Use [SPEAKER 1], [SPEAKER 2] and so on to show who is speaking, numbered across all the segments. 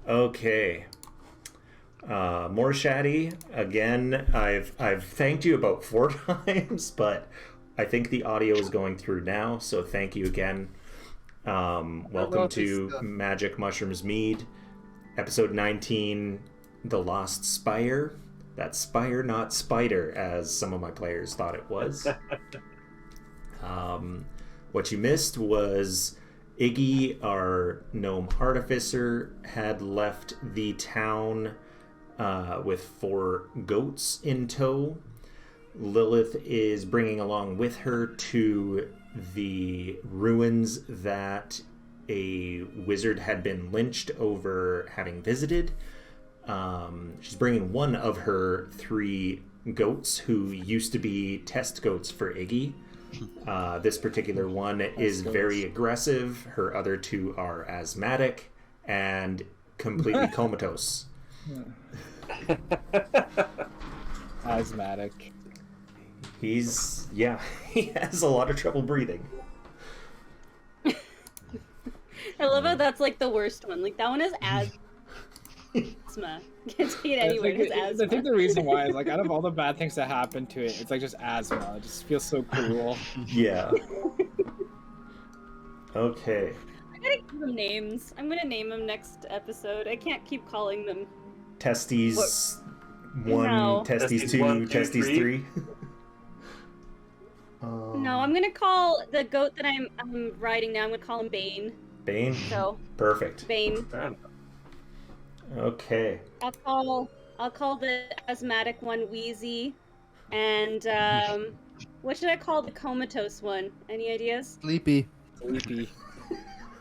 [SPEAKER 1] Okay. More Shaddy. Again, I've thanked you about 4 times, but I think the audio is going through now, so thank you again. Welcome to Magic Mushrooms Mead, episode 19, The Lost Spire. That's Spire, not Spider, as some of my players thought it was. What you missed was Iggy, our gnome artificer, had left the town with 4 goats in tow. Lilith is bringing along with her to the ruins that a wizard had been lynched over having visited. She's bringing one of her 3 goats who used to be test goats for Iggy. This particular one is very aggressive. Her other 2 are asthmatic and completely comatose.
[SPEAKER 2] Asthmatic.
[SPEAKER 1] He has a lot of trouble breathing.
[SPEAKER 3] I love how that's like the worst one. Like that one is asthma. Can't say it anywhere. It's asthma.
[SPEAKER 2] I think the reason why is like out of all the bad things that happen to it, it's like just asthma. It just feels so cruel.
[SPEAKER 1] Yeah. Okay.
[SPEAKER 3] I gotta give them names. I'm gonna name them next episode. I can't keep calling them
[SPEAKER 1] Testes 1,
[SPEAKER 3] No.
[SPEAKER 1] Testes 2,
[SPEAKER 4] 1, 2,
[SPEAKER 1] Testes 3.
[SPEAKER 3] No, I'm gonna call the goat that I'm riding now. I'm gonna call him Bane.
[SPEAKER 1] Bane?
[SPEAKER 3] So
[SPEAKER 1] Perfect.
[SPEAKER 3] Bane.
[SPEAKER 1] Okay.
[SPEAKER 3] I'll call the asthmatic one Wheezy, and what should I call the comatose one? Any ideas?
[SPEAKER 5] Sleepy.
[SPEAKER 3] Sleepy.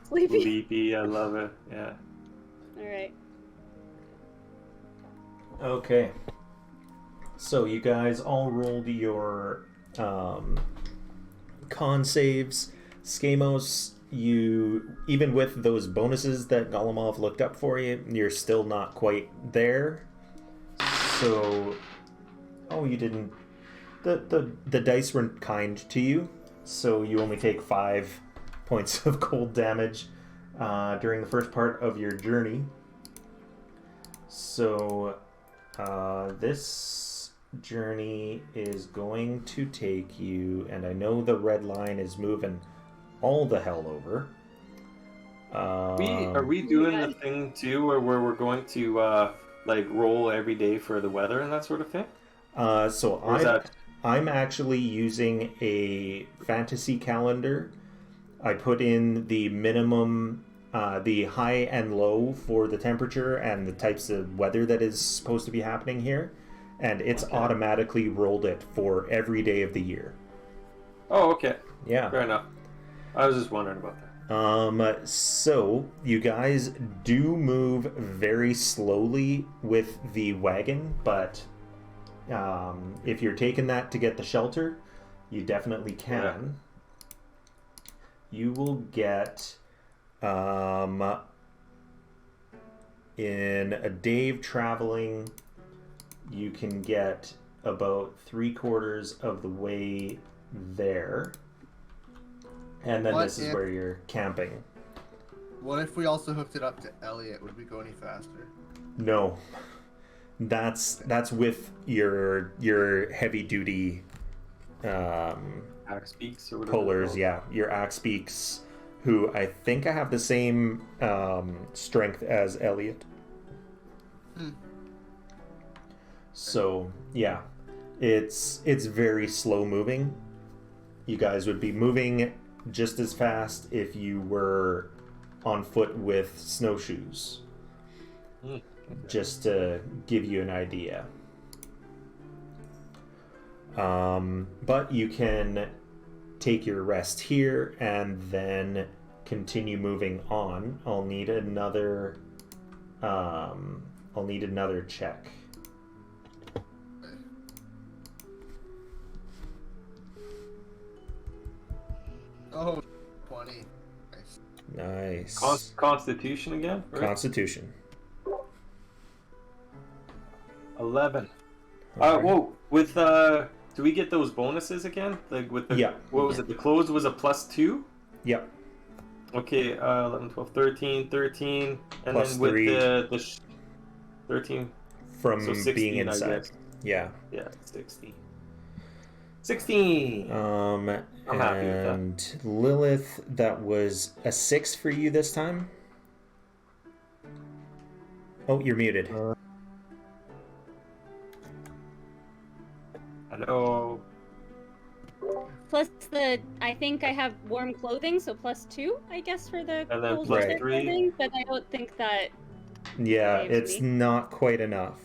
[SPEAKER 4] Sleepy, I love it. Yeah.
[SPEAKER 3] All right.
[SPEAKER 1] Okay. So you guys all rolled your con saves. Skamos, you, even with those bonuses that Golemov looked up for you, you're still not quite there. So, you didn't. The dice weren't kind to you, so you only take 5 points of cold damage during the first part of your journey. So, this journey is going to take you, and I know the red line is moving all the hell over.
[SPEAKER 4] Are we doing the thing too, where we're going to like roll every day for the weather and that sort of thing?
[SPEAKER 1] I'm actually using a fantasy calendar. I put in the minimum, the high and low for the temperature and the types of weather that is supposed to be happening here, and it's automatically rolled it for every day of the year.
[SPEAKER 4] Oh, okay.
[SPEAKER 1] Yeah.
[SPEAKER 4] Fair enough. I was just wondering about that.
[SPEAKER 1] So you guys do move very slowly with the wagon, but if you're taking that to get the shelter, you definitely can. Yeah. You will get, in a day of traveling, you can get about 3/4 of the way there. And then this is where you're camping.
[SPEAKER 5] What if we also hooked it up to Elliot? Would we go any faster?
[SPEAKER 1] No. That's with your heavy duty
[SPEAKER 4] Axe Beaks or whatever.
[SPEAKER 1] pullers, yeah. Your Axe Beaks, who I think I have the same strength as Elliot. So, yeah. It's very slow moving. You guys would be moving just as fast if you were on foot with snowshoes. Just to give you an idea. But you can take your rest here and then continue moving on. I'll need another check.
[SPEAKER 5] Oh, 20.
[SPEAKER 1] Nice.
[SPEAKER 4] Constitution again? Right?
[SPEAKER 1] Constitution.
[SPEAKER 4] 11.
[SPEAKER 1] Okay.
[SPEAKER 4] Whoa, with do we get those bonuses again? Like with the
[SPEAKER 1] Yeah.
[SPEAKER 4] What was it? The clothes was a +2?
[SPEAKER 1] Yep.
[SPEAKER 4] Okay, 11, 12, 13, 13, and
[SPEAKER 1] Plus
[SPEAKER 4] then with
[SPEAKER 1] 3.
[SPEAKER 4] the 13,
[SPEAKER 1] From
[SPEAKER 4] so 16,
[SPEAKER 1] being
[SPEAKER 4] I
[SPEAKER 1] inside.
[SPEAKER 4] guess.
[SPEAKER 1] Yeah.
[SPEAKER 4] Yeah, 16. 16!
[SPEAKER 1] I'm
[SPEAKER 4] happy with that.
[SPEAKER 1] And Lilith, that was a 6 for you this time? Oh, you're muted.
[SPEAKER 4] Hello.
[SPEAKER 3] Plus I think I have warm clothing, so +2, I guess, for the
[SPEAKER 4] And then
[SPEAKER 3] cold
[SPEAKER 1] plus
[SPEAKER 3] winter
[SPEAKER 4] 3.
[SPEAKER 3] clothing, but I don't think that
[SPEAKER 1] Yeah,
[SPEAKER 3] saves
[SPEAKER 1] it's
[SPEAKER 3] me.
[SPEAKER 1] not quite enough.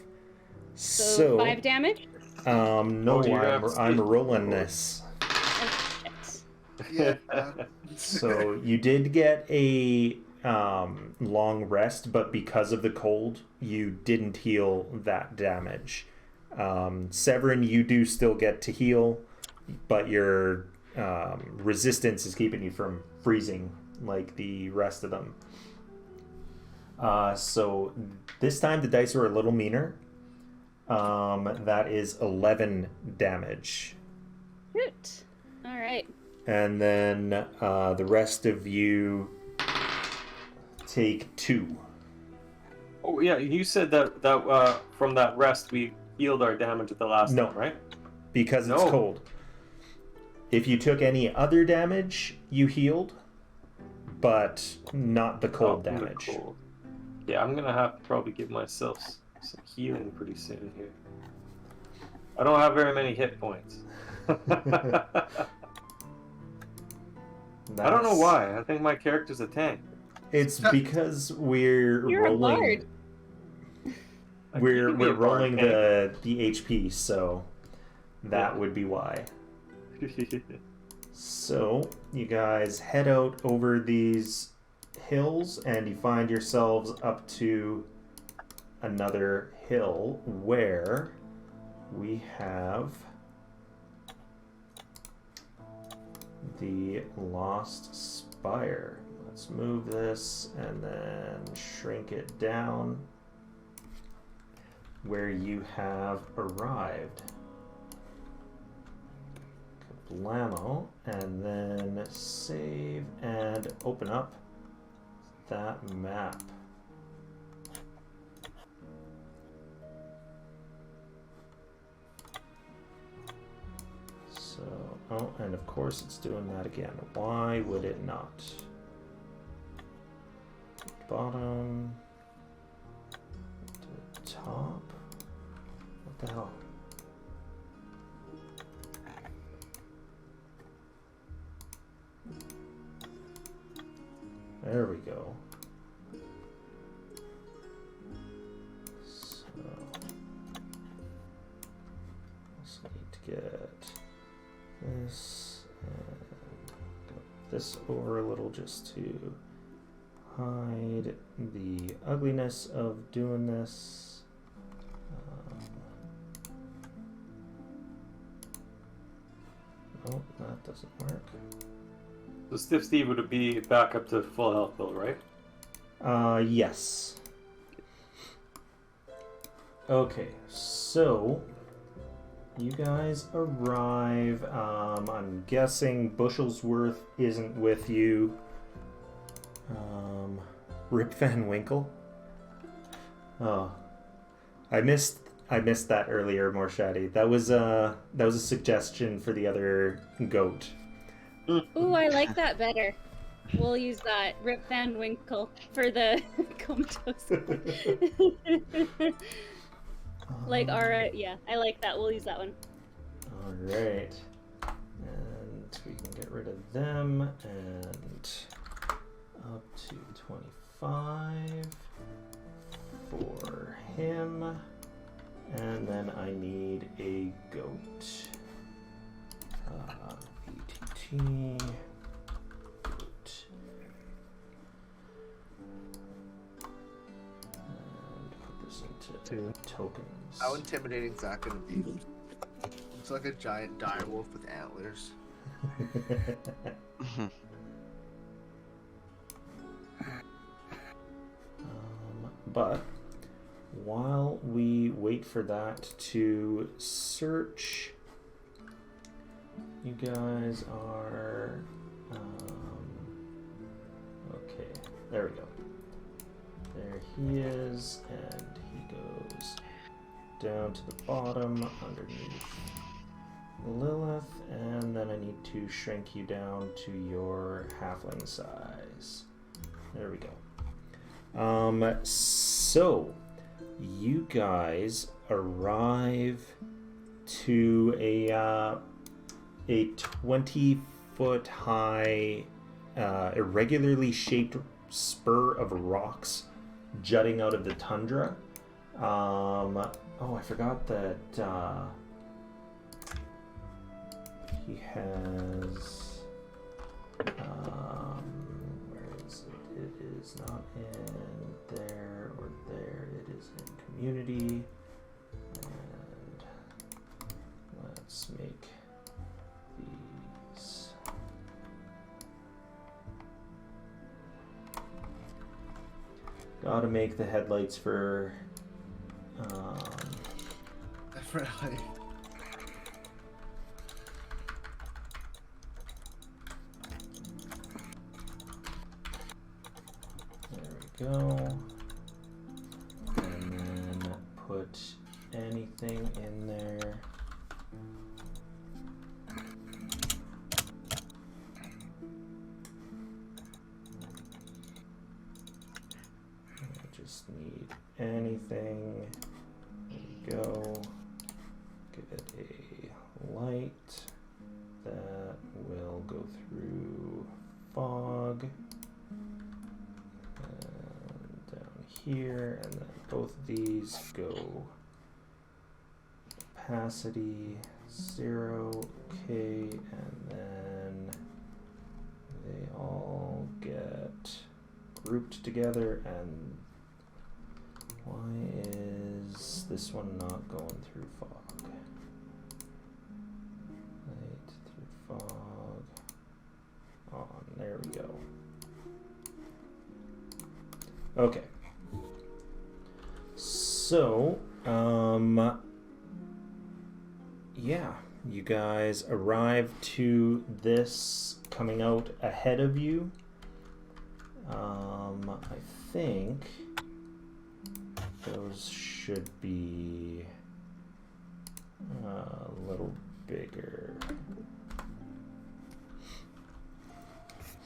[SPEAKER 3] So 5 damage?
[SPEAKER 1] No,
[SPEAKER 4] Oh, you're gonna have to
[SPEAKER 1] I'm
[SPEAKER 4] speak.
[SPEAKER 1] rolling this.
[SPEAKER 3] Oh, shit.
[SPEAKER 5] Yeah.
[SPEAKER 1] So you did get a long rest, but because of the cold, you didn't heal that damage. Severin, you do still get to heal, but your resistance is keeping you from freezing like the rest of them. So this time the dice are a little meaner. That is 11 damage.
[SPEAKER 3] Shoot. All right.
[SPEAKER 1] And then the rest of you take 2.
[SPEAKER 4] Oh, yeah, you said that from that rest we healed our damage at the last
[SPEAKER 1] No.
[SPEAKER 4] one, right?
[SPEAKER 1] Because it's
[SPEAKER 4] No.
[SPEAKER 1] cold. If you took any other damage, you healed, but not the cold
[SPEAKER 4] from the
[SPEAKER 1] damage.
[SPEAKER 4] cold. Yeah, I'm gonna have to probably give myself some healing pretty soon here. I don't have very many hit points. I don't know why. I think my character's a tank.
[SPEAKER 1] It's because we're
[SPEAKER 3] You're a
[SPEAKER 1] rolling.
[SPEAKER 3] bard.
[SPEAKER 1] We're
[SPEAKER 4] You can be a bard,
[SPEAKER 1] rolling
[SPEAKER 4] tank.
[SPEAKER 1] the HP, so that would be why. So you guys head out over these hills, and you find yourselves up to another hill where we have the Lost Spire. Let's move this and then shrink it down where you have arrived. Kablamo, and then save and open up that map. So, oh, and of course it's doing that again. Why would it not? Bottom to top. What the hell? There we go. So, just need to get this and go this over a little just to hide the ugliness of doing this. No, that doesn't work.
[SPEAKER 4] So Stiff Steve would be back up to full health though, right?
[SPEAKER 1] Yes. Okay, so you guys arrive. I'm guessing Bushel's-worth isn't with you. Rip Van Winkle. Oh, I missed that earlier, Morshadi. That was a suggestion for the other goat.
[SPEAKER 3] Ooh, I like that better. We'll use that. Rip Van Winkle for the comatose. Like, alright, yeah, I like that. We'll use that one.
[SPEAKER 1] Alright. And we can get rid of them and up to 25 for him. And then I need a goat. BTT. Goat. And put this into tokens.
[SPEAKER 5] How intimidating is that going to be? It's like a giant direwolf with antlers.
[SPEAKER 1] But while we wait for that to search, you guys are There we go. There he is, and he goes down to the bottom underneath Lilith, and then I need to shrink you down to your halfling size. There we go. So you guys arrive to a 20-foot high, irregularly shaped spur of rocks jutting out of the tundra. Oh, I forgot that he has. Where is it? It is not in there or there. It is in community. And let's make these. Gotta make the headlights for.
[SPEAKER 5] Definitely.
[SPEAKER 1] There we go. And then put anything in there. I just need anything. There we go. Give it a light that will go through fog. And down here, and then both of these go opacity 0, okay, and then they all get grouped together. And why is this one not going through fog? Light through fog. On, there we go. Okay. So, yeah, you guys arrive to this coming out ahead of you. I think those should be a little bigger.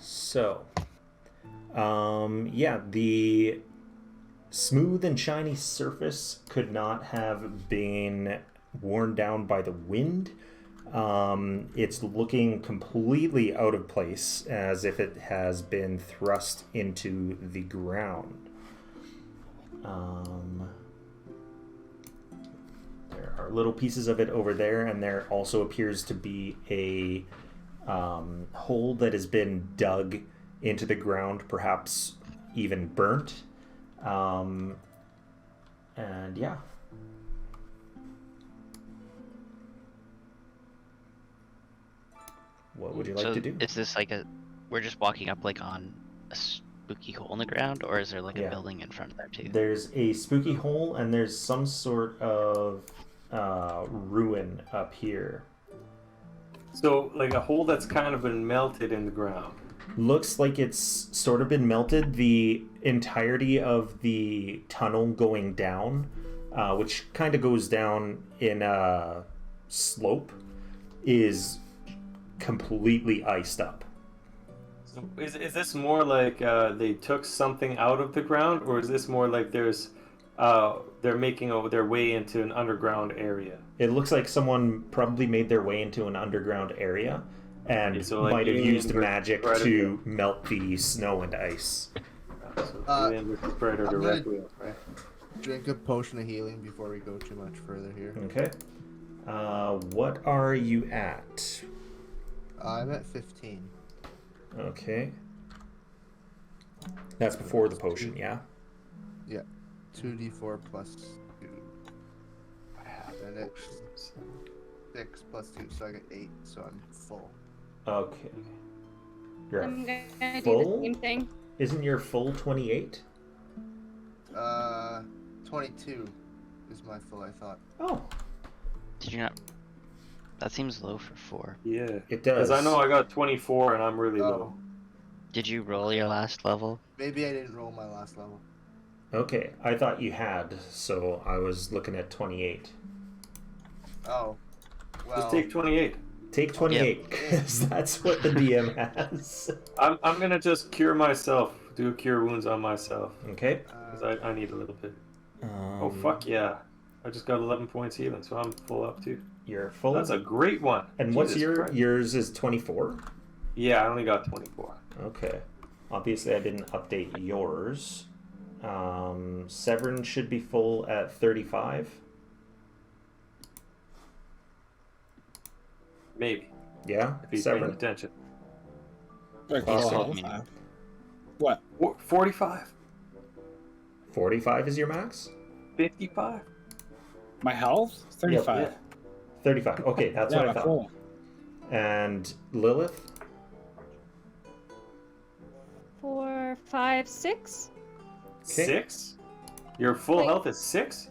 [SPEAKER 1] So, yeah, the smooth and shiny surface could not have been worn down by the wind. It's looking completely out of place, as if it has been thrust into the ground. There are little pieces of it over there, and there also appears to be a hole that has been dug into the ground, perhaps even burnt. And yeah. What would you like to do?
[SPEAKER 6] Is this like we're just walking up like on a spooky hole in the ground, or is there like a building in front of there too?
[SPEAKER 1] There's a spooky hole, and there's some sort of ruin up here.
[SPEAKER 4] So, like a hole that's kind of been melted in the ground.
[SPEAKER 1] Looks like it's sort of been melted. The entirety of the tunnel going down, which kind of goes down in a slope, is completely iced up.
[SPEAKER 4] So is this more like they took something out of the ground, or is this more like there's they're making their way into an underground area?
[SPEAKER 1] It looks like someone probably made their way into an underground area and
[SPEAKER 4] so like
[SPEAKER 1] might have used magic
[SPEAKER 4] Predator.
[SPEAKER 1] to melt the snow and ice.
[SPEAKER 4] So Alien versus Predator directly, right?
[SPEAKER 5] Drink a potion of healing before we go too much further here.
[SPEAKER 1] Okay. What are you at?
[SPEAKER 5] I'm at 15.
[SPEAKER 1] Okay. That's before the potion, yeah?
[SPEAKER 5] Yeah. 2d4 plus 2. And it's 6 plus 2, so I get 8, so I'm full.
[SPEAKER 1] Okay. You're
[SPEAKER 3] I'm
[SPEAKER 1] at
[SPEAKER 3] gonna do
[SPEAKER 1] full?
[SPEAKER 3] the same thing.
[SPEAKER 1] Isn't your full 28?
[SPEAKER 5] 22 is my full, I thought.
[SPEAKER 1] Oh.
[SPEAKER 6] Did you not? That seems low for 4.
[SPEAKER 4] Yeah.
[SPEAKER 1] It does.
[SPEAKER 4] Because I know I got 24 and I'm really low.
[SPEAKER 6] Did you roll your last level?
[SPEAKER 5] Maybe I didn't roll my last level.
[SPEAKER 1] Okay, I thought you had, so I was looking at 28.
[SPEAKER 5] Oh. Well.
[SPEAKER 4] Just take 28.
[SPEAKER 1] Take 28, because that's what the DM has.
[SPEAKER 4] I'm gonna just cure myself. Do cure wounds on myself.
[SPEAKER 1] Okay.
[SPEAKER 4] Because I need a little bit. Oh, fuck yeah. I just got 11 points healing, so I'm full up too.
[SPEAKER 1] You're full.
[SPEAKER 4] That's a great one.
[SPEAKER 1] And what's
[SPEAKER 4] Jesus Christ.
[SPEAKER 1] yours is 24?
[SPEAKER 4] Yeah, I only got 24.
[SPEAKER 1] Okay. Obviously, I didn't update yours. Severn should be full at 35.
[SPEAKER 4] Maybe.
[SPEAKER 1] Yeah?
[SPEAKER 4] If he's paying
[SPEAKER 1] Severn?
[SPEAKER 4] attention.
[SPEAKER 2] Like,
[SPEAKER 1] Awesome.
[SPEAKER 2] What?
[SPEAKER 4] 45.
[SPEAKER 1] 45 is your max?
[SPEAKER 4] 55.
[SPEAKER 2] My health? 35.
[SPEAKER 4] Yeah.
[SPEAKER 1] 35. Okay, that's what I
[SPEAKER 2] my
[SPEAKER 1] thought.
[SPEAKER 2] full.
[SPEAKER 1] And Lilith?
[SPEAKER 3] 4, 5, 6.
[SPEAKER 1] Okay.
[SPEAKER 4] 6? Your full
[SPEAKER 3] Wait.
[SPEAKER 4] health is 6?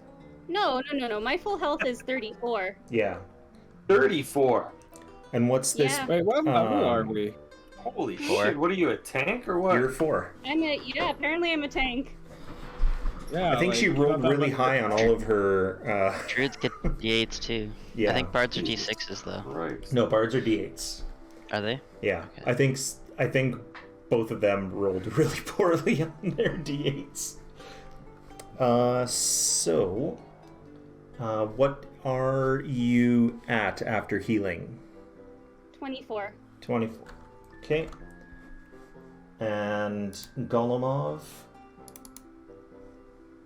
[SPEAKER 3] No. My full health is 34.
[SPEAKER 1] Yeah.
[SPEAKER 4] 34.
[SPEAKER 1] And what's this?
[SPEAKER 3] Yeah.
[SPEAKER 2] Wait, what level are we?
[SPEAKER 4] Holy
[SPEAKER 6] 4.
[SPEAKER 4] shit, what are you, a tank or what?
[SPEAKER 1] You're 4.
[SPEAKER 3] Apparently I'm a tank.
[SPEAKER 2] Yeah,
[SPEAKER 1] I think she rolled really high on all of her.
[SPEAKER 6] Druids get D8s too.
[SPEAKER 1] Yeah.
[SPEAKER 6] I think bards are D6s though.
[SPEAKER 4] Right.
[SPEAKER 1] No, bards are d8s.
[SPEAKER 6] Are they?
[SPEAKER 1] Yeah.
[SPEAKER 6] Okay.
[SPEAKER 1] I think both of them rolled really poorly on their d8s. What are you at after healing?
[SPEAKER 3] 24.
[SPEAKER 1] 24. Okay. And Golemov,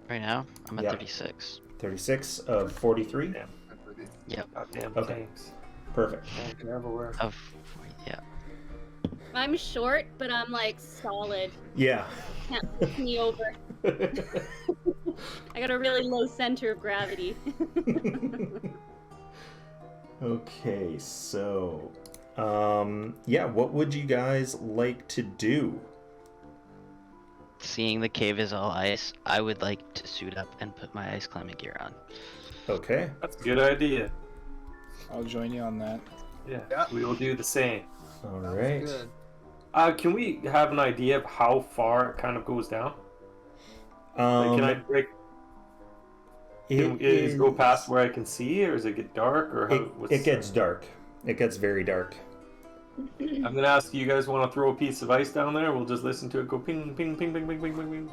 [SPEAKER 6] Right now, I'm at
[SPEAKER 1] Yeah.
[SPEAKER 6] 36.
[SPEAKER 1] 36 of 43.
[SPEAKER 4] Damn.
[SPEAKER 6] Yep.
[SPEAKER 4] Goddamn
[SPEAKER 1] Okay.
[SPEAKER 4] tanks.
[SPEAKER 1] Perfect.
[SPEAKER 4] Tank everywhere.
[SPEAKER 6] Of yeah.
[SPEAKER 3] I'm short, but I'm like solid.
[SPEAKER 1] Yeah.
[SPEAKER 3] Can't push me over. I got a really low center of gravity.
[SPEAKER 1] Okay, so what would you guys like to do?
[SPEAKER 6] Seeing the cave is all ice, I would like to suit up and put my ice climbing gear on.
[SPEAKER 1] Okay.
[SPEAKER 4] That's a good idea.
[SPEAKER 2] I'll join you on that.
[SPEAKER 4] Yeah,
[SPEAKER 5] Yeah.
[SPEAKER 4] we will do the same.
[SPEAKER 1] All
[SPEAKER 5] That was
[SPEAKER 1] right.
[SPEAKER 5] good.
[SPEAKER 4] Can we have an idea of how far it kind of goes down? Like, can I break? Can it go past where I can see, or does it get dark, or how?
[SPEAKER 1] It gets dark. It gets very dark.
[SPEAKER 4] I'm gonna ask you guys want to throw a piece of ice down there? We'll just listen to it go ping, ping, ping, ping, ping, ping, ping, ping.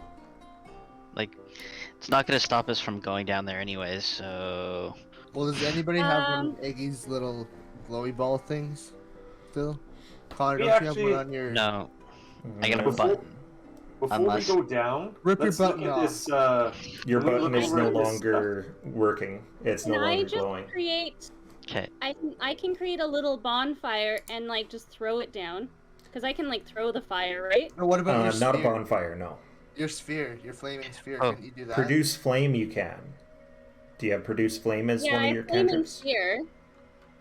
[SPEAKER 6] Like, it's not gonna stop us from going down there anyways. So
[SPEAKER 5] Well, does anybody have one of Iggy's little glowy ball things still? Connor,
[SPEAKER 4] We
[SPEAKER 5] don't you have
[SPEAKER 4] actually-
[SPEAKER 5] one on your...
[SPEAKER 6] no, I got a
[SPEAKER 4] Before-
[SPEAKER 6] button.
[SPEAKER 4] Before
[SPEAKER 6] Unless-
[SPEAKER 4] we go down,
[SPEAKER 5] Rip your
[SPEAKER 4] let's look
[SPEAKER 5] button
[SPEAKER 4] at
[SPEAKER 5] off.
[SPEAKER 4] this.
[SPEAKER 1] Your
[SPEAKER 4] Can we
[SPEAKER 1] button
[SPEAKER 4] look
[SPEAKER 1] is
[SPEAKER 4] over
[SPEAKER 1] no
[SPEAKER 4] at this
[SPEAKER 1] longer working. It's no
[SPEAKER 3] Can I
[SPEAKER 1] longer
[SPEAKER 3] just
[SPEAKER 1] glowing.
[SPEAKER 3] create?
[SPEAKER 6] Okay.
[SPEAKER 3] I can create a little bonfire and like just throw it down, because I can like throw the fire, right?
[SPEAKER 5] Or what about your
[SPEAKER 1] Not a
[SPEAKER 5] sphere?
[SPEAKER 1] bonfire, no.
[SPEAKER 5] Your sphere, your flaming sphere.
[SPEAKER 6] Oh.
[SPEAKER 5] Can you do that?
[SPEAKER 1] Produce flame, you can. Do you have produce flame as
[SPEAKER 3] Yeah,
[SPEAKER 1] one
[SPEAKER 3] I
[SPEAKER 1] of your
[SPEAKER 3] have flaming
[SPEAKER 1] cantrips?
[SPEAKER 3] sphere.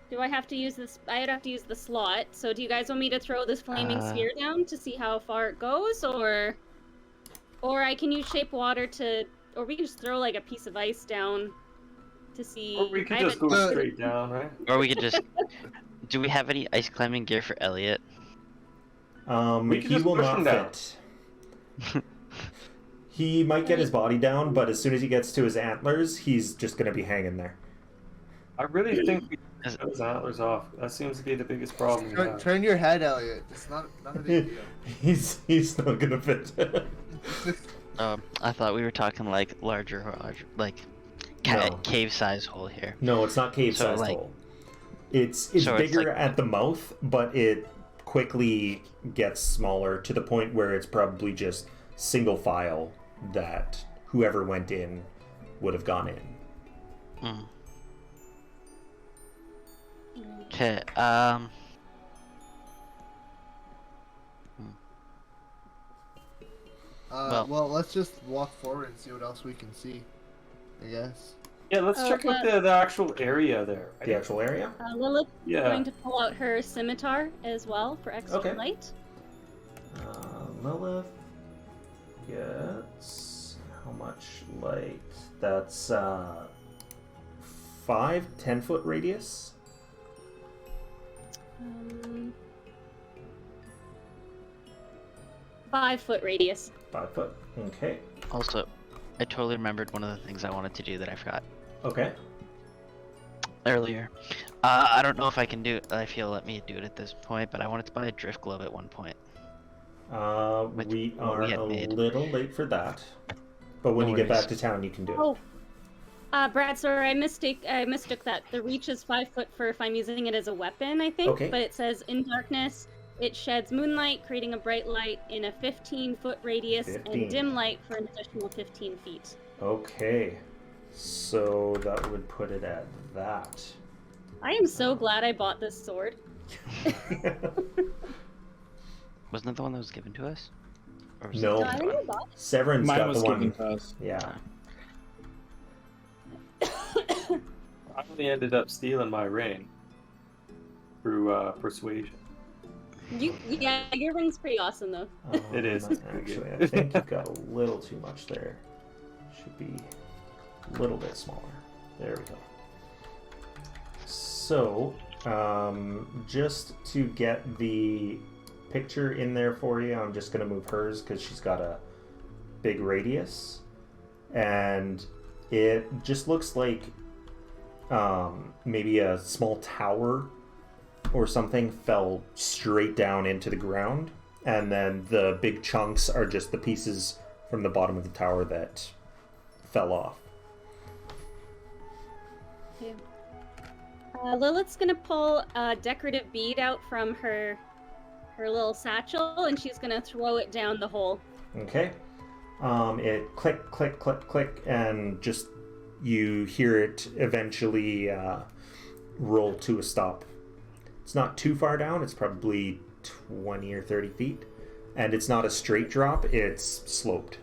[SPEAKER 3] Do I have to use this? I'd have to use the slot. So do you guys want me to throw this flaming sphere down to see how far it goes, or I can use shape water to, or we can just throw like a piece of ice down to see.
[SPEAKER 4] Or we could
[SPEAKER 3] I
[SPEAKER 4] just go
[SPEAKER 3] haven't-
[SPEAKER 4] straight down, right?
[SPEAKER 6] Or we could just. Do we have any ice climbing gear for Elliot?
[SPEAKER 4] We can
[SPEAKER 1] He
[SPEAKER 4] just
[SPEAKER 1] will
[SPEAKER 4] push
[SPEAKER 1] not
[SPEAKER 4] him down.
[SPEAKER 1] fit. He might get his body down, but as soon as he gets to his antlers, he's just going to be hanging there.
[SPEAKER 4] I really think we
[SPEAKER 6] Is-
[SPEAKER 4] cut his antlers off. That seems to be the biggest problem we
[SPEAKER 5] Turn,
[SPEAKER 4] have.
[SPEAKER 5] turn your head, Elliot. It's not a big deal.
[SPEAKER 1] He's not going to fit.
[SPEAKER 6] I thought we were talking like larger, like
[SPEAKER 1] No.
[SPEAKER 6] cave size hole here.
[SPEAKER 1] No, it's not cave
[SPEAKER 6] So,
[SPEAKER 1] sized
[SPEAKER 6] like-
[SPEAKER 1] hole. It's
[SPEAKER 6] So it's
[SPEAKER 1] bigger
[SPEAKER 6] like-
[SPEAKER 1] at the mouth, but it quickly gets smaller to the point where it's probably just single file that whoever went in would have gone in.
[SPEAKER 6] Mm. Okay.
[SPEAKER 5] Well, let's just walk forward and see what else we can see. I guess.
[SPEAKER 4] Yeah, let's check out
[SPEAKER 3] but-
[SPEAKER 4] the actual area there. right?
[SPEAKER 1] The actual area?
[SPEAKER 3] Lilith is
[SPEAKER 4] Yeah.
[SPEAKER 3] going to pull out her scimitar as well for extra
[SPEAKER 1] Okay.
[SPEAKER 3] light.
[SPEAKER 1] Lilith gets how much light? That's 10-foot radius.
[SPEAKER 3] 5-foot radius.
[SPEAKER 1] 5 foot. Okay.
[SPEAKER 6] Also, I totally remembered one of the things I wanted to do that I forgot
[SPEAKER 1] Okay.
[SPEAKER 6] earlier. I don't know if I can do it. I feel let me do it at this point, but I wanted to buy a drift glove at one point.
[SPEAKER 1] We are
[SPEAKER 6] had
[SPEAKER 1] a
[SPEAKER 6] made.
[SPEAKER 1] little late for that. But when
[SPEAKER 6] No
[SPEAKER 1] you get
[SPEAKER 6] worries.
[SPEAKER 1] back to town, you can do it.
[SPEAKER 3] Oh, Brad, sorry, I mistook that. The reach is 5 foot for if I'm using it as a weapon, I think.
[SPEAKER 1] Okay.
[SPEAKER 3] But it says in darkness, it sheds moonlight, creating a bright light in a 15-foot radius,
[SPEAKER 1] 15.
[SPEAKER 3] and dim light for an additional 15 feet.
[SPEAKER 1] Okay. So that would put it at that.
[SPEAKER 3] I am so glad I bought this sword.
[SPEAKER 6] Wasn't it the one that was given to us? Or was
[SPEAKER 1] No.
[SPEAKER 6] it
[SPEAKER 3] No,
[SPEAKER 6] the
[SPEAKER 3] I
[SPEAKER 6] other
[SPEAKER 3] think I
[SPEAKER 6] one?
[SPEAKER 3] bought it.
[SPEAKER 1] Severin's
[SPEAKER 2] Mine
[SPEAKER 1] got
[SPEAKER 2] was
[SPEAKER 1] the one.
[SPEAKER 2] given to us.
[SPEAKER 1] Yeah.
[SPEAKER 4] I only ended up stealing my ring through persuasion.
[SPEAKER 3] Yeah, your ring's pretty awesome though.
[SPEAKER 4] It is.
[SPEAKER 1] Actually, I think you've got a little too much there. Should be a little bit smaller. There we go. So, just to get the picture in there for you, I'm just going to move hers because she's got a big radius. And it just looks like maybe a small tower or something fell straight down into the ground, and then the big chunks are just the pieces from the bottom of the tower that fell off.
[SPEAKER 3] Yeah. Lilith's gonna pull a decorative bead out from her little satchel, and she's gonna throw it down the hole.
[SPEAKER 1] Okay. It click, click, click, click, and just you hear it eventually roll to a stop. It's not too far down. It's probably 20 or 30 feet. And it's not a straight drop. It's sloped.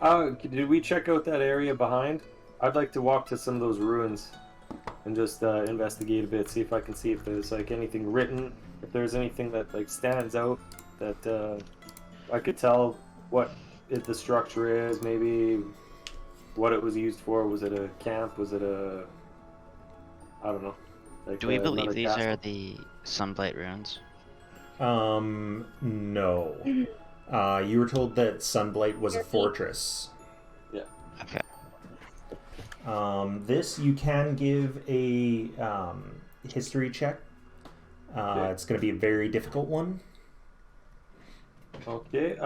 [SPEAKER 3] Alright.
[SPEAKER 4] Did we check out that area behind? I'd like to walk to some of those ruins and just investigate a bit, see if I can see if there's like anything written, if there's anything that like stands out that I could tell what the structure is, maybe what it was used for. Was it a camp? Was it a... I don't know. Like
[SPEAKER 6] Do we believe
[SPEAKER 4] another
[SPEAKER 6] these
[SPEAKER 4] castle?
[SPEAKER 6] are the Sunblight runes?
[SPEAKER 1] No. You were told that Sunblight was a fortress.
[SPEAKER 4] Yeah.
[SPEAKER 6] Okay.
[SPEAKER 1] This you can give a history check.
[SPEAKER 4] Okay.
[SPEAKER 1] It's going to be a very difficult one.
[SPEAKER 4] Okay,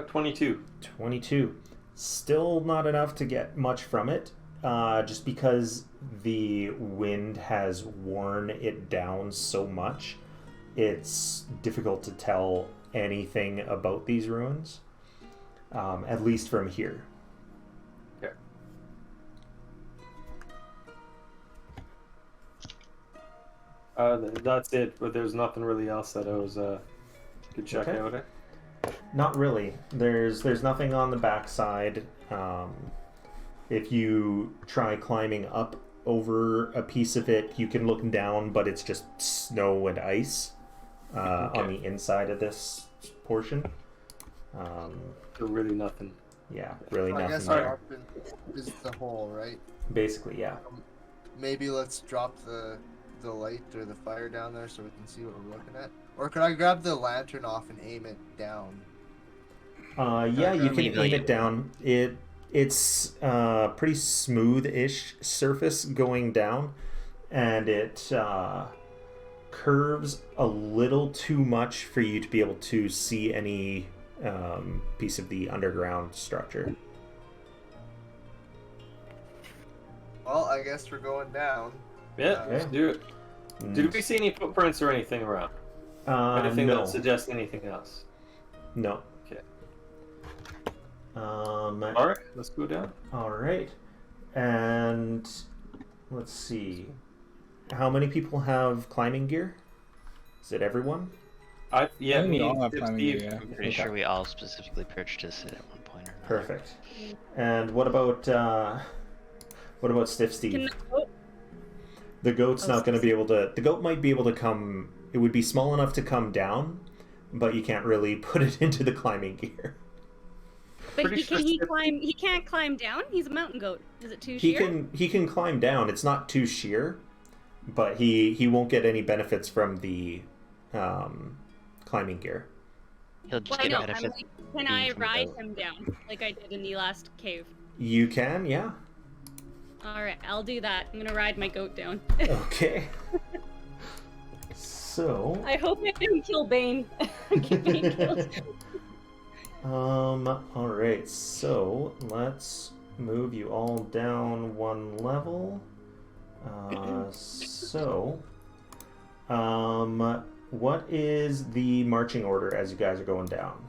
[SPEAKER 4] 22.
[SPEAKER 1] 22. Still not enough to get much from it, just because the wind has worn it down so much. It's difficult to tell anything about these ruins, at least from here.
[SPEAKER 4] Okay. That's it, but there's nothing really else that I was could check
[SPEAKER 1] Okay.
[SPEAKER 4] out.
[SPEAKER 1] Not really. There's nothing on the backside. If you try climbing up over a piece of it, you can look down, but it's just snow and ice on the inside of this portion.
[SPEAKER 4] So really nothing.
[SPEAKER 1] Yeah, really
[SPEAKER 5] I
[SPEAKER 1] nothing
[SPEAKER 5] guess
[SPEAKER 1] there.
[SPEAKER 5] our option is the hole, right?
[SPEAKER 1] Basically, yeah.
[SPEAKER 5] Maybe let's drop the light or the fire down there so we can see what we're looking at. Or could I grab the lantern off and aim it down?
[SPEAKER 1] Yeah, you can
[SPEAKER 6] Maybe.
[SPEAKER 1] aim it down. It's pretty smooth-ish surface going down, and it curves a little too much for you to be able to see any piece of the underground structure.
[SPEAKER 5] Well, I guess we're going down.
[SPEAKER 4] Yeah, let's do it. Did we see any footprints or anything around? Anything
[SPEAKER 1] no.
[SPEAKER 4] that suggests anything else?
[SPEAKER 1] No.
[SPEAKER 4] Okay.
[SPEAKER 1] Alright,
[SPEAKER 4] let's go down.
[SPEAKER 1] and let's see. How many people have climbing gear? Is it everyone?
[SPEAKER 4] Yeah,
[SPEAKER 2] I think we
[SPEAKER 4] me
[SPEAKER 2] all
[SPEAKER 4] and
[SPEAKER 2] have
[SPEAKER 4] Steve.
[SPEAKER 2] climbing gear, yeah.
[SPEAKER 6] I'm pretty sure we all specifically purchased it at one point or another.
[SPEAKER 1] Perfect. And what about Stiff Steve?
[SPEAKER 3] Can the goat-
[SPEAKER 1] The goat's not going to be able to... The goat might be able to come... It would be small enough to come down, but you can't really put it into the climbing gear.
[SPEAKER 3] But
[SPEAKER 4] Pretty sure
[SPEAKER 3] he
[SPEAKER 4] Steve-
[SPEAKER 3] climb? He can't climb down. He's a mountain goat. Is it too
[SPEAKER 1] He
[SPEAKER 3] sheer?
[SPEAKER 1] can climb down. It's not too sheer, but he won't get any benefits from the climbing gear.
[SPEAKER 6] He'll just
[SPEAKER 3] Well, I
[SPEAKER 6] get
[SPEAKER 3] know.
[SPEAKER 6] benefit.
[SPEAKER 3] Can I
[SPEAKER 6] being from
[SPEAKER 3] ride
[SPEAKER 6] boat.
[SPEAKER 3] him down like I did in the last cave?
[SPEAKER 1] You can, yeah.
[SPEAKER 3] All right, I'll do that. I'm gonna ride my goat down.
[SPEAKER 1] Okay. So.
[SPEAKER 3] I hope I don't kill Bane. Get Bane killed.
[SPEAKER 1] All right. So let's move you all down one level. What is the marching order as you guys are going down?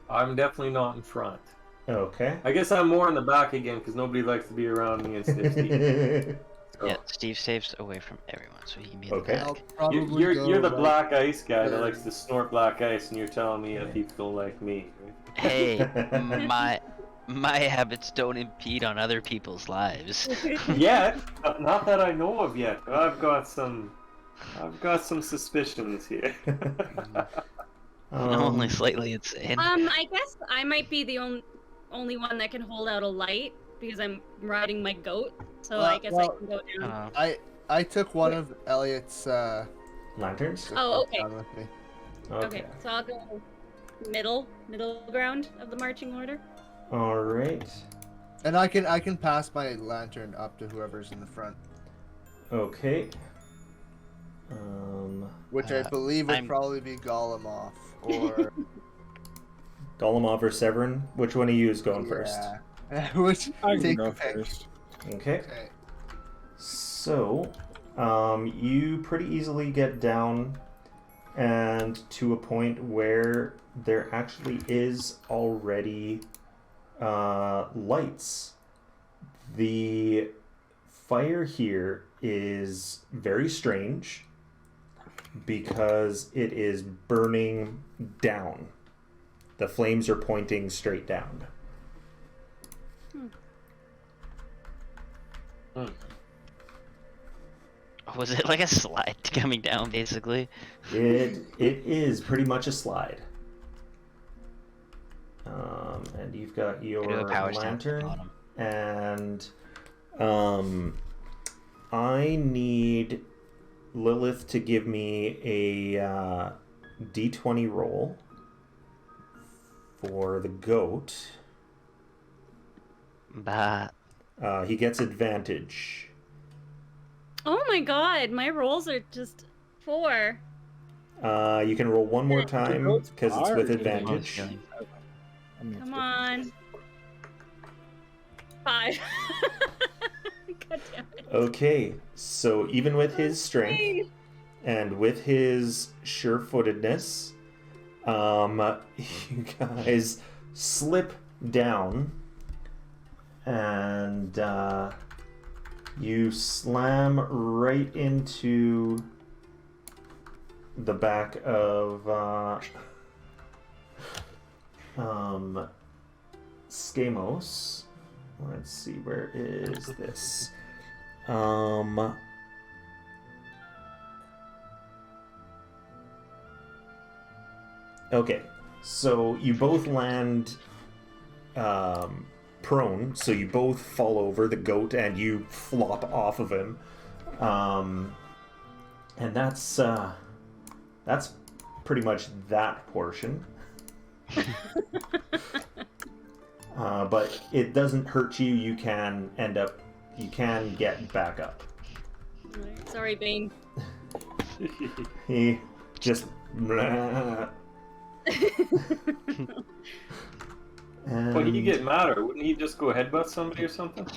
[SPEAKER 4] I'm definitely not in front.
[SPEAKER 1] Okay.
[SPEAKER 4] I guess I'm more in the back again because nobody likes to be around me and Steve. So,
[SPEAKER 6] Yeah, Steve stays away from everyone, so he can be in
[SPEAKER 1] Okay.
[SPEAKER 6] the
[SPEAKER 5] I'll
[SPEAKER 6] back.
[SPEAKER 5] probably
[SPEAKER 4] you're the
[SPEAKER 5] go
[SPEAKER 4] black ice guy that
[SPEAKER 5] there.
[SPEAKER 4] likes to snort black ice, and you're telling me that people don't like me. Right?
[SPEAKER 6] Hey, my habits don't impede on other people's lives.
[SPEAKER 4] Yet, not that I know of yet. I've got some suspicions here.
[SPEAKER 6] Only slightly insane.
[SPEAKER 3] I guess I might be the only one that can hold out a light because I'm riding my goat. So I guess I can go down.
[SPEAKER 5] I took one of Elliot's
[SPEAKER 1] Lanterns?
[SPEAKER 3] Oh, okay.
[SPEAKER 5] down with me.
[SPEAKER 3] Okay, so I'll go middle ground of the marching order.
[SPEAKER 1] All right.
[SPEAKER 5] And I can pass my lantern up to whoever's in the front,
[SPEAKER 1] Okay.
[SPEAKER 5] which I believe would
[SPEAKER 6] I'm-
[SPEAKER 5] probably be Golemoff or
[SPEAKER 1] Golemov or Severin? Which one of you is going first?
[SPEAKER 5] Yeah. Which
[SPEAKER 2] I can
[SPEAKER 5] take
[SPEAKER 2] go
[SPEAKER 5] a pick.
[SPEAKER 2] first.
[SPEAKER 1] Okay.
[SPEAKER 5] Okay.
[SPEAKER 1] So, you pretty easily get down and to a point where there actually is already lights. The fire here is very strange because it is burning down. The flames are pointing straight down.
[SPEAKER 6] Was it like a slide coming down, basically?
[SPEAKER 1] It is pretty much a slide. And you've got
[SPEAKER 6] I do
[SPEAKER 1] your
[SPEAKER 6] a power stance at the
[SPEAKER 1] lantern,
[SPEAKER 6] bottom.
[SPEAKER 1] and I need Lilith to give me a D20 roll for the goat.
[SPEAKER 6] Bah.
[SPEAKER 1] He gets advantage.
[SPEAKER 3] Oh my god, my rolls are just 4.
[SPEAKER 1] You can roll one more time
[SPEAKER 2] goat's
[SPEAKER 1] because it's with
[SPEAKER 2] hard.
[SPEAKER 1] advantage.
[SPEAKER 3] Come on. 5. God damn it.
[SPEAKER 1] Okay, so even with his strength
[SPEAKER 3] Bane.
[SPEAKER 1] and with his sure-footedness, you guys slip down and you slam right into the back of Skamos. Let's see, where is this? Okay, so you both land prone, so you both fall over the goat and you flop off of him. And that's pretty much that portion. But it doesn't hurt you. You can get back up.
[SPEAKER 3] Sorry, Bane.
[SPEAKER 1] He just.
[SPEAKER 4] Well, he'd get madder. Wouldn't he just go headbutt somebody or something?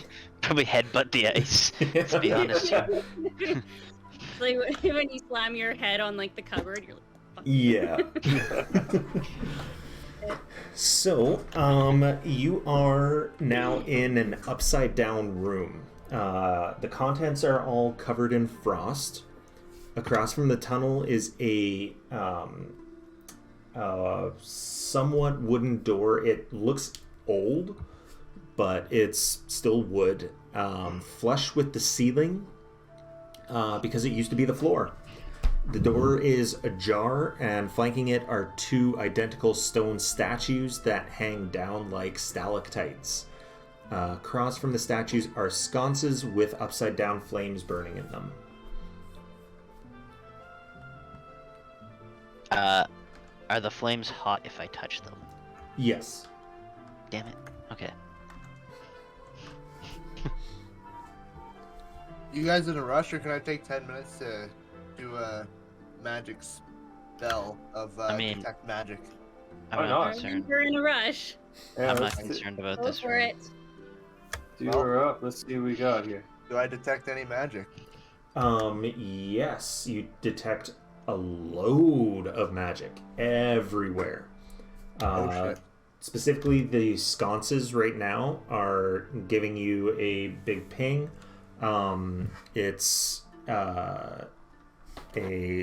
[SPEAKER 6] Probably headbutt the ice, to be honest.
[SPEAKER 3] It's like when you slam your head on like the cupboard, you're like,
[SPEAKER 1] Yeah. So, you are now in an upside down room. The contents are all covered in frost. Across from the tunnel is a somewhat wooden door. It looks old, but it's still wood, flush with the ceiling, because it used to be the floor. The door is ajar, and flanking it are 2 identical stone statues that hang down like stalactites. Across from the statues are sconces with upside-down flames burning in them.
[SPEAKER 6] Are the flames hot if I touch them?
[SPEAKER 1] Yes.
[SPEAKER 6] Damn it. Okay.
[SPEAKER 5] You guys in a rush, or can I take 10 minutes to do a magic spell of detect magic?
[SPEAKER 6] I'm
[SPEAKER 4] Why
[SPEAKER 6] not
[SPEAKER 4] not?
[SPEAKER 6] concerned.
[SPEAKER 3] We're in a rush.
[SPEAKER 4] Yeah,
[SPEAKER 6] I'm not
[SPEAKER 4] let's
[SPEAKER 6] concerned about
[SPEAKER 3] Go
[SPEAKER 6] this
[SPEAKER 3] for
[SPEAKER 6] room.
[SPEAKER 3] it.
[SPEAKER 4] do her up. Let's see what we got here.
[SPEAKER 5] Do I detect any magic?
[SPEAKER 1] Yes, you detect a load of magic everywhere.
[SPEAKER 5] Oh shit.
[SPEAKER 1] Specifically, the sconces right now are giving you a big ping. It's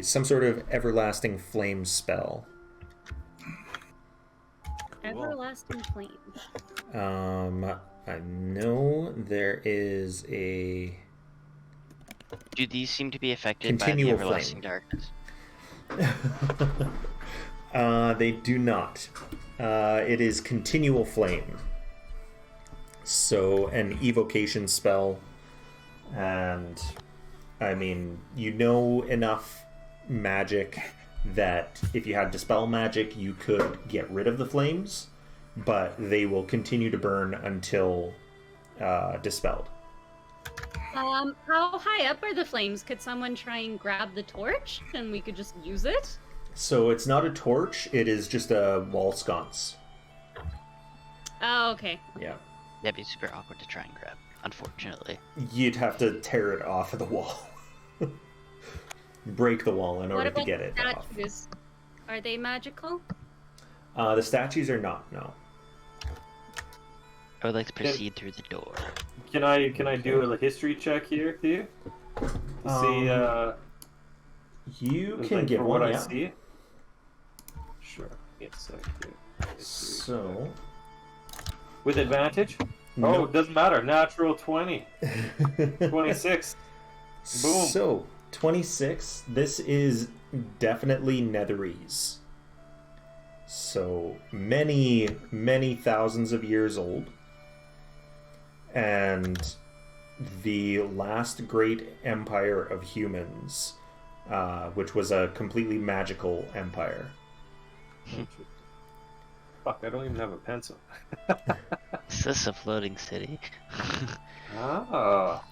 [SPEAKER 1] some sort of everlasting flame spell.
[SPEAKER 3] Everlasting flame.
[SPEAKER 1] I know there is a
[SPEAKER 6] Do these seem to be affected by the
[SPEAKER 1] continual
[SPEAKER 6] everlasting
[SPEAKER 1] flame.
[SPEAKER 6] darkness?
[SPEAKER 1] They do not. It is continual flame. So an evocation spell, and I mean, you know enough magic that if you had dispel magic, you could get rid of the flames, but they will continue to burn until dispelled.
[SPEAKER 3] How high up are the flames? Could someone try and grab the torch and we could just use it?
[SPEAKER 1] So it's not a torch, it is just a wall sconce.
[SPEAKER 3] Oh, okay.
[SPEAKER 1] Yeah.
[SPEAKER 6] That'd be super awkward to try and grab, unfortunately.
[SPEAKER 1] You'd have to tear it off of the wall. Break the wall in
[SPEAKER 3] What
[SPEAKER 1] order to
[SPEAKER 3] about
[SPEAKER 1] get it off.
[SPEAKER 3] statues? Are they magical?
[SPEAKER 1] The statues are not, no.
[SPEAKER 6] I would like to proceed through the door.
[SPEAKER 4] Can I do a history check here to you? See,
[SPEAKER 1] You
[SPEAKER 4] like,
[SPEAKER 1] can get
[SPEAKER 4] for
[SPEAKER 1] one,
[SPEAKER 4] what
[SPEAKER 1] yeah.
[SPEAKER 4] I see. Sure. Yes, I do.
[SPEAKER 1] So...
[SPEAKER 4] With advantage?
[SPEAKER 1] No.
[SPEAKER 4] Oh, it doesn't matter. Natural 20. 26. Boom.
[SPEAKER 1] So, 26. This is definitely Netherese. So, many, many thousands of years old. And the last great empire of humans, which was a completely magical empire.
[SPEAKER 4] Fuck, I don't even have a pencil.
[SPEAKER 6] Is this a floating city?
[SPEAKER 4] Ah.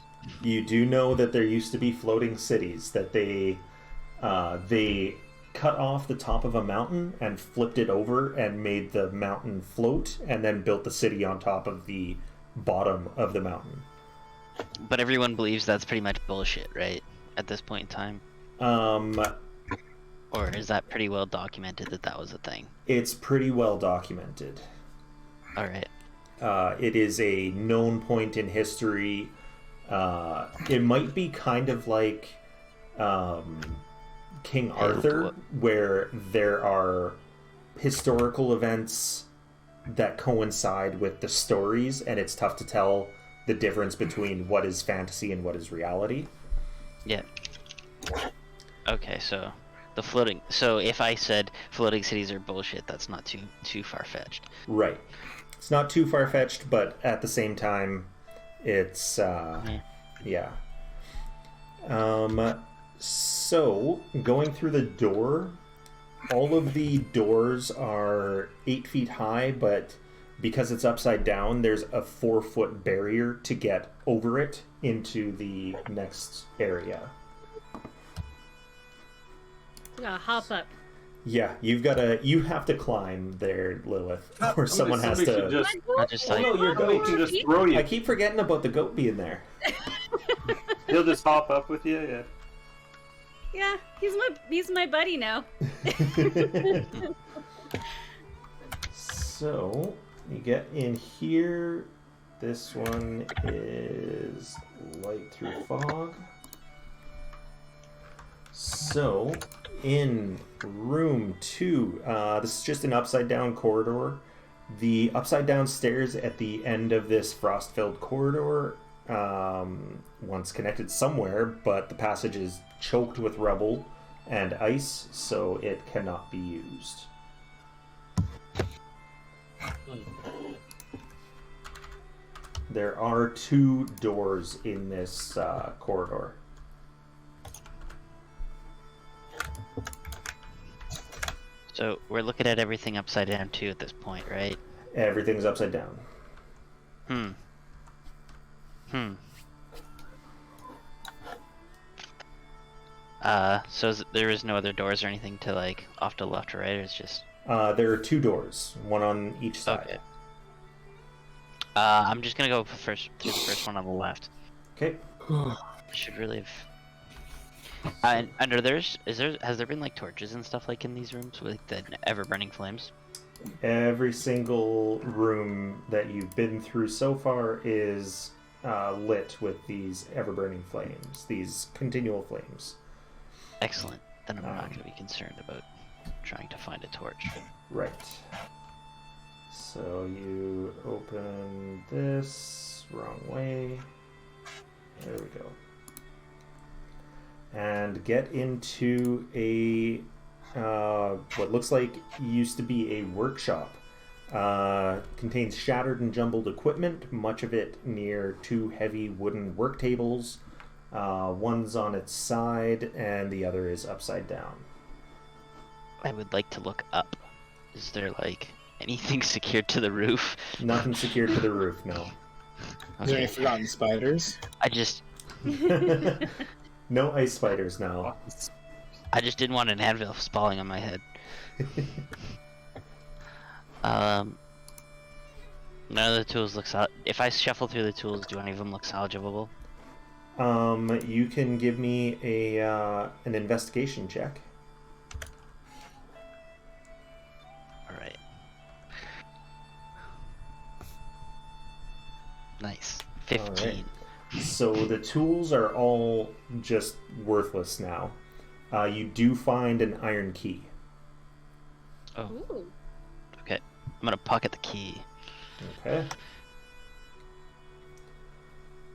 [SPEAKER 1] You do know that there used to be floating cities, that they cut off the top of a mountain and flipped it over and made the mountain float, and then built the city on top of the bottom of the mountain.
[SPEAKER 6] But everyone believes that's pretty much bullshit, right? At this point in time? Or is that pretty well documented that that was a thing?
[SPEAKER 1] It's pretty well documented.
[SPEAKER 6] Alright.
[SPEAKER 1] It is a known point in history. It might be kind of like King Arthur, where there are historical events that coincide with the stories, and it's tough to tell the difference between what is fantasy and what is reality.
[SPEAKER 6] Yeah. Okay, so the floating. So if I said floating cities are bullshit, that's not too far fetched.
[SPEAKER 1] Right. It's not too far fetched, but at the same time, it's yeah. So going through the door, all of the doors are 8 feet high, but because it's upside down, there's a 4-foot barrier to get over it into the next area.
[SPEAKER 3] We gotta hop up.
[SPEAKER 1] Yeah, you have to climb there, Lilith, or someone has
[SPEAKER 4] Somebody
[SPEAKER 1] to.
[SPEAKER 4] should just,
[SPEAKER 6] I'll just
[SPEAKER 1] Oh,
[SPEAKER 6] like,
[SPEAKER 1] no, your
[SPEAKER 4] somebody
[SPEAKER 1] goat.
[SPEAKER 4] should just throw you.
[SPEAKER 1] I keep forgetting about the goat being there.
[SPEAKER 4] He'll just hop up with you. Yeah.
[SPEAKER 3] Yeah, he's my buddy now.
[SPEAKER 1] So you get in here. This one is light through fog. So in room 2, this is just an upside down corridor. The upside down stairs at the end of this frost-filled corridor once connected somewhere, but the passage is choked with rubble and ice, so it cannot be used. There are 2 doors in this corridor.
[SPEAKER 6] So we're looking at everything upside down too at this point, right?
[SPEAKER 1] Everything's upside down.
[SPEAKER 6] So there is no other doors or anything to like off to the left or right, or it's just...
[SPEAKER 1] There are 2 doors, one on each side.
[SPEAKER 6] Okay. I'm just gonna go through the first one on the left.
[SPEAKER 1] Okay.
[SPEAKER 6] I should really have... and under has there been like torches and stuff like in these rooms with like, the ever-burning flames?
[SPEAKER 1] Every single room that you've been through so far is lit with these ever-burning flames, these continual flames.
[SPEAKER 6] Excellent. Then I'm not going to be concerned about trying to find a torch.
[SPEAKER 1] Right. So you open this wrong way. There we go. And get into a what looks like used to be a workshop. Contains shattered and jumbled equipment, much of it near 2 heavy wooden work tables. One's on its side and the other is upside down.
[SPEAKER 6] I would like to look up. Is there like anything secured to the roof?
[SPEAKER 1] Nothing secured to the roof, no.
[SPEAKER 2] Is there any forgotten spiders?
[SPEAKER 6] I just
[SPEAKER 1] No ice spiders now.
[SPEAKER 6] didn't want an anvil spalling on my head. None of the tools look if I shuffle through the tools, do any of them look salvageable?
[SPEAKER 1] You can give me an investigation check.
[SPEAKER 6] Alright. Nice. 15.
[SPEAKER 1] All right. So the tools are all just worthless now. You do find an iron key.
[SPEAKER 6] Oh,
[SPEAKER 3] Ooh.
[SPEAKER 6] okay. I'm gonna pocket the key.
[SPEAKER 1] Okay.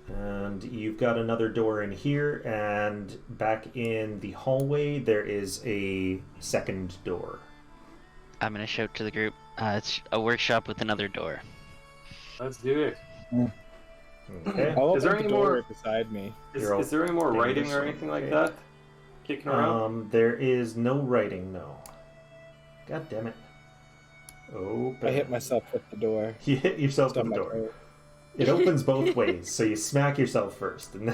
[SPEAKER 1] And you've got another door in here, and back in the hallway there is a second door.
[SPEAKER 6] I'm gonna shout to the group. It's a workshop with another door.
[SPEAKER 4] Let's do it.
[SPEAKER 1] Okay.
[SPEAKER 2] I'll
[SPEAKER 4] Is there
[SPEAKER 2] open
[SPEAKER 4] any
[SPEAKER 2] the door
[SPEAKER 4] more-
[SPEAKER 2] right beside me.
[SPEAKER 4] Is there any more
[SPEAKER 1] Maybe
[SPEAKER 4] writing
[SPEAKER 1] this
[SPEAKER 4] or
[SPEAKER 1] one,
[SPEAKER 4] anything like
[SPEAKER 1] okay.
[SPEAKER 4] that kicking around?
[SPEAKER 1] There is no writing, no. God damn it. Oh,
[SPEAKER 2] I hit myself with the door.
[SPEAKER 1] You hit yourself with
[SPEAKER 2] Stubbed
[SPEAKER 1] the
[SPEAKER 2] my
[SPEAKER 1] door.
[SPEAKER 2] toe.
[SPEAKER 1] It opens both ways, so you smack yourself first, and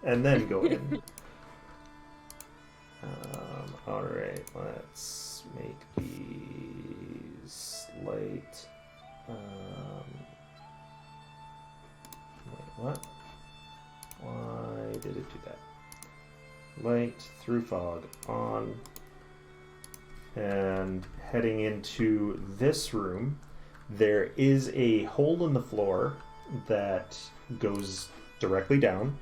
[SPEAKER 1] then go in. All right, let's make these light. Wait, what? Why did it do that? Light through fog on, and heading into this room. There is a hole in the floor that goes directly down.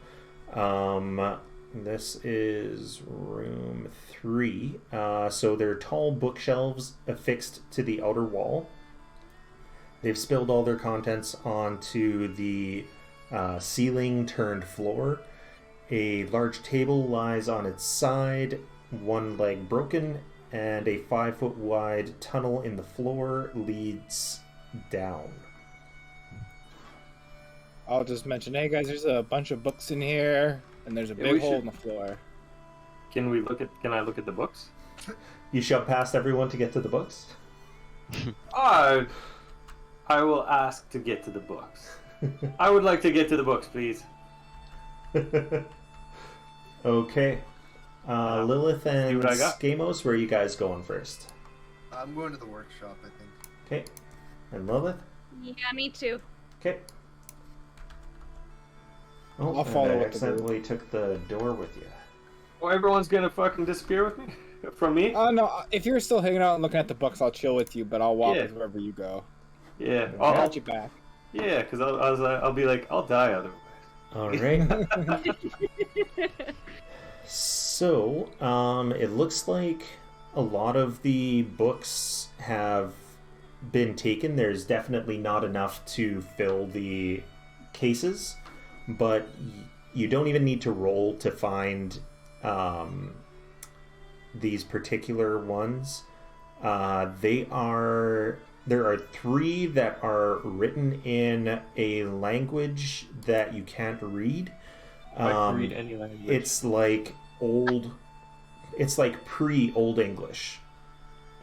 [SPEAKER 1] This is room 3. So there are tall bookshelves affixed to the outer wall. They've spilled all their contents onto the ceiling turned floor. A large table lies on its side, one leg broken, and a 5-foot wide tunnel in the floor leads down.
[SPEAKER 2] I'll just mention, hey guys, there's a bunch of books in here, and there's a
[SPEAKER 4] Yeah,
[SPEAKER 2] big
[SPEAKER 4] we
[SPEAKER 2] hole
[SPEAKER 4] should-
[SPEAKER 2] in the floor.
[SPEAKER 4] Can I look at the books?
[SPEAKER 1] You shove past everyone to get to the books?
[SPEAKER 4] I will ask to get to the books. I would like to get to the books, please.
[SPEAKER 1] Okay. Lilith
[SPEAKER 4] see
[SPEAKER 1] and
[SPEAKER 4] what I got.
[SPEAKER 1] Skamos, where are you guys going first?
[SPEAKER 5] I'm going to the workshop, I think.
[SPEAKER 1] Okay. And Lilith?
[SPEAKER 3] Yeah, me too.
[SPEAKER 1] Okay. Oh,
[SPEAKER 2] I'll
[SPEAKER 1] and
[SPEAKER 2] follow
[SPEAKER 1] I
[SPEAKER 2] with the group.
[SPEAKER 1] accidentally took the door with you.
[SPEAKER 4] Oh, everyone's gonna fucking disappear with me? From me?
[SPEAKER 2] Oh no, if you're still hanging out and looking at the books, I'll chill with you, but I'll walk
[SPEAKER 4] Yeah.
[SPEAKER 2] with wherever you go.
[SPEAKER 4] Yeah.
[SPEAKER 2] I got you back.
[SPEAKER 4] Yeah, because I'll be like, I'll die otherwise.
[SPEAKER 1] All right. So, it looks like a lot of the books have been taken. There's definitely not enough to fill the cases, but you don't even need to roll to find these particular ones. There are 3 that are written in a language that you can't read.
[SPEAKER 4] I can read any language.
[SPEAKER 1] It's like pre-Old English.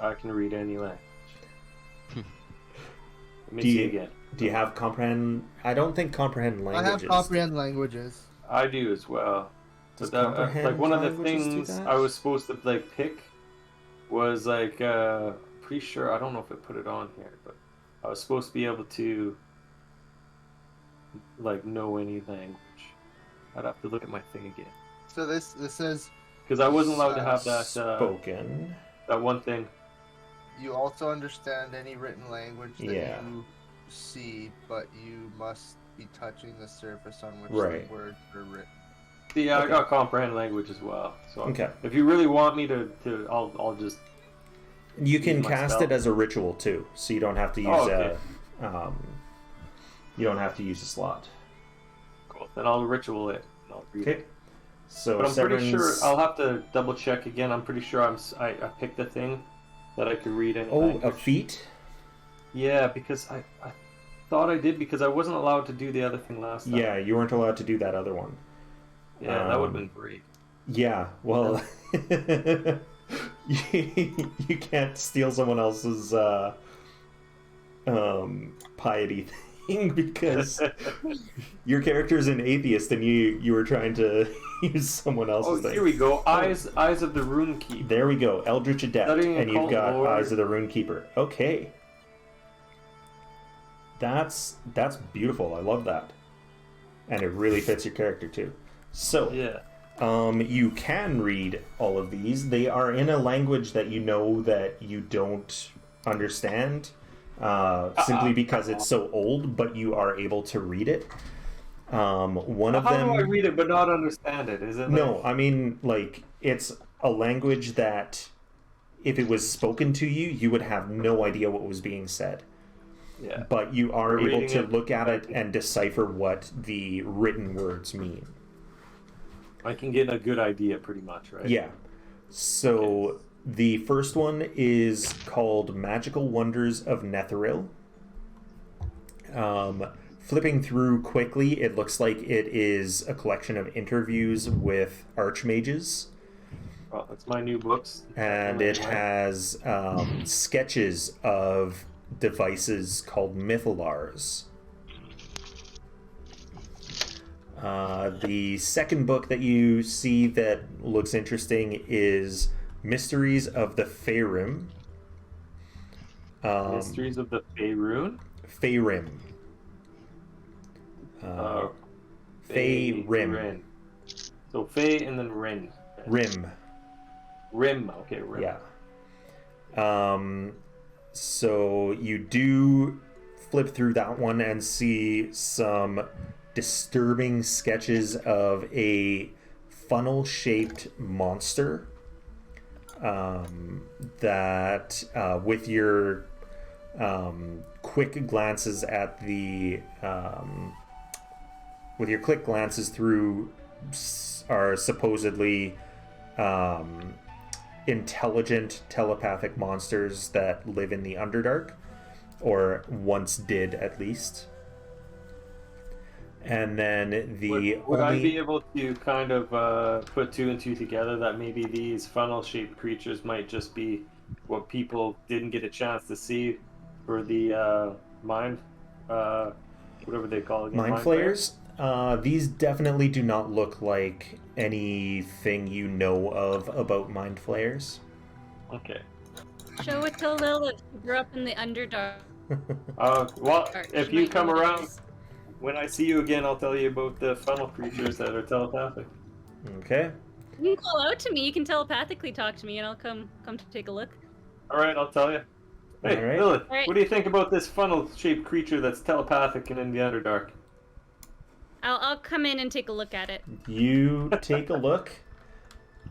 [SPEAKER 4] I can read any language. Let me
[SPEAKER 1] Do
[SPEAKER 4] see
[SPEAKER 1] you-
[SPEAKER 4] again.
[SPEAKER 1] Do you have comprehend? I don't think comprehend
[SPEAKER 5] I
[SPEAKER 1] languages.
[SPEAKER 5] have comprehend languages.
[SPEAKER 4] I do as well.
[SPEAKER 1] Does
[SPEAKER 4] But
[SPEAKER 1] comprehend
[SPEAKER 4] like one of the
[SPEAKER 1] languages do
[SPEAKER 4] things
[SPEAKER 1] that?
[SPEAKER 4] I was supposed to like pick was like pretty sure, I don't know if it put it on here, but I was supposed to be able to like know any language. I'd have to look at my thing again
[SPEAKER 5] So this says
[SPEAKER 4] because I wasn't allowed to have that
[SPEAKER 1] Spoken.
[SPEAKER 4] that one thing.
[SPEAKER 5] you also understand any written language that
[SPEAKER 1] Yeah.
[SPEAKER 5] you see, but you must be touching the surface on which
[SPEAKER 1] Right.
[SPEAKER 5] the words are written.
[SPEAKER 4] Yeah,
[SPEAKER 1] Okay.
[SPEAKER 4] I got comprehend language as well. So
[SPEAKER 1] Okay.
[SPEAKER 4] if you really want me to I'll just
[SPEAKER 1] You can
[SPEAKER 4] Use my
[SPEAKER 1] cast
[SPEAKER 4] spell.
[SPEAKER 1] it as a ritual too, so you don't have to use
[SPEAKER 4] Oh, okay.
[SPEAKER 1] you don't have to use a slot.
[SPEAKER 4] cool. Then I'll ritual it. And I'll read
[SPEAKER 1] Okay.
[SPEAKER 4] it.
[SPEAKER 1] So
[SPEAKER 4] But I'm pretty sure
[SPEAKER 1] Severin's-
[SPEAKER 4] I'll have to double check again. I'm pretty sure I picked the thing that I could read in
[SPEAKER 1] Oh,
[SPEAKER 4] language.
[SPEAKER 1] a feat.
[SPEAKER 4] Yeah, because I thought I did because I wasn't allowed to do the other thing last time.
[SPEAKER 1] Yeah, you weren't allowed to do that other one.
[SPEAKER 4] Yeah, that would have been great.
[SPEAKER 1] Yeah, well, you can't steal someone else's piety thing because your character's an atheist and you were trying to use someone
[SPEAKER 4] Oh,
[SPEAKER 1] else's thing.
[SPEAKER 4] here we go. Eyes of the Rune Keep.
[SPEAKER 1] There we go, Eldritch Adept,
[SPEAKER 4] Studying
[SPEAKER 1] and you've
[SPEAKER 4] occult
[SPEAKER 1] got
[SPEAKER 4] lore.
[SPEAKER 1] Eyes of the Runekeeper. Okay, that's beautiful. I love that, and it really fits your character too. So,
[SPEAKER 4] Yeah.
[SPEAKER 1] you can read all of these. They are in a language that you know that you don't understand, simply because it's so old, but you are able to read it. One of
[SPEAKER 4] How
[SPEAKER 1] them.
[SPEAKER 4] do I read it but not understand it? Is it like...
[SPEAKER 1] No, I mean, like, it's a language that if it was spoken to you, you would have no idea what was being said.
[SPEAKER 4] Yeah.
[SPEAKER 1] But you are
[SPEAKER 4] You're
[SPEAKER 1] able
[SPEAKER 4] reading
[SPEAKER 1] to
[SPEAKER 4] it.
[SPEAKER 1] look at it and decipher what the written words mean.
[SPEAKER 4] I can get a good idea pretty much, right?
[SPEAKER 1] Yeah. So the first one is called Magical Wonders of Netheril. Flipping through quickly, it looks like it is a collection of interviews with archmages.
[SPEAKER 4] Well, that's my new books.
[SPEAKER 1] And it has sketches of devices called mythalars. The second book that you see that looks interesting is Mysteries of the Faerun.
[SPEAKER 4] Mysteries of the Faerun?
[SPEAKER 1] Faerun. Faerun.
[SPEAKER 4] So Fae and then Rin.
[SPEAKER 1] Rim.
[SPEAKER 4] Rim. Okay, Rim.
[SPEAKER 1] Yeah. So you do flip through that one and see some disturbing sketches of a funnel-shaped monster that with your quick glances at the through are supposedly intelligent telepathic monsters that live in the Underdark, or once did at least. And then the
[SPEAKER 4] would I
[SPEAKER 1] only
[SPEAKER 4] be able to kind of put two and two together that maybe these funnel-shaped creatures might just be what people didn't get a chance to see for the mind, whatever they call it,
[SPEAKER 1] mind flayers? These definitely do not look like anything you know of about mind flayers.
[SPEAKER 4] Okay.
[SPEAKER 3] Show it to Lilith, who grew up in the Underdark.
[SPEAKER 4] Well, if
[SPEAKER 3] She
[SPEAKER 4] you
[SPEAKER 3] might
[SPEAKER 4] come
[SPEAKER 3] know what it
[SPEAKER 4] around,
[SPEAKER 3] is.
[SPEAKER 4] when I see you again, I'll tell you about the funnel creatures that are telepathic.
[SPEAKER 1] Okay.
[SPEAKER 3] You can call out to me. You can telepathically talk to me, and I'll come to take a look.
[SPEAKER 4] All right, I'll tell you. Hey,
[SPEAKER 1] All right.
[SPEAKER 4] Lilith,
[SPEAKER 3] All right.
[SPEAKER 4] what do you think about this funnel-shaped creature that's telepathic and in the Underdark?
[SPEAKER 3] I'll come in and take a look at it.
[SPEAKER 1] You take a look.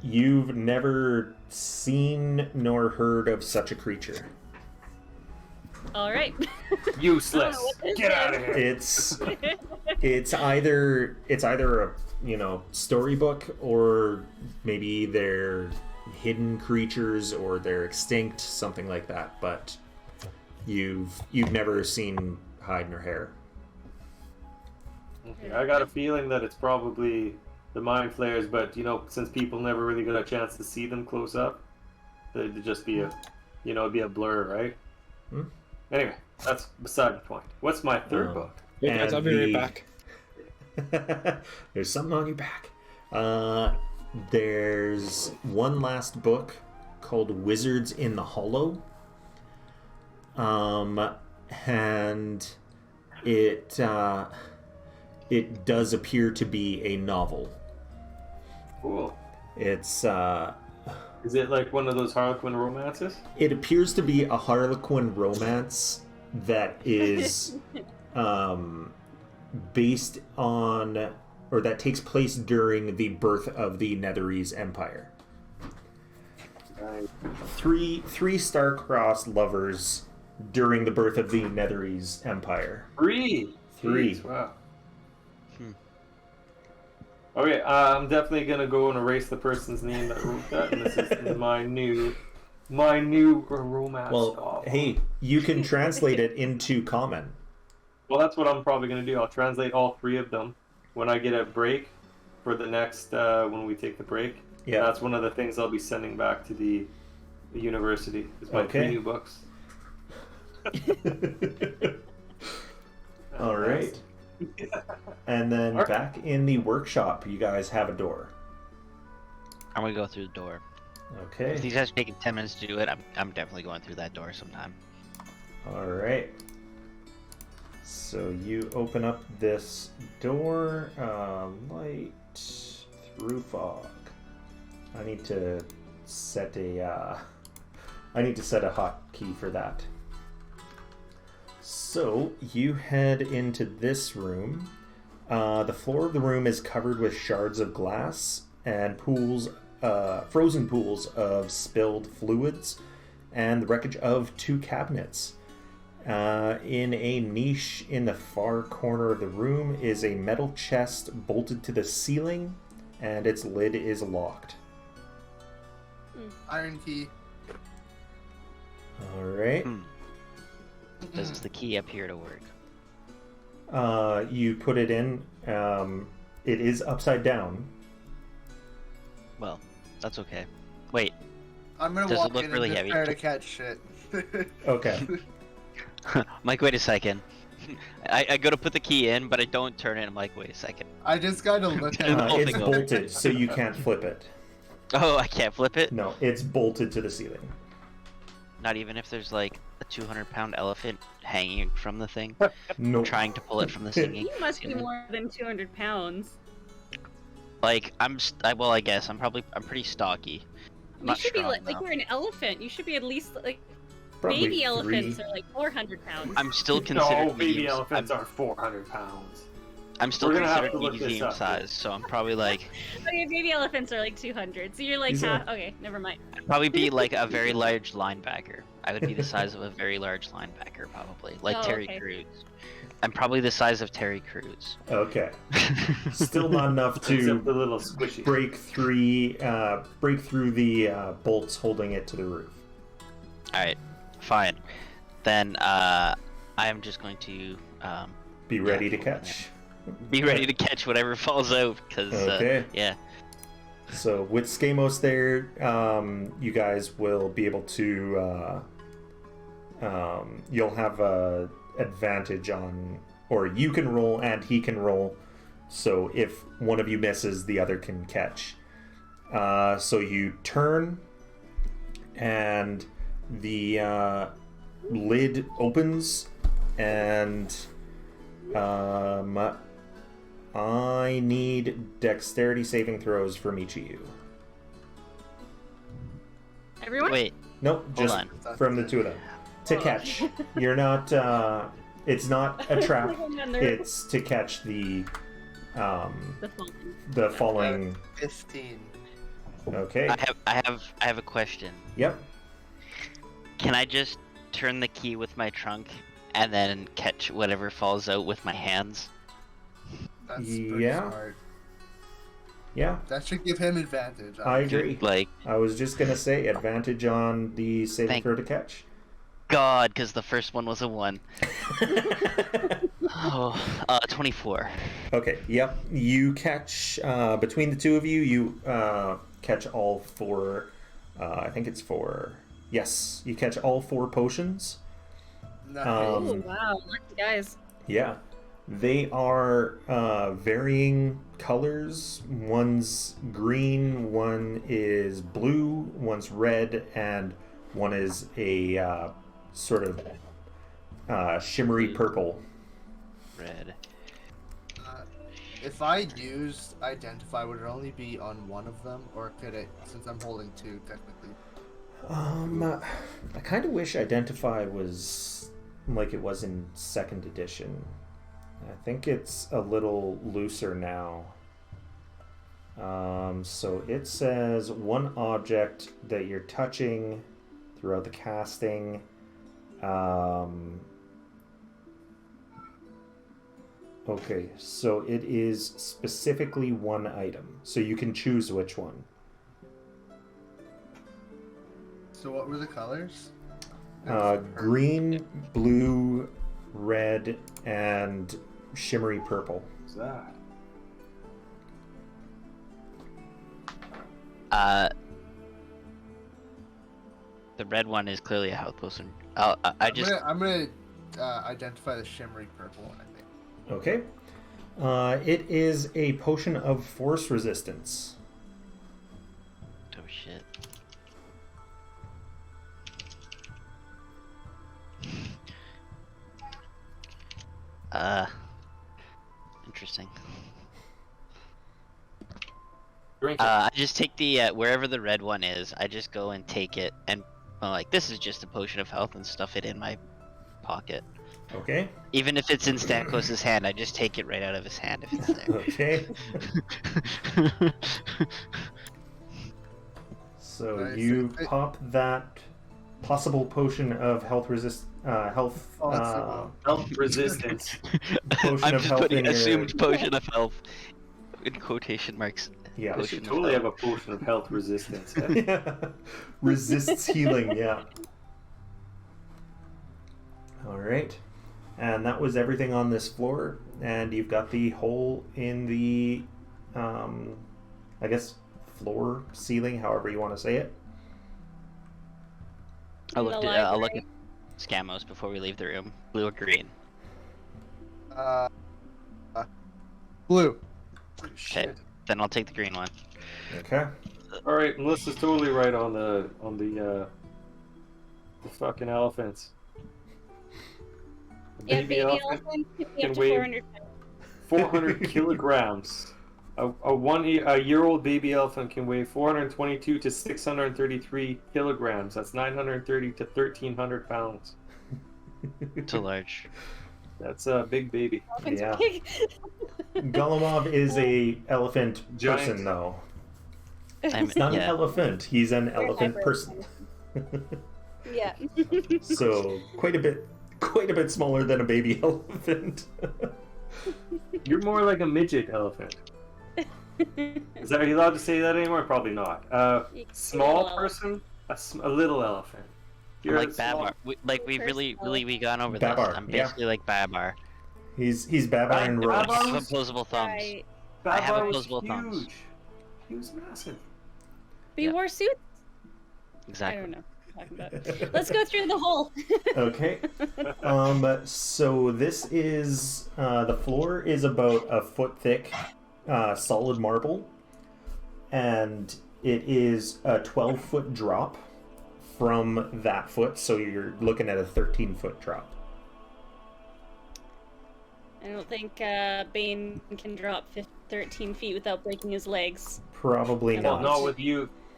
[SPEAKER 1] You've never seen nor heard of such a creature.
[SPEAKER 3] All right.
[SPEAKER 4] Useless.
[SPEAKER 3] Oh, what is
[SPEAKER 4] Get out of
[SPEAKER 3] this?
[SPEAKER 4] here.
[SPEAKER 1] It's either a storybook, or maybe they're hidden creatures, or they're extinct, something like that. But you've never seen hide nor hair.
[SPEAKER 4] Okay, I got a feeling that it's probably the mind flayers, but since people never really got a chance to see them close up, they'd just be a it'd be a blur, right?
[SPEAKER 1] Hmm?
[SPEAKER 4] Anyway, that's beside the point. What's my third book?
[SPEAKER 2] Hey guys,
[SPEAKER 1] And
[SPEAKER 2] I'll be right back.
[SPEAKER 1] There's something on your back. There's one last book called Wizards in the Hollow. And it does appear to be a novel.
[SPEAKER 4] Cool.
[SPEAKER 1] It's
[SPEAKER 4] Is it like one of those Harlequin romances?
[SPEAKER 1] it appears to be a Harlequin romance that is based on, or that takes place during the birth of the Netherese Empire.
[SPEAKER 4] Right.
[SPEAKER 1] Three star-crossed lovers during the birth of the Netherese Empire.
[SPEAKER 4] Three. Jeez, wow. Okay, I'm definitely gonna go and erase the person's name that wrote that, and this is my new romance
[SPEAKER 1] Well,
[SPEAKER 4] novel.
[SPEAKER 1] hey, you can translate it into common.
[SPEAKER 4] Well, that's what I'm probably gonna do. I'll translate all three of them when I get a break for the next when we take the break.
[SPEAKER 1] Yeah.
[SPEAKER 4] That's one of the things I'll be sending back to the university. Is my 3 new books.
[SPEAKER 1] All right. And then
[SPEAKER 4] Alright.
[SPEAKER 1] back in the workshop, you guys have a door.
[SPEAKER 6] I'm gonna go through the door.
[SPEAKER 1] Okay.
[SPEAKER 6] If these guys are taking 10 minutes to do it, I'm definitely going through that door sometime.
[SPEAKER 1] All right. So you open up this door, light through fog. I need to set a hotkey for that. So you head into this room. The floor of the room is covered with shards of glass and frozen pools of spilled fluids, and the wreckage of 2 cabinets. In a niche in the far corner of the room is a metal chest bolted to the ceiling, and its lid is locked.
[SPEAKER 5] Iron key.
[SPEAKER 1] All right.
[SPEAKER 6] Does the key appear to work?
[SPEAKER 1] You put it in. It is upside down.
[SPEAKER 6] Well, that's okay. Wait,
[SPEAKER 5] I'm gonna
[SPEAKER 6] Does it
[SPEAKER 5] walk
[SPEAKER 6] look
[SPEAKER 5] in
[SPEAKER 6] really
[SPEAKER 5] and just
[SPEAKER 6] heavy?
[SPEAKER 5] try to catch shit.
[SPEAKER 1] Okay.
[SPEAKER 6] Mike, wait a second. I go to put the key in, but I don't turn it. I'm like, wait a second.
[SPEAKER 5] I just gotta look at
[SPEAKER 6] The
[SPEAKER 5] it.
[SPEAKER 6] whole
[SPEAKER 1] It's
[SPEAKER 6] thing over.
[SPEAKER 1] bolted, so you can't flip it.
[SPEAKER 6] Oh, I can't flip it?
[SPEAKER 1] No, it's bolted to the ceiling.
[SPEAKER 6] Not even if there's like a 200-pound elephant hanging from the thing,
[SPEAKER 1] No.
[SPEAKER 6] trying to pull it from the ceiling.
[SPEAKER 3] You must be more than 200 pounds.
[SPEAKER 6] Like, I guess I'm pretty stocky. I'm
[SPEAKER 3] You
[SPEAKER 6] not
[SPEAKER 3] should be
[SPEAKER 6] strong,
[SPEAKER 3] like
[SPEAKER 6] though.
[SPEAKER 3] you're an elephant. You should be at least like
[SPEAKER 1] Probably
[SPEAKER 3] baby elephants
[SPEAKER 1] 3.
[SPEAKER 3] are like 400 pounds.
[SPEAKER 6] I'm still considered
[SPEAKER 4] No, baby
[SPEAKER 6] medium.
[SPEAKER 4] elephants are 400 pounds.
[SPEAKER 6] I'm still
[SPEAKER 4] We're gonna have
[SPEAKER 6] considered
[SPEAKER 4] to look this
[SPEAKER 6] medium
[SPEAKER 4] up.
[SPEAKER 6] size, so I'm probably like
[SPEAKER 3] Okay, baby elephants are like 200. So you're like
[SPEAKER 1] These
[SPEAKER 3] half.
[SPEAKER 1] are-
[SPEAKER 3] Okay, never mind.
[SPEAKER 6] probably be like a very large linebacker. I would be the size of a very large linebacker, probably, like
[SPEAKER 3] Oh,
[SPEAKER 6] Terry
[SPEAKER 3] okay.
[SPEAKER 6] Crews. I'm probably the size of Terry Crews.
[SPEAKER 1] Okay. Still not enough
[SPEAKER 4] Except
[SPEAKER 1] to
[SPEAKER 4] the little squishy.
[SPEAKER 1] break through the bolts holding it to the roof.
[SPEAKER 6] Alright, fine. Then I am just going to
[SPEAKER 1] Be ready to
[SPEAKER 6] Yeah.
[SPEAKER 1] catch.
[SPEAKER 6] be ready to catch whatever falls out, because
[SPEAKER 1] Okay.
[SPEAKER 6] yeah.
[SPEAKER 1] So with Skamos there, you guys will be able to. You'll have a advantage on, or you can roll and he can roll. So if one of you misses, the other can catch. So you turn, and the lid opens, and I need dexterity saving throws from each of you.
[SPEAKER 3] Everyone.
[SPEAKER 6] Wait,
[SPEAKER 1] Nope, just
[SPEAKER 6] on.
[SPEAKER 1] from the 2 of them. To catch. You're not, it's not a trap. It's to catch the falling.
[SPEAKER 5] 15.
[SPEAKER 1] Okay.
[SPEAKER 6] I have a question.
[SPEAKER 1] Yep.
[SPEAKER 6] Can I just turn the key with my trunk and then catch whatever falls out with my hands?
[SPEAKER 5] That's pretty
[SPEAKER 1] Yeah.
[SPEAKER 5] smart.
[SPEAKER 1] Yeah,
[SPEAKER 5] That should give him advantage.
[SPEAKER 1] I agree.
[SPEAKER 6] Like,
[SPEAKER 1] I was just gonna say advantage on the saving
[SPEAKER 6] Thank-
[SPEAKER 1] throw to catch.
[SPEAKER 6] God, because the first one was a 1. Oh, 24.
[SPEAKER 1] Okay, yep. You catch, between the 2 of you, you catch all 4, I think it's 4 Yes, you catch all 4 potions.
[SPEAKER 5] Nice.
[SPEAKER 3] Oh wow, lucky guys.
[SPEAKER 1] Yeah. They are varying colors. One's green, one is blue, one's red, and one is a sort of shimmery purple.
[SPEAKER 6] Red.
[SPEAKER 5] If I used identify, would it only be on one of them, or could it, since I'm holding 2 technically?
[SPEAKER 1] I kind of wish identify was like it was in 2nd edition. I think it's a little looser now. So it says one object that you're touching throughout the casting. Okay, so it is specifically one item. So you can choose which one.
[SPEAKER 5] So what were the colors?
[SPEAKER 1] Green, blue, red, and shimmery purple.
[SPEAKER 4] What's that?
[SPEAKER 6] The red one is clearly a health potion.
[SPEAKER 5] I'm gonna identify the shimmery purple one, I think.
[SPEAKER 1] Okay. It is a potion of force resistance.
[SPEAKER 6] Oh shit. Interesting.
[SPEAKER 4] Drink it.
[SPEAKER 6] I just take the wherever the red one is. I just go and take it, and I'm like, this is just a potion of health, and stuff it in my pocket.
[SPEAKER 1] Okay.
[SPEAKER 6] Even if it's in Stankos' hand, I just take it right out of his hand if it's there.
[SPEAKER 1] Okay. So
[SPEAKER 5] Nice.
[SPEAKER 1] you pop that possible potion of health health
[SPEAKER 4] Health resistance.
[SPEAKER 1] potion
[SPEAKER 6] I'm
[SPEAKER 1] of
[SPEAKER 6] just
[SPEAKER 1] health
[SPEAKER 6] putting
[SPEAKER 1] in your...
[SPEAKER 6] assumed potion of health in quotation marks.
[SPEAKER 1] Yeah.
[SPEAKER 4] I
[SPEAKER 6] Potion
[SPEAKER 4] should
[SPEAKER 6] of
[SPEAKER 4] totally have
[SPEAKER 6] health.
[SPEAKER 4] a potion of health resistance. eh?
[SPEAKER 1] Yeah. Resists healing, yeah. Alright. And that was everything on this floor. And you've got the hole in the, I guess, floor, ceiling, however you want to say it.
[SPEAKER 6] I'll
[SPEAKER 3] In the
[SPEAKER 6] look at
[SPEAKER 3] library.
[SPEAKER 6] Scamos before we leave the room. Blue or green?
[SPEAKER 5] Blue.
[SPEAKER 4] Shit.
[SPEAKER 6] Then I'll take the green one.
[SPEAKER 1] Okay.
[SPEAKER 4] All right, Melissa's totally right on the fucking elephants. The
[SPEAKER 3] Yeah, baby elephant can be
[SPEAKER 4] can
[SPEAKER 3] up to
[SPEAKER 4] weigh
[SPEAKER 3] 400 pounds.
[SPEAKER 4] 400 kilograms. A year-old baby elephant can weigh 422 to 633 kilograms. That's 930 to 1,300 pounds.
[SPEAKER 6] Too large.
[SPEAKER 4] That's a big baby.
[SPEAKER 3] Elephants are
[SPEAKER 1] Yeah.
[SPEAKER 3] big.
[SPEAKER 1] Golemov is a elephant
[SPEAKER 4] Giant.
[SPEAKER 1] person, though.
[SPEAKER 6] I'm,
[SPEAKER 1] He's not an
[SPEAKER 6] yeah.
[SPEAKER 1] elephant. He's an elephant
[SPEAKER 3] hybrid.
[SPEAKER 1] person.
[SPEAKER 3] Yeah.
[SPEAKER 1] So quite a bit smaller than a baby elephant.
[SPEAKER 4] You're more like a midget elephant. Are you allowed to say that anymore? Probably not.
[SPEAKER 3] You can say
[SPEAKER 4] Small
[SPEAKER 3] little
[SPEAKER 4] person, a little elephant.
[SPEAKER 6] I'm
[SPEAKER 4] You're
[SPEAKER 6] like
[SPEAKER 4] a small-
[SPEAKER 6] Babar. We've really gone over
[SPEAKER 1] Babar,
[SPEAKER 6] this. I'm
[SPEAKER 1] yeah.
[SPEAKER 6] basically like Babar.
[SPEAKER 1] He's Babar and
[SPEAKER 4] Babar
[SPEAKER 1] Roach.
[SPEAKER 6] I have
[SPEAKER 4] was-
[SPEAKER 6] opposable thumbs.
[SPEAKER 3] Right.
[SPEAKER 6] I have
[SPEAKER 4] Babar was
[SPEAKER 6] opposable thumbs.
[SPEAKER 4] huge. He was massive.
[SPEAKER 3] But you
[SPEAKER 6] Yeah.
[SPEAKER 3] wore suits? I
[SPEAKER 6] Exactly.
[SPEAKER 3] don't know what I'm talking about. Let's go through the hole.
[SPEAKER 1] Okay. So this is the floor is about a foot thick, solid marble, and it is a 12-foot drop from that foot. So you're looking at a 13-foot drop.
[SPEAKER 3] I don't think Bane can drop 13 feet without breaking his legs.
[SPEAKER 1] Probably
[SPEAKER 3] Well,
[SPEAKER 1] not.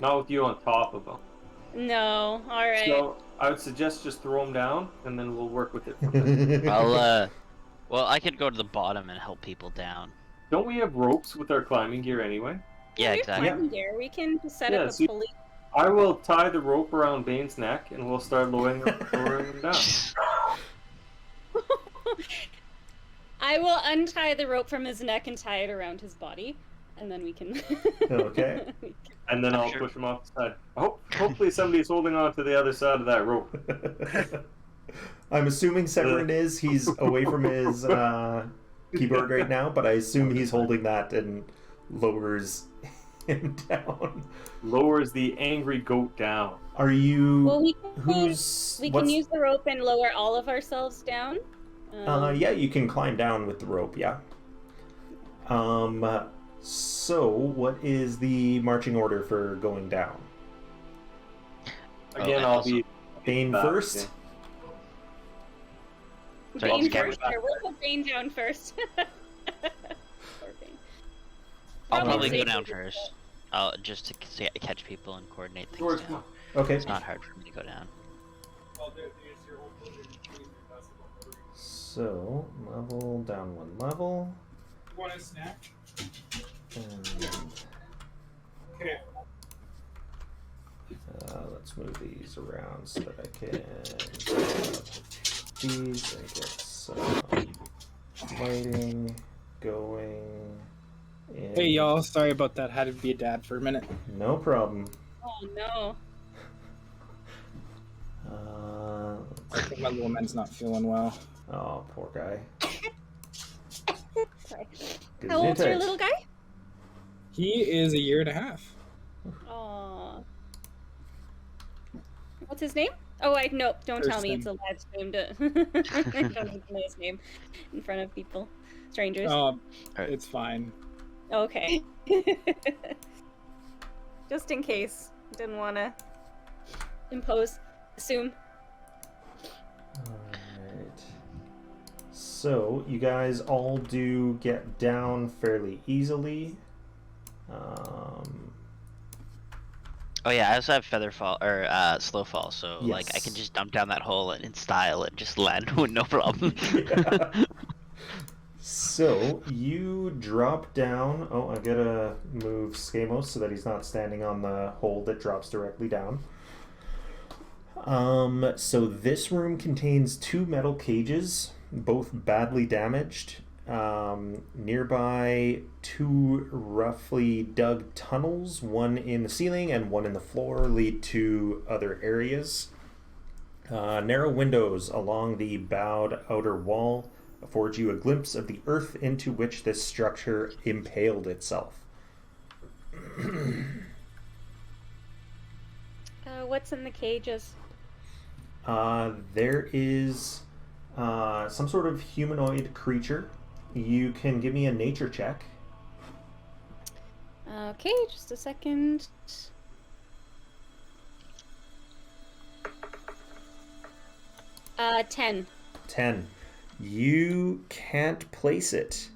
[SPEAKER 4] Not with you on top of him.
[SPEAKER 3] No, alright.
[SPEAKER 4] So I would suggest just throw him down, and then we'll work with it. From there.
[SPEAKER 6] Well, I could go to the bottom and help people down.
[SPEAKER 4] Don't we have ropes with our climbing gear anyway?
[SPEAKER 6] Yeah,
[SPEAKER 3] We have
[SPEAKER 6] exactly.
[SPEAKER 3] climbing gear. We can just set
[SPEAKER 4] Yeah,
[SPEAKER 3] up a
[SPEAKER 4] see-
[SPEAKER 3] pulley.
[SPEAKER 4] I will tie the rope around Bane's neck, and we'll start lowering him down.
[SPEAKER 3] I will untie the rope from his neck and tie it around his body, and then we can.
[SPEAKER 1] Okay.
[SPEAKER 4] And then I'll
[SPEAKER 6] Sure.
[SPEAKER 4] push him off the side. Hopefully somebody's holding on to the other side of that rope.
[SPEAKER 1] I'm assuming Severin is. He's away from his keyboard right now, but I assume he's holding that and lowers him down.
[SPEAKER 4] Lowers the angry goat down.
[SPEAKER 1] Are you?
[SPEAKER 3] Well, we
[SPEAKER 1] who's?
[SPEAKER 3] can use the rope and lower all of ourselves down.
[SPEAKER 1] Yeah, you can climb down with the rope. Yeah. So what is the marching order for going down?
[SPEAKER 4] Again,
[SPEAKER 6] and
[SPEAKER 4] I'll
[SPEAKER 6] also-
[SPEAKER 4] be
[SPEAKER 1] Bane
[SPEAKER 4] back,
[SPEAKER 1] first.
[SPEAKER 6] Sorry,
[SPEAKER 3] Bane
[SPEAKER 6] I'll
[SPEAKER 3] first. Sure, we'll put Bane down first. Poor Bane.
[SPEAKER 6] I'll
[SPEAKER 3] Probably
[SPEAKER 6] probably go
[SPEAKER 3] safe
[SPEAKER 6] down
[SPEAKER 3] to-
[SPEAKER 6] first. Just to catch people and coordinate things
[SPEAKER 4] George,
[SPEAKER 6] down.
[SPEAKER 1] Okay.
[SPEAKER 6] It's not hard for me to go down.
[SPEAKER 1] So level down 1 level.
[SPEAKER 2] Want a snack?
[SPEAKER 1] And,
[SPEAKER 2] Okay.
[SPEAKER 1] let's move these around so that I can grab these. I get some lighting going. In.
[SPEAKER 2] Hey y'all, sorry about that. Had to be a dad for a minute.
[SPEAKER 1] No problem.
[SPEAKER 3] Oh no.
[SPEAKER 2] I think my little man's not feeling well.
[SPEAKER 1] Oh, poor guy.
[SPEAKER 3] Sorry.
[SPEAKER 1] Good
[SPEAKER 3] How old's your
[SPEAKER 1] vintage.
[SPEAKER 3] little guy?
[SPEAKER 2] He is a year and a half.
[SPEAKER 3] Aw. What's his name? Oh, nope. Don't tell me it's a
[SPEAKER 2] Kirsten.
[SPEAKER 3] live stream. I don't need to know his name in front of people, strangers.
[SPEAKER 2] Oh, it's fine.
[SPEAKER 3] Okay. Just in case. Didn't want to assume.
[SPEAKER 1] Alright. So, you guys all do get down fairly easily.
[SPEAKER 6] Oh yeah, I also have feather fall or slow fall, so like I
[SPEAKER 1] Yes.
[SPEAKER 6] can just dump down that hole and in style and just land with no problem.
[SPEAKER 1] Yeah. So, you drop down. Oh, I gotta move Skamos so that he's not standing on the hole that drops directly down. So this room contains 2 metal cages, both badly damaged. Nearby, 2 roughly dug tunnels, one in the ceiling and one in the floor, lead to other areas. Narrow windows along the bowed outer wall afford you a glimpse of the earth into which this structure impaled itself.
[SPEAKER 3] What's in the cages?
[SPEAKER 1] There is some sort of humanoid creature. You can give me a nature check.
[SPEAKER 3] Okay, just a second. Uh, 10.
[SPEAKER 1] 10. You can't place it.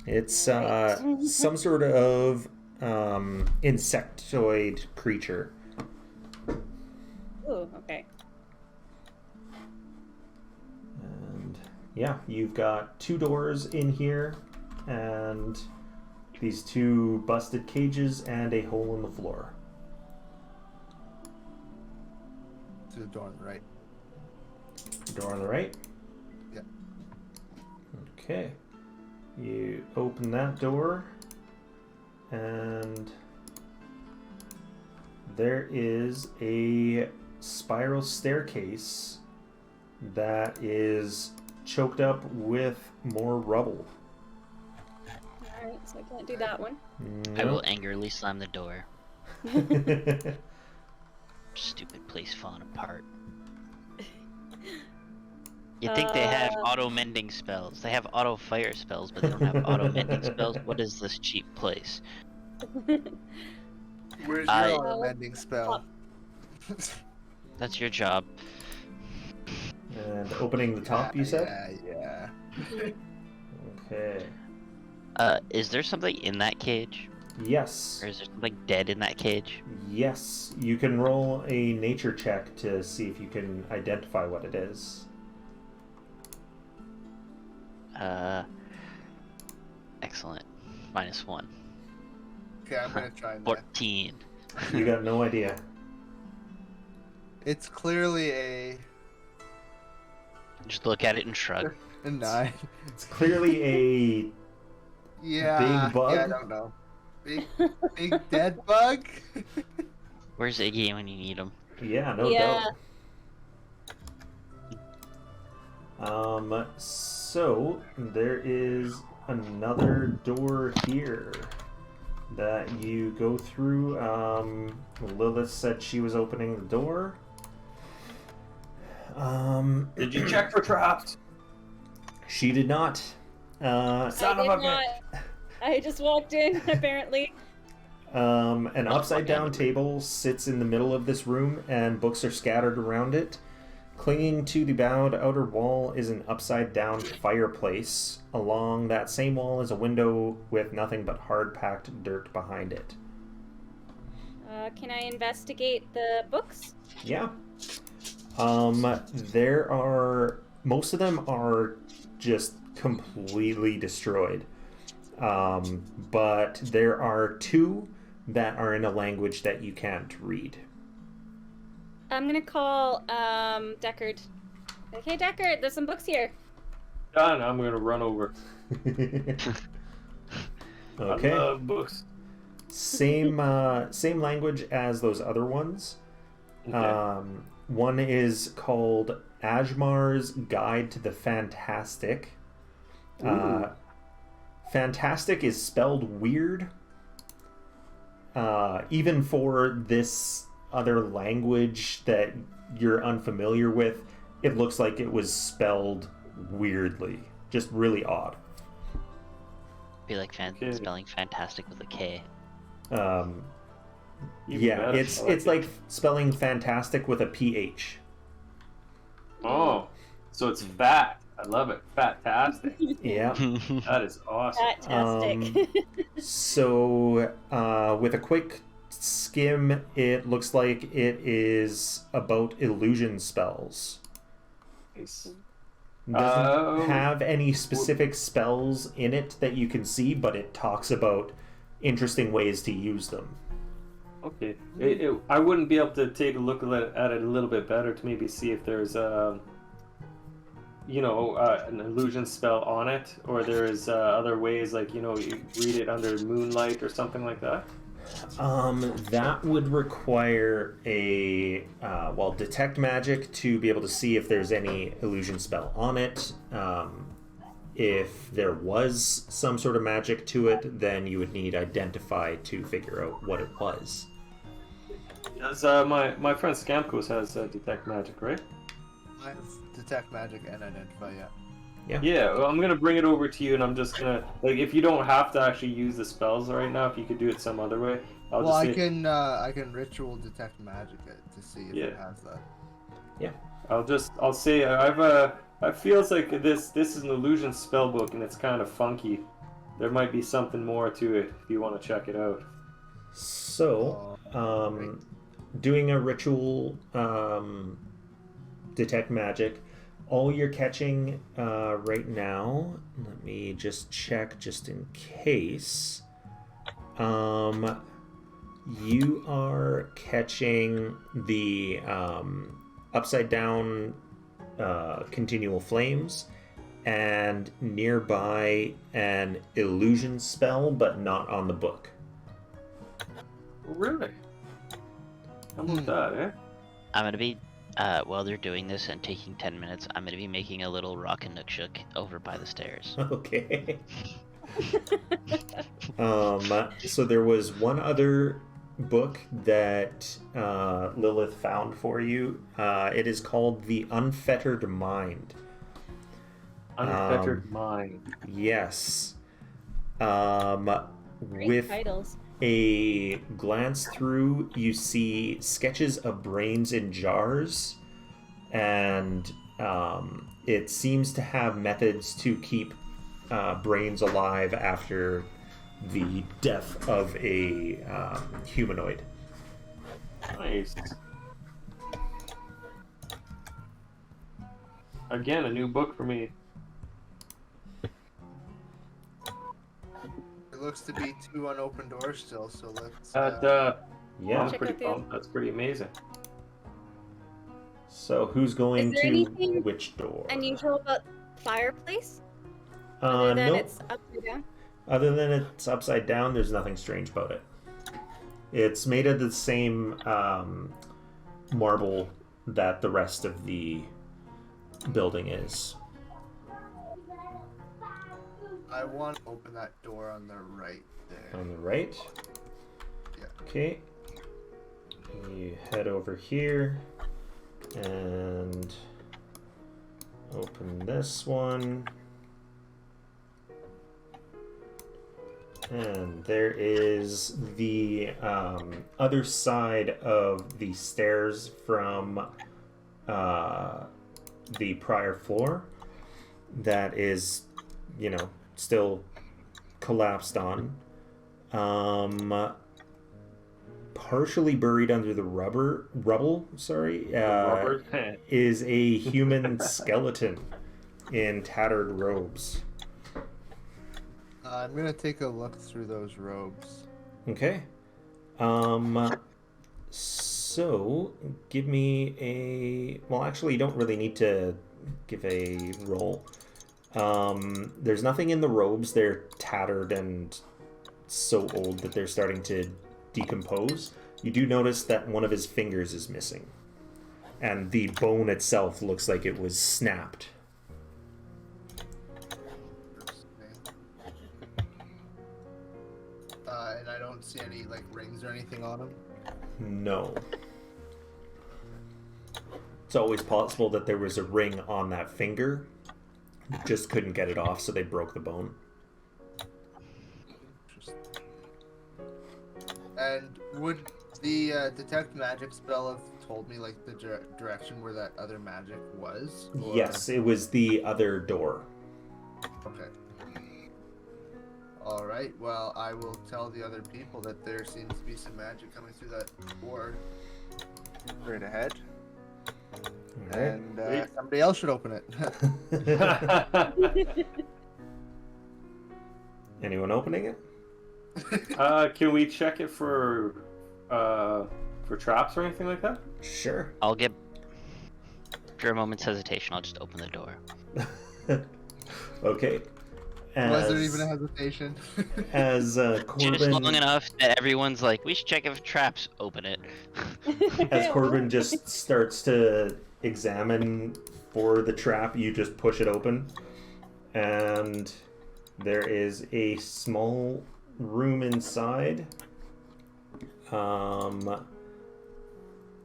[SPEAKER 1] It's
[SPEAKER 3] Right.
[SPEAKER 1] some sort of insectoid creature.
[SPEAKER 3] Ooh, okay.
[SPEAKER 1] And yeah, you've got 2 doors in here, and these 2 busted cages, and a hole in the floor.
[SPEAKER 5] To the door on the right.
[SPEAKER 1] Door on the right?
[SPEAKER 5] Yep.
[SPEAKER 1] Okay. You open that door, and there is a spiral staircase that is choked up with more rubble.
[SPEAKER 3] Alright, so I can't do that one.
[SPEAKER 6] I will angrily slam the door.
[SPEAKER 1] Nope.
[SPEAKER 6] Stupid place falling apart. You'd think they have auto mending spells. They have auto fire spells, but they don't have auto mending spells. What is this cheap place?
[SPEAKER 5] Where's
[SPEAKER 6] I-
[SPEAKER 5] your auto mending spell?
[SPEAKER 6] That's your job.
[SPEAKER 1] And opening the top, you said?
[SPEAKER 5] Yeah.
[SPEAKER 1] Okay.
[SPEAKER 6] Is there something in that cage?
[SPEAKER 1] Yes.
[SPEAKER 6] Or is there something dead in that cage?
[SPEAKER 1] Yes. You can roll a nature check to see if you can identify what it is.
[SPEAKER 6] Excellent. -1.
[SPEAKER 5] Okay, I'm gonna try that.
[SPEAKER 6] 14.
[SPEAKER 1] You got no idea.
[SPEAKER 5] It's clearly a
[SPEAKER 6] Just look at it and shrug.
[SPEAKER 5] 9.
[SPEAKER 1] It's clearly a
[SPEAKER 5] Yeah.
[SPEAKER 1] Big bug?
[SPEAKER 5] Yeah, I don't know. Big dead bug?
[SPEAKER 6] Where's Iggy when you need him?
[SPEAKER 1] yeah, no
[SPEAKER 3] Yeah.
[SPEAKER 1] doubt. So there is another door here. that you go through. Lilith said she was opening the door.
[SPEAKER 4] Did you check for traps?
[SPEAKER 1] She did not.
[SPEAKER 4] Son
[SPEAKER 3] I
[SPEAKER 4] of
[SPEAKER 3] did
[SPEAKER 4] a
[SPEAKER 3] not. I just walked in, apparently.
[SPEAKER 1] An upside down table sits in the middle of this room, and books are scattered around it. Clinging to the bowed outer wall is an upside down fireplace. Along that same wall is a window with nothing but hard packed dirt behind it.
[SPEAKER 3] Can I investigate the books?
[SPEAKER 1] Yeah. There are... Most of them are just completely destroyed. But there are 2 that are in a language that you can't read.
[SPEAKER 3] I'm gonna call Deckard. Okay, Deckard, there's some books here.
[SPEAKER 4] Done. I'm gonna run over.
[SPEAKER 1] Okay.
[SPEAKER 4] I love books.
[SPEAKER 1] Same language as those other ones.
[SPEAKER 4] Okay.
[SPEAKER 1] One is called Ajmar's Guide to the Fantastic. Fantastic is spelled weird. Even for this other language that you're unfamiliar with, it looks like it was spelled weirdly. Just really odd.
[SPEAKER 6] Be like spelling fantastic with a K.
[SPEAKER 4] Even
[SPEAKER 1] Yeah,
[SPEAKER 4] better.
[SPEAKER 1] it's like spelling fantastic with a PH.
[SPEAKER 4] Oh, so it's fat. I love it. Fat-tastic.
[SPEAKER 1] Yeah.
[SPEAKER 4] That is awesome.
[SPEAKER 3] Fantastic.
[SPEAKER 1] So, with a quick skim, it looks like it is about illusion spells.
[SPEAKER 4] Nice.
[SPEAKER 1] Doesn't have any specific spells in it that you can see, but it talks about interesting ways to use them.
[SPEAKER 4] Okay. I wouldn't be able to take a look at it a little bit better to maybe see if there's an illusion spell on it, or there's other ways, like, you read it under moonlight or something like that.
[SPEAKER 1] That would require a detect magic to be able to see if there's any illusion spell on it. If there was some sort of magic to it, then you would need identify to figure out what it was.
[SPEAKER 4] Yes, my friend Scamkos has detect magic, right?
[SPEAKER 5] I have detect magic and identify, yeah.
[SPEAKER 4] Yeah, well, I'm gonna bring it over to you, and I'm just gonna, like, if you don't have to actually use the spells right now, if you could do it some other way,
[SPEAKER 5] I can ritual detect magic it to see if it has that.
[SPEAKER 1] Yeah.
[SPEAKER 4] I'll say I feels like this is an illusion spell book, and it's kind of funky. There might be something more to it if you want to check it out.
[SPEAKER 1] So, doing a ritual detect magic. All you're catching right now, let me just check just in case. You are catching the upside down continual flames, and nearby an illusion spell, but not on the book.
[SPEAKER 4] Really? How about that, eh?
[SPEAKER 6] I'm gonna be, while they're doing this and taking 10 minutes, I'm gonna be making a little rock and nook over by the stairs.
[SPEAKER 1] Okay. So there was one other book that Lilith found for you. It is called The Unfettered Mind.
[SPEAKER 4] Unfettered Mind.
[SPEAKER 1] Yes.
[SPEAKER 3] Great
[SPEAKER 1] With
[SPEAKER 3] titles.
[SPEAKER 1] a glance through, you see sketches of brains in jars, and it seems to have methods to keep brains alive after the death of a humanoid.
[SPEAKER 4] Nice. Again, a new book for me.
[SPEAKER 5] It looks to be 2 unopened doors still, so let's...
[SPEAKER 1] Yeah.
[SPEAKER 4] I'm
[SPEAKER 3] Check
[SPEAKER 4] pretty
[SPEAKER 3] out the-
[SPEAKER 4] pumped. That's pretty amazing.
[SPEAKER 1] So who's going
[SPEAKER 3] Is there
[SPEAKER 1] to
[SPEAKER 3] anything
[SPEAKER 1] which door?
[SPEAKER 3] unusual about fireplace? Other than
[SPEAKER 1] Nope.
[SPEAKER 3] it's upside down?
[SPEAKER 1] Other than it's upside down, there's nothing strange about it. It's made of the same marble that the rest of the building is.
[SPEAKER 5] I want to open that door on the right there.
[SPEAKER 1] On the right?
[SPEAKER 5] Yeah.
[SPEAKER 1] Okay. You head over here and open this one. And there is the other side of the stairs from the prior floor that is, still collapsed on. Partially buried under the rubble, is a human skeleton in tattered robes.
[SPEAKER 5] I'm gonna take a look through those robes.
[SPEAKER 1] Okay. So give me a. Well, actually, you don't really need to give a roll. There's nothing in the robes. They're tattered and so old that they're starting to decompose. You do notice that one of his fingers is missing, and the bone itself looks like it was snapped.
[SPEAKER 5] And I don't see any rings or anything on them.
[SPEAKER 1] No. It's always possible that there was a ring on that finger. Just couldn't get it off, so they broke the bone.
[SPEAKER 5] And would the detect magic spell have told me the direction where that other magic was? Or...
[SPEAKER 1] Yes, it was the other door.
[SPEAKER 5] Okay. All right. Well, I will tell the other people that there seems to be some magic coming through that door right ahead.
[SPEAKER 1] All right.
[SPEAKER 5] And somebody else should open it.
[SPEAKER 1] Anyone opening it?
[SPEAKER 4] Can we check it for traps or anything like that?
[SPEAKER 1] Sure.
[SPEAKER 6] I'll get. After a moment's hesitation, I'll just open the door.
[SPEAKER 1] Okay.
[SPEAKER 5] Was there even a hesitation?
[SPEAKER 1] As Korbin...
[SPEAKER 6] Just long enough that everyone's like, we should check if traps. Open it.
[SPEAKER 1] As Korbin just starts to examine for the trap, you just push it open. And there is a small room inside.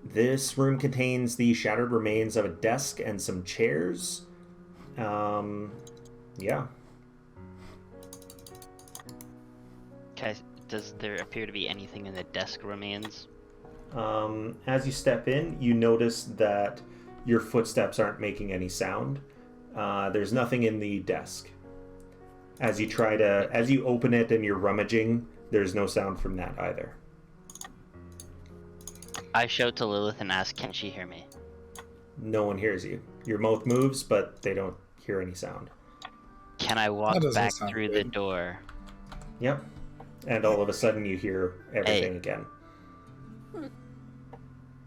[SPEAKER 1] This room contains the shattered remains of a desk and some chairs. Yeah.
[SPEAKER 6] Okay, does there appear to be anything in the desk remains?
[SPEAKER 1] As you step in, you notice that your footsteps aren't making any sound. There's nothing in the desk. As you open it and you're rummaging, there's no sound from that either.
[SPEAKER 6] I shout to Lilith and ask, can she hear me?
[SPEAKER 1] No one hears you. Your mouth moves, but they don't hear any sound.
[SPEAKER 6] Can I walk
[SPEAKER 2] doesn't
[SPEAKER 6] back
[SPEAKER 2] sound
[SPEAKER 6] through
[SPEAKER 2] good.
[SPEAKER 6] the door?
[SPEAKER 1] Yep. And all of a sudden you hear everything again.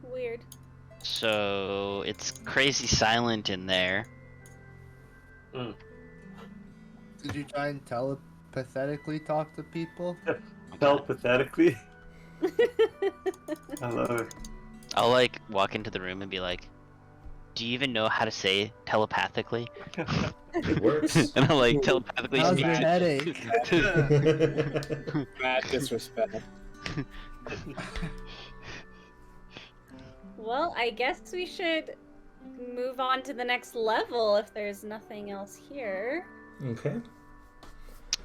[SPEAKER 3] Weird.
[SPEAKER 6] So it's crazy silent in there.
[SPEAKER 5] Did you try and telepathetically talk to people?
[SPEAKER 4] Telepathetically? I love it.
[SPEAKER 6] I'll walk into the room and be like, do you even know how to say telepathically?
[SPEAKER 1] It works.
[SPEAKER 6] And I'll telepathically
[SPEAKER 5] How's
[SPEAKER 6] speak
[SPEAKER 5] your
[SPEAKER 6] to
[SPEAKER 5] headache?
[SPEAKER 2] Mad disrespect.
[SPEAKER 3] Well, I guess we should move on to the next level if there's nothing else here.
[SPEAKER 1] Okay.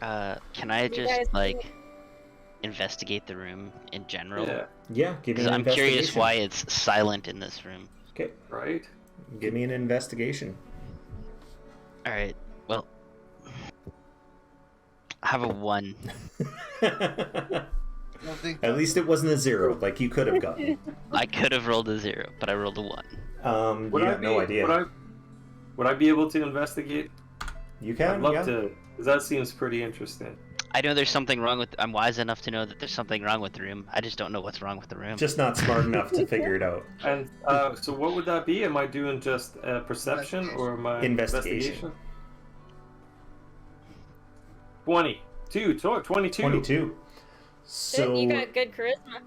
[SPEAKER 6] Can I
[SPEAKER 3] You
[SPEAKER 6] just
[SPEAKER 3] guys think-
[SPEAKER 6] investigate the room in general?
[SPEAKER 4] Yeah,
[SPEAKER 1] Yeah, give me
[SPEAKER 6] Because
[SPEAKER 1] an
[SPEAKER 6] I'm
[SPEAKER 1] investigation.
[SPEAKER 6] curious why it's silent in this room.
[SPEAKER 1] Okay,
[SPEAKER 4] right?
[SPEAKER 1] give me an investigation.
[SPEAKER 6] Alright, well, I have a 1.
[SPEAKER 5] I don't think
[SPEAKER 1] At least it wasn't a 0, like you could have gotten.
[SPEAKER 6] I could have rolled a 0, but I rolled a 1.
[SPEAKER 1] You have no idea.
[SPEAKER 4] Would I be able to investigate?
[SPEAKER 1] You can,
[SPEAKER 4] I'd love
[SPEAKER 1] yeah.
[SPEAKER 4] to, because that seems pretty interesting.
[SPEAKER 6] I know there's something wrong with. I'm wise enough to know that there's something wrong with the room. I just don't know what's wrong with the room.
[SPEAKER 1] Just not smart enough to figure it out.
[SPEAKER 4] And so what would that be? Am I doing just perception or am I
[SPEAKER 1] Investigation.
[SPEAKER 4] 22.
[SPEAKER 1] 22. So,
[SPEAKER 3] You got good charisma.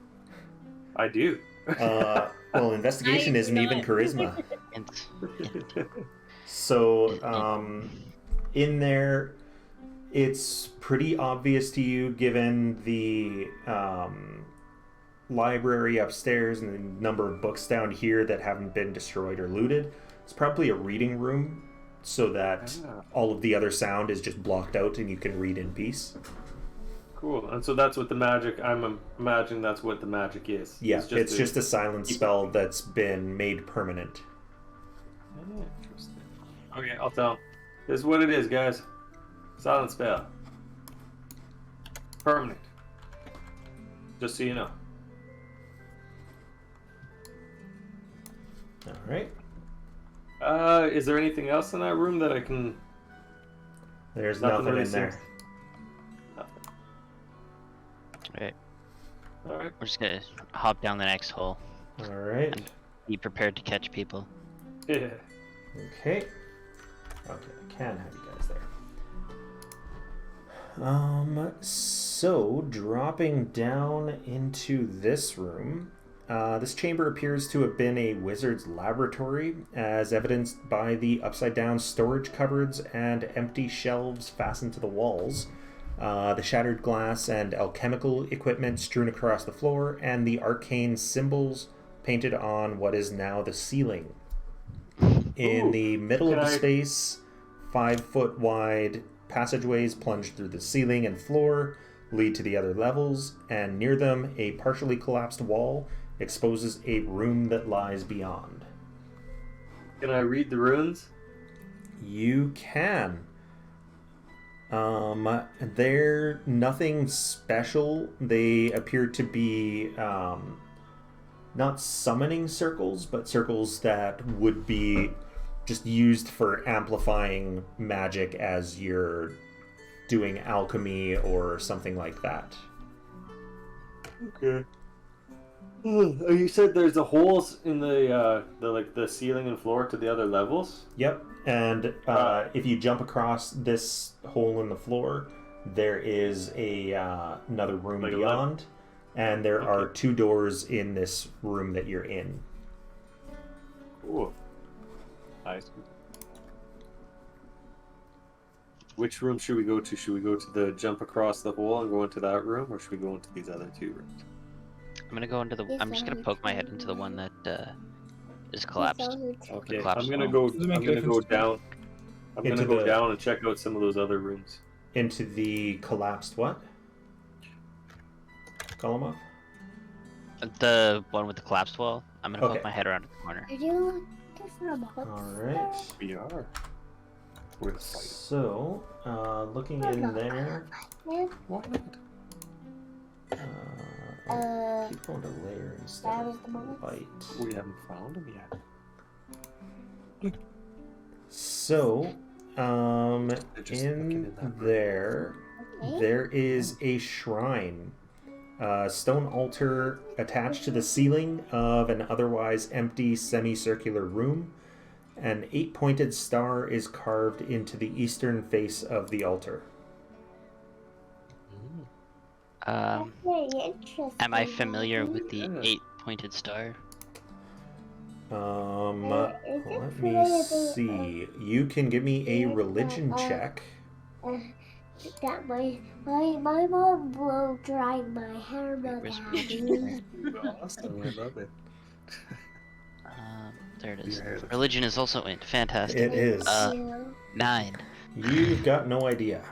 [SPEAKER 4] I do.
[SPEAKER 1] well, investigation
[SPEAKER 3] I
[SPEAKER 1] isn't
[SPEAKER 3] do
[SPEAKER 1] even
[SPEAKER 3] not.
[SPEAKER 1] charisma.
[SPEAKER 6] Int.
[SPEAKER 1] So, in there, It's pretty obvious to you, given the library upstairs and the number of books down here that haven't been destroyed or looted. It's probably a reading room, so that all of the other sound is just blocked out and you can read in peace.
[SPEAKER 4] Cool. And so that's what the magic, I'm imagining that's what the magic is.
[SPEAKER 1] Yeah, it's just a silence spell that's been made permanent.
[SPEAKER 4] Interesting. Okay, I'll tell him. This is what it is, guys. Silent spell. Permanent. Just so you know.
[SPEAKER 1] Alright.
[SPEAKER 4] Is there anything else in that room that I can...
[SPEAKER 1] There's nothing
[SPEAKER 4] really
[SPEAKER 1] in there.
[SPEAKER 4] Nothing.
[SPEAKER 6] Alright.
[SPEAKER 4] Alright.
[SPEAKER 6] We're just gonna hop down the next hole.
[SPEAKER 1] Alright.
[SPEAKER 6] And be prepared to catch people.
[SPEAKER 4] Yeah.
[SPEAKER 1] Okay. Okay, I can have you guys there. So dropping down into this room, this chamber appears to have been a wizard's laboratory, as evidenced by the upside-down storage cupboards and empty shelves fastened to the walls, the shattered glass and alchemical equipment strewn across the floor, and the arcane symbols painted on what is now the ceiling. In the middle of the space, 5-foot wide passageways plunge through the ceiling and floor, lead to the other levels, and near them, a partially collapsed wall exposes a room that lies beyond.
[SPEAKER 4] Can I read the runes?
[SPEAKER 1] You can. They're nothing special. They appear to be not summoning circles, but circles that would be just used for amplifying magic as you're doing alchemy or something like that.
[SPEAKER 4] Okay. You said there's the holes in the ceiling and floor to the other levels?
[SPEAKER 1] Yep, and if you jump across this hole in the floor, there is another room
[SPEAKER 4] Like a
[SPEAKER 1] beyond, and there are 2 doors in this room that you're in.
[SPEAKER 4] Cool. Nice. Which room should we go to? Should we go to the jump across the hole and go into that room, or should we go into these other 2 rooms?
[SPEAKER 6] I'm gonna go into the. I'm just gonna poke my head into the one that is collapsed.
[SPEAKER 4] Okay,
[SPEAKER 6] collapsed
[SPEAKER 4] I'm gonna
[SPEAKER 6] wall.
[SPEAKER 4] go. I'm gonna go down. I'm gonna go down and check out some of those other rooms.
[SPEAKER 1] Into the collapsed what? Golemov?
[SPEAKER 6] The one with the collapsed wall. I'm gonna
[SPEAKER 1] Okay.
[SPEAKER 6] poke my head around the corner.
[SPEAKER 3] Are you looking for a box?
[SPEAKER 1] Alright.
[SPEAKER 4] We are. We're the fight.
[SPEAKER 1] So, looking in there,
[SPEAKER 4] Why not?
[SPEAKER 1] keep going to layer instead
[SPEAKER 3] That was
[SPEAKER 1] of
[SPEAKER 3] the box?
[SPEAKER 1] light.
[SPEAKER 4] We haven't found them yet.
[SPEAKER 1] So,
[SPEAKER 4] They're just looking
[SPEAKER 1] in
[SPEAKER 4] in that room.
[SPEAKER 1] there,
[SPEAKER 3] Okay.
[SPEAKER 1] there is a shrine. A stone altar attached to the ceiling of an otherwise empty semicircular room. An 8-pointed star is carved into the eastern face of the altar.
[SPEAKER 6] Um,
[SPEAKER 3] Very interesting.
[SPEAKER 6] am I familiar with the
[SPEAKER 4] Yeah.
[SPEAKER 6] 8-pointed star?
[SPEAKER 1] Let me see. You can give me a religion check.
[SPEAKER 3] That my mom blow dried my hair, my daddy.
[SPEAKER 4] Awesome, I love it.
[SPEAKER 6] There it is.
[SPEAKER 4] Your hair looks-
[SPEAKER 6] Religion is also in. Fantastic.
[SPEAKER 1] It is.
[SPEAKER 6] 9.
[SPEAKER 1] You've got no idea.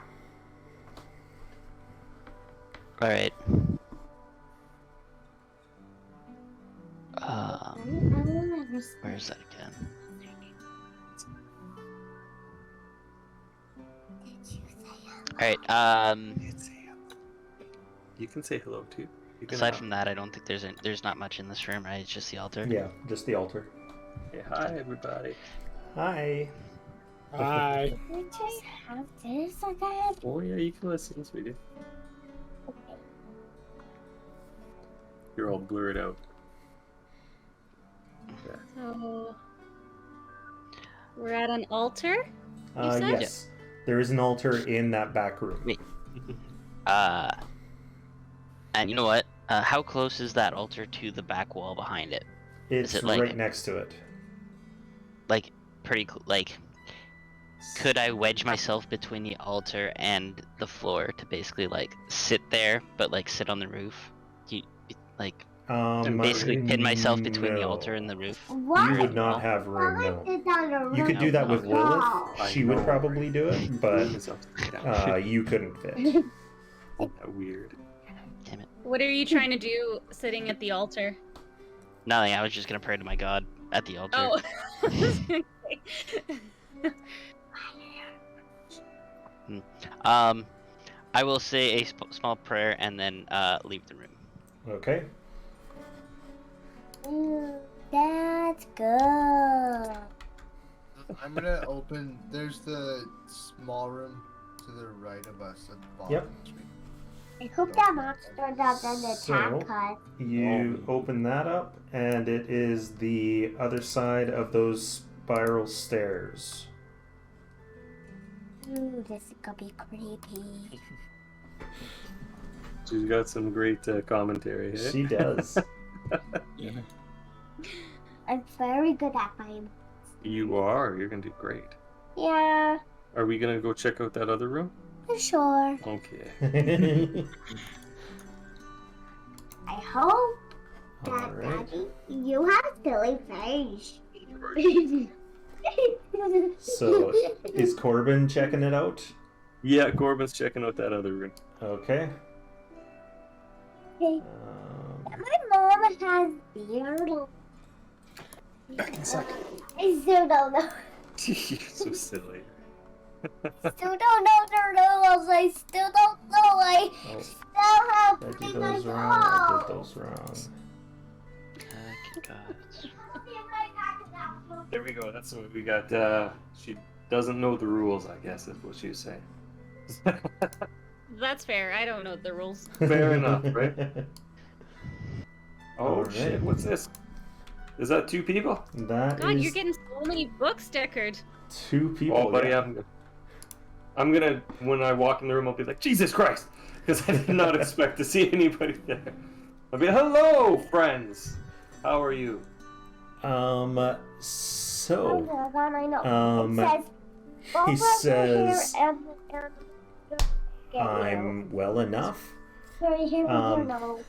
[SPEAKER 6] All right. Where is that again? All right.
[SPEAKER 4] You can say hello too. You can
[SPEAKER 6] Aside from that, I don't think there's not much in this room, right? It's just the altar.
[SPEAKER 1] Yeah, just the altar.
[SPEAKER 4] Say hi, everybody.
[SPEAKER 1] Hi.
[SPEAKER 2] Hi.
[SPEAKER 3] Can we just have this again?
[SPEAKER 4] Oh yeah, you can listen, sweetie. You're all blurred out.
[SPEAKER 3] So we're at an altar. You said?
[SPEAKER 1] Yes. There is an altar in that back room.
[SPEAKER 6] Wait. And you know what? How close is that altar to the back wall behind it?
[SPEAKER 1] It's
[SPEAKER 6] it like-
[SPEAKER 1] right next to it.
[SPEAKER 6] Like pretty like. Could I wedge myself between the altar and the floor to basically like sit there, but like sit on the roof? Like and basically pin myself between the altar and the roof.
[SPEAKER 1] You would not have room, no. You could do that with Lilith. She would probably do it, but you couldn't fit.
[SPEAKER 4] Weird.
[SPEAKER 6] Damn it.
[SPEAKER 3] What are you trying to do sitting at the altar?
[SPEAKER 6] Nothing. I was just gonna pray to my god at the altar.
[SPEAKER 3] Oh.
[SPEAKER 6] I will say a small prayer and then leave the room.
[SPEAKER 1] Okay.
[SPEAKER 7] That's good.
[SPEAKER 5] I'm gonna open. There's the small room to the right of us at the bottom.
[SPEAKER 1] Yep.
[SPEAKER 7] I hope that monster doesn't attack us.
[SPEAKER 1] You open that up, and it is the other side of those spiral stairs.
[SPEAKER 7] Ooh, this is gonna be creepy.
[SPEAKER 4] She's got some great commentary. Eh?
[SPEAKER 1] She does.
[SPEAKER 7] I'm very good at mine.
[SPEAKER 4] You are. You're gonna do great.
[SPEAKER 7] Yeah,
[SPEAKER 4] Are we gonna go check out that other room?
[SPEAKER 7] for sure.
[SPEAKER 4] Okay.
[SPEAKER 7] I hope that
[SPEAKER 1] Alright.
[SPEAKER 7] Daddy, you have silly face.
[SPEAKER 1] So, is Korbin checking it out?
[SPEAKER 4] Yeah, Corbin's checking out that other room.
[SPEAKER 1] Okay.
[SPEAKER 7] My mom has beard.
[SPEAKER 2] Back in a sec.
[SPEAKER 7] I still don't know.
[SPEAKER 4] You're so silly.
[SPEAKER 7] Still don't know the rules. I still don't know. I
[SPEAKER 1] Oh,
[SPEAKER 7] still have
[SPEAKER 1] I did
[SPEAKER 7] pretty
[SPEAKER 1] those
[SPEAKER 7] much
[SPEAKER 1] wrong. I
[SPEAKER 7] all.
[SPEAKER 1] did those wrong.
[SPEAKER 6] Gods.
[SPEAKER 4] There we go. That's what we got. She doesn't know the rules, I guess, is what she was saying.
[SPEAKER 3] That's fair. I don't know the rules.
[SPEAKER 4] Fair enough, right? Oh
[SPEAKER 1] Alright.
[SPEAKER 4] shit! What's this? Is that two people?
[SPEAKER 1] That
[SPEAKER 3] God,
[SPEAKER 1] is
[SPEAKER 3] you're getting so many books, Deckard.
[SPEAKER 1] 2 people.
[SPEAKER 4] Oh, buddy,
[SPEAKER 1] yeah.
[SPEAKER 4] I'm gonna when I walk in the room, I'll be like, Jesus Christ, because I did not expect to see anybody there. I'll be, hello, friends. How are you?
[SPEAKER 1] So,
[SPEAKER 7] Oh, God, I know. It
[SPEAKER 1] he
[SPEAKER 7] says,
[SPEAKER 1] says,
[SPEAKER 7] I'm
[SPEAKER 1] I'm well enough.
[SPEAKER 7] sorry, here we
[SPEAKER 1] um,
[SPEAKER 7] go.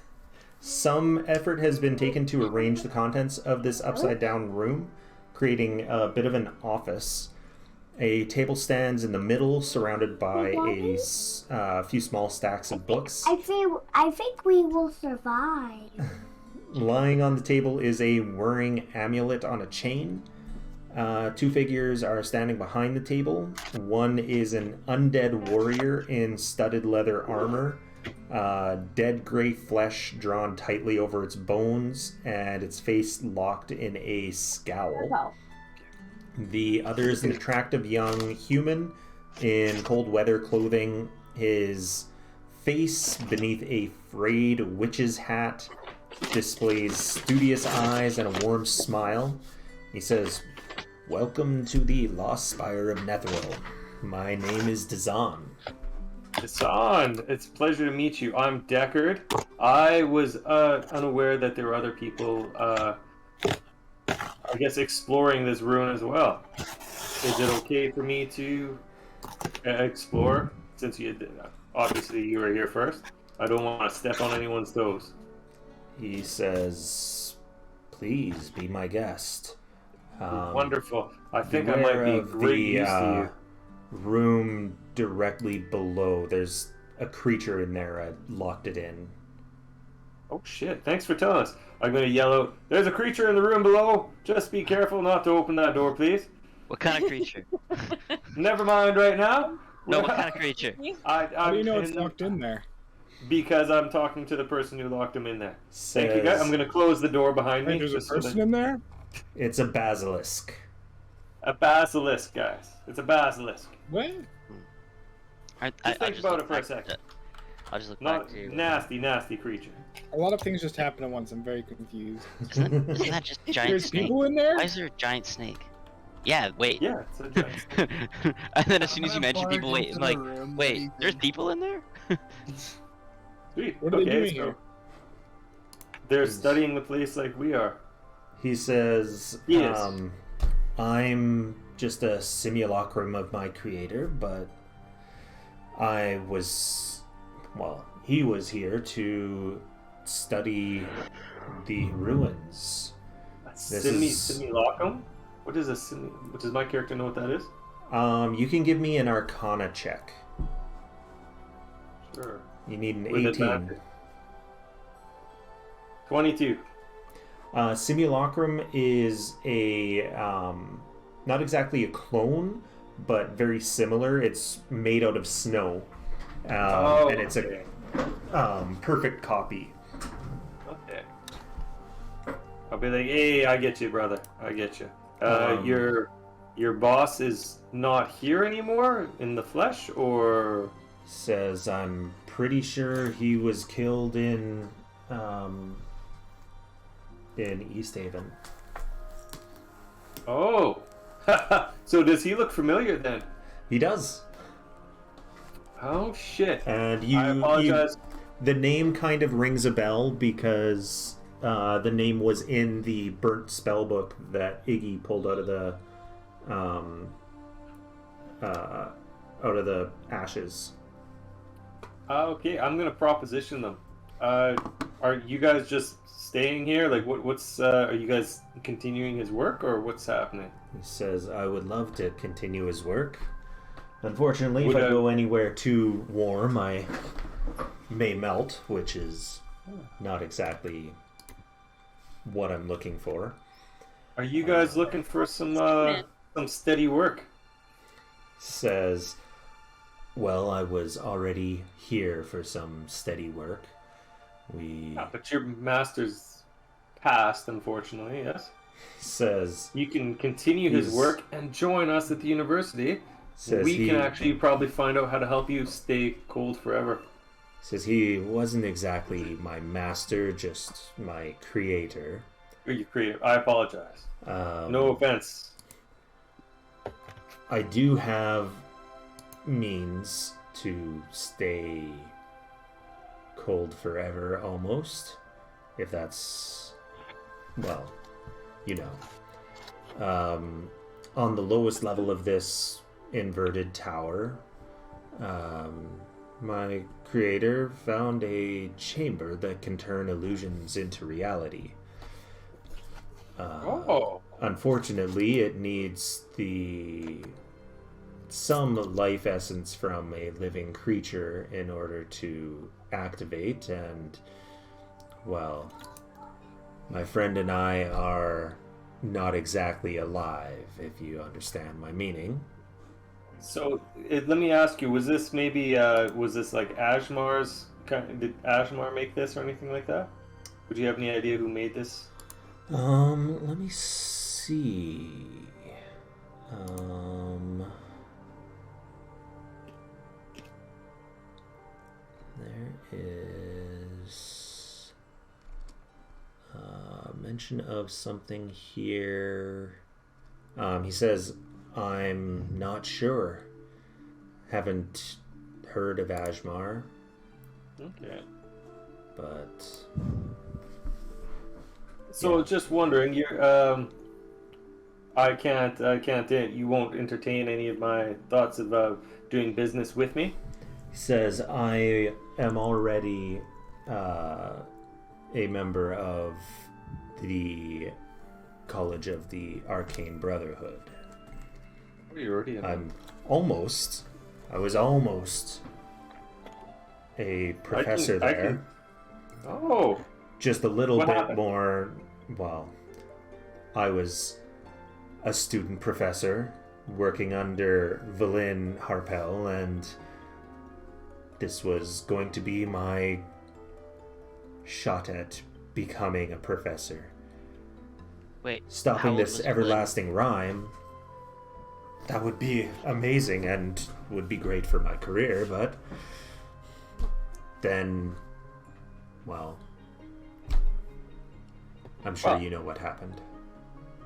[SPEAKER 1] Some effort has been taken to arrange the contents of this upside down room, creating a bit of an office. A table stands in the middle, surrounded by a few small stacks of books.
[SPEAKER 7] I think we will survive.
[SPEAKER 1] Lying on the table is a whirring amulet on a chain. 2 figures are standing behind the table. One is an undead warrior in studded leather armor, dead gray flesh drawn tightly over its bones, and its face locked in a scowl. The other is an attractive young human in cold weather clothing. His face, beneath a frayed witch's hat, displays studious eyes and a warm smile. He says, "Welcome to the Lost Spire of Netheril. My name is Dazan."
[SPEAKER 4] Hassan, it's a pleasure to meet you. I'm Deckard. I was unaware that there were other people, I guess, exploring this ruin as well. Is it okay for me to explore, since obviously you were here first? I don't want to step on anyone's toes.
[SPEAKER 1] He says, "Please be my guest."
[SPEAKER 4] Wonderful. I think I might be
[SPEAKER 1] Beware of
[SPEAKER 4] great use to you.
[SPEAKER 1] room directly below. There's a creature in there. I locked it in.
[SPEAKER 4] Oh shit, thanks for telling us. I'm gonna yell out, there's a creature in the room below. Just be careful not to open that door, please.
[SPEAKER 6] What kind of creature?
[SPEAKER 4] Never mind right now.
[SPEAKER 6] No, what kind of creature?
[SPEAKER 2] How do you know it's locked in there?
[SPEAKER 4] Because I'm talking to the person who locked him in there.
[SPEAKER 1] Says,
[SPEAKER 4] Thank you guys. I'm gonna close the door behind me.
[SPEAKER 2] Wait, there's a
[SPEAKER 4] just so
[SPEAKER 2] person
[SPEAKER 4] that-
[SPEAKER 2] in there?
[SPEAKER 1] It's a basilisk.
[SPEAKER 4] A basilisk, guys. It's a basilisk.
[SPEAKER 2] What?
[SPEAKER 4] Just think about it for a second.
[SPEAKER 6] I'll just look
[SPEAKER 4] Not
[SPEAKER 6] back to...
[SPEAKER 4] nasty, nasty creature.
[SPEAKER 2] A lot of things just happen at once. I'm very confused.
[SPEAKER 6] Isn't that just a giant
[SPEAKER 2] There's
[SPEAKER 6] snake?
[SPEAKER 2] people in there?
[SPEAKER 6] Why is there a giant snake? Yeah, wait.
[SPEAKER 4] Yeah, it's a giant.
[SPEAKER 6] And then as soon as you
[SPEAKER 5] I'm
[SPEAKER 6] mention
[SPEAKER 5] gonna
[SPEAKER 6] people,
[SPEAKER 5] barge
[SPEAKER 6] wait,
[SPEAKER 5] into
[SPEAKER 6] like,
[SPEAKER 5] the room,
[SPEAKER 6] wait,
[SPEAKER 5] what do
[SPEAKER 6] there's
[SPEAKER 5] you
[SPEAKER 6] people in there?
[SPEAKER 4] Sweet.
[SPEAKER 2] What are they
[SPEAKER 4] Okay,
[SPEAKER 2] doing
[SPEAKER 4] so
[SPEAKER 2] here?
[SPEAKER 4] they're studying the place like we are.
[SPEAKER 1] He says,
[SPEAKER 4] He is.
[SPEAKER 1] I'm just a simulacrum of my creator, but he was here to study the ruins.
[SPEAKER 4] Simulacrum? What is a does my character know what that is?
[SPEAKER 1] You can give me an Arcana check.
[SPEAKER 4] Sure.
[SPEAKER 1] You need an
[SPEAKER 4] With
[SPEAKER 1] 18.
[SPEAKER 4] advantage. 22.
[SPEAKER 1] Simulacrum is a not exactly a clone, but very similar. It's made out of snow, and it's a perfect copy.
[SPEAKER 4] Okay. I'll be like, hey, I get you, brother. I get you. Your boss is not here anymore in the flesh, or
[SPEAKER 1] says I'm pretty sure he was killed in East Haven.
[SPEAKER 4] Oh. So does he look familiar then?
[SPEAKER 1] He does.
[SPEAKER 4] Oh shit.
[SPEAKER 1] And
[SPEAKER 4] I apologize.
[SPEAKER 1] The name kind of rings a bell because the name was in the burnt spellbook that Iggy pulled out of the ashes.
[SPEAKER 4] Okay, I'm gonna proposition them. Are you guys just staying here? Like, what's are you guys continuing his work, or what's happening?
[SPEAKER 1] He says, I would love to continue his work. Unfortunately, if I go anywhere too warm, I may melt, which is not exactly what I'm looking for.
[SPEAKER 4] Are you guys looking for some steady work?
[SPEAKER 1] Says, well, I was already here for some steady work.
[SPEAKER 4] But your master's passed, unfortunately, yes?
[SPEAKER 1] Says
[SPEAKER 4] you can continue his work and join us at the university. We can actually probably find out how to help you stay cold forever.
[SPEAKER 1] Says he wasn't exactly my master, just my creator.
[SPEAKER 4] Or your creator. I apologize. No offense.
[SPEAKER 1] I do have means to stay cold forever, almost. If that's, well, you know. On the lowest level of this inverted tower, my creator found a chamber that can turn illusions into reality. Unfortunately, it needs some life essence from a living creature in order to activate, and, well, my friend and I are not exactly alive, if you understand my meaning.
[SPEAKER 4] So, let me ask you, was this maybe, was this like Ashmar's, did Ashmar make this or anything like that? Would you have any idea who made this?
[SPEAKER 1] Let me see. There is mention of something here. He says, I'm not sure. Haven't heard of Ashmar.
[SPEAKER 4] Okay.
[SPEAKER 1] But...
[SPEAKER 4] So, just wondering, you're, you won't entertain any of my thoughts of doing business with me?
[SPEAKER 1] He says, I am already a member of the College of the Arcane Brotherhood.
[SPEAKER 4] Oh, you're already
[SPEAKER 1] I was almost a professor there.
[SPEAKER 4] Oh!
[SPEAKER 1] Just a little bit more, well, I was a student professor working under Valin Harpel, and this was going to be my shot at becoming a professor.
[SPEAKER 6] Wait,
[SPEAKER 1] stopping this everlasting rhyme, that would be amazing and would be great for my career, but then, well, I'm sure you know what happened.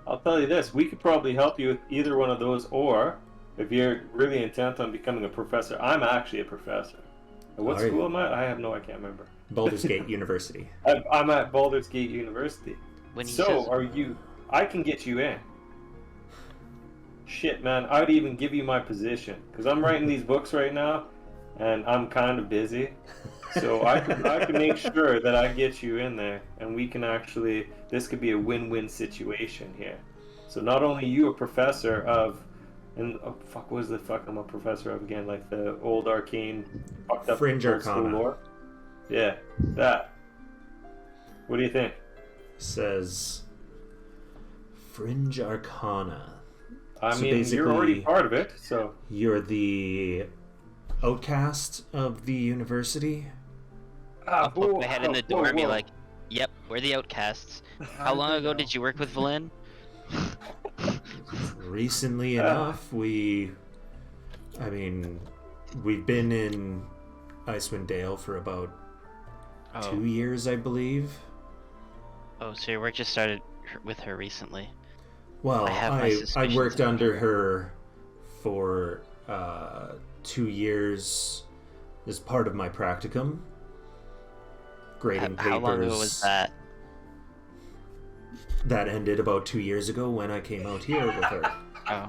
[SPEAKER 4] I'll tell you this, we could probably help you with either one of those, or if you're really intent on becoming a professor, I'm actually a professor. What school am I? I can't remember.
[SPEAKER 1] Baldur's Gate University.
[SPEAKER 4] I'm at Baldur's Gate University.
[SPEAKER 6] When he says,
[SPEAKER 4] are you? I can get you in. Shit, man, I'd even give you my position because I'm writing these books right now, and I'm kind of busy. So I could make sure that I get you in there, and we can actually. This could be a win-win situation here. So not only you a professor of, and what was the fuck I'm a professor of again? Like the old arcane, fucked up
[SPEAKER 1] Fringe
[SPEAKER 4] old school
[SPEAKER 1] Arcana.
[SPEAKER 4] lore. Yeah, that. What do you think?
[SPEAKER 1] Says Fringe Arcana.
[SPEAKER 4] I
[SPEAKER 1] So
[SPEAKER 4] mean, you're
[SPEAKER 1] basically,
[SPEAKER 4] already part of it, so.
[SPEAKER 1] You're the outcast of the university?
[SPEAKER 6] I'll poke my head in the door and be
[SPEAKER 4] whoa.
[SPEAKER 6] like, "Yep, we're the outcasts. How long ago did you work with Valen?"
[SPEAKER 1] Recently enough, we've been in Icewind Dale for about 2 years, I believe.
[SPEAKER 6] Oh, so your work just started with her recently.
[SPEAKER 1] Well, I
[SPEAKER 6] suspicions
[SPEAKER 1] worked
[SPEAKER 6] about
[SPEAKER 1] under her for 2 years as part of my practicum. Grading papers.
[SPEAKER 6] How long ago was that?
[SPEAKER 1] That ended about 2 years ago when I came out here with her.
[SPEAKER 6] Oh.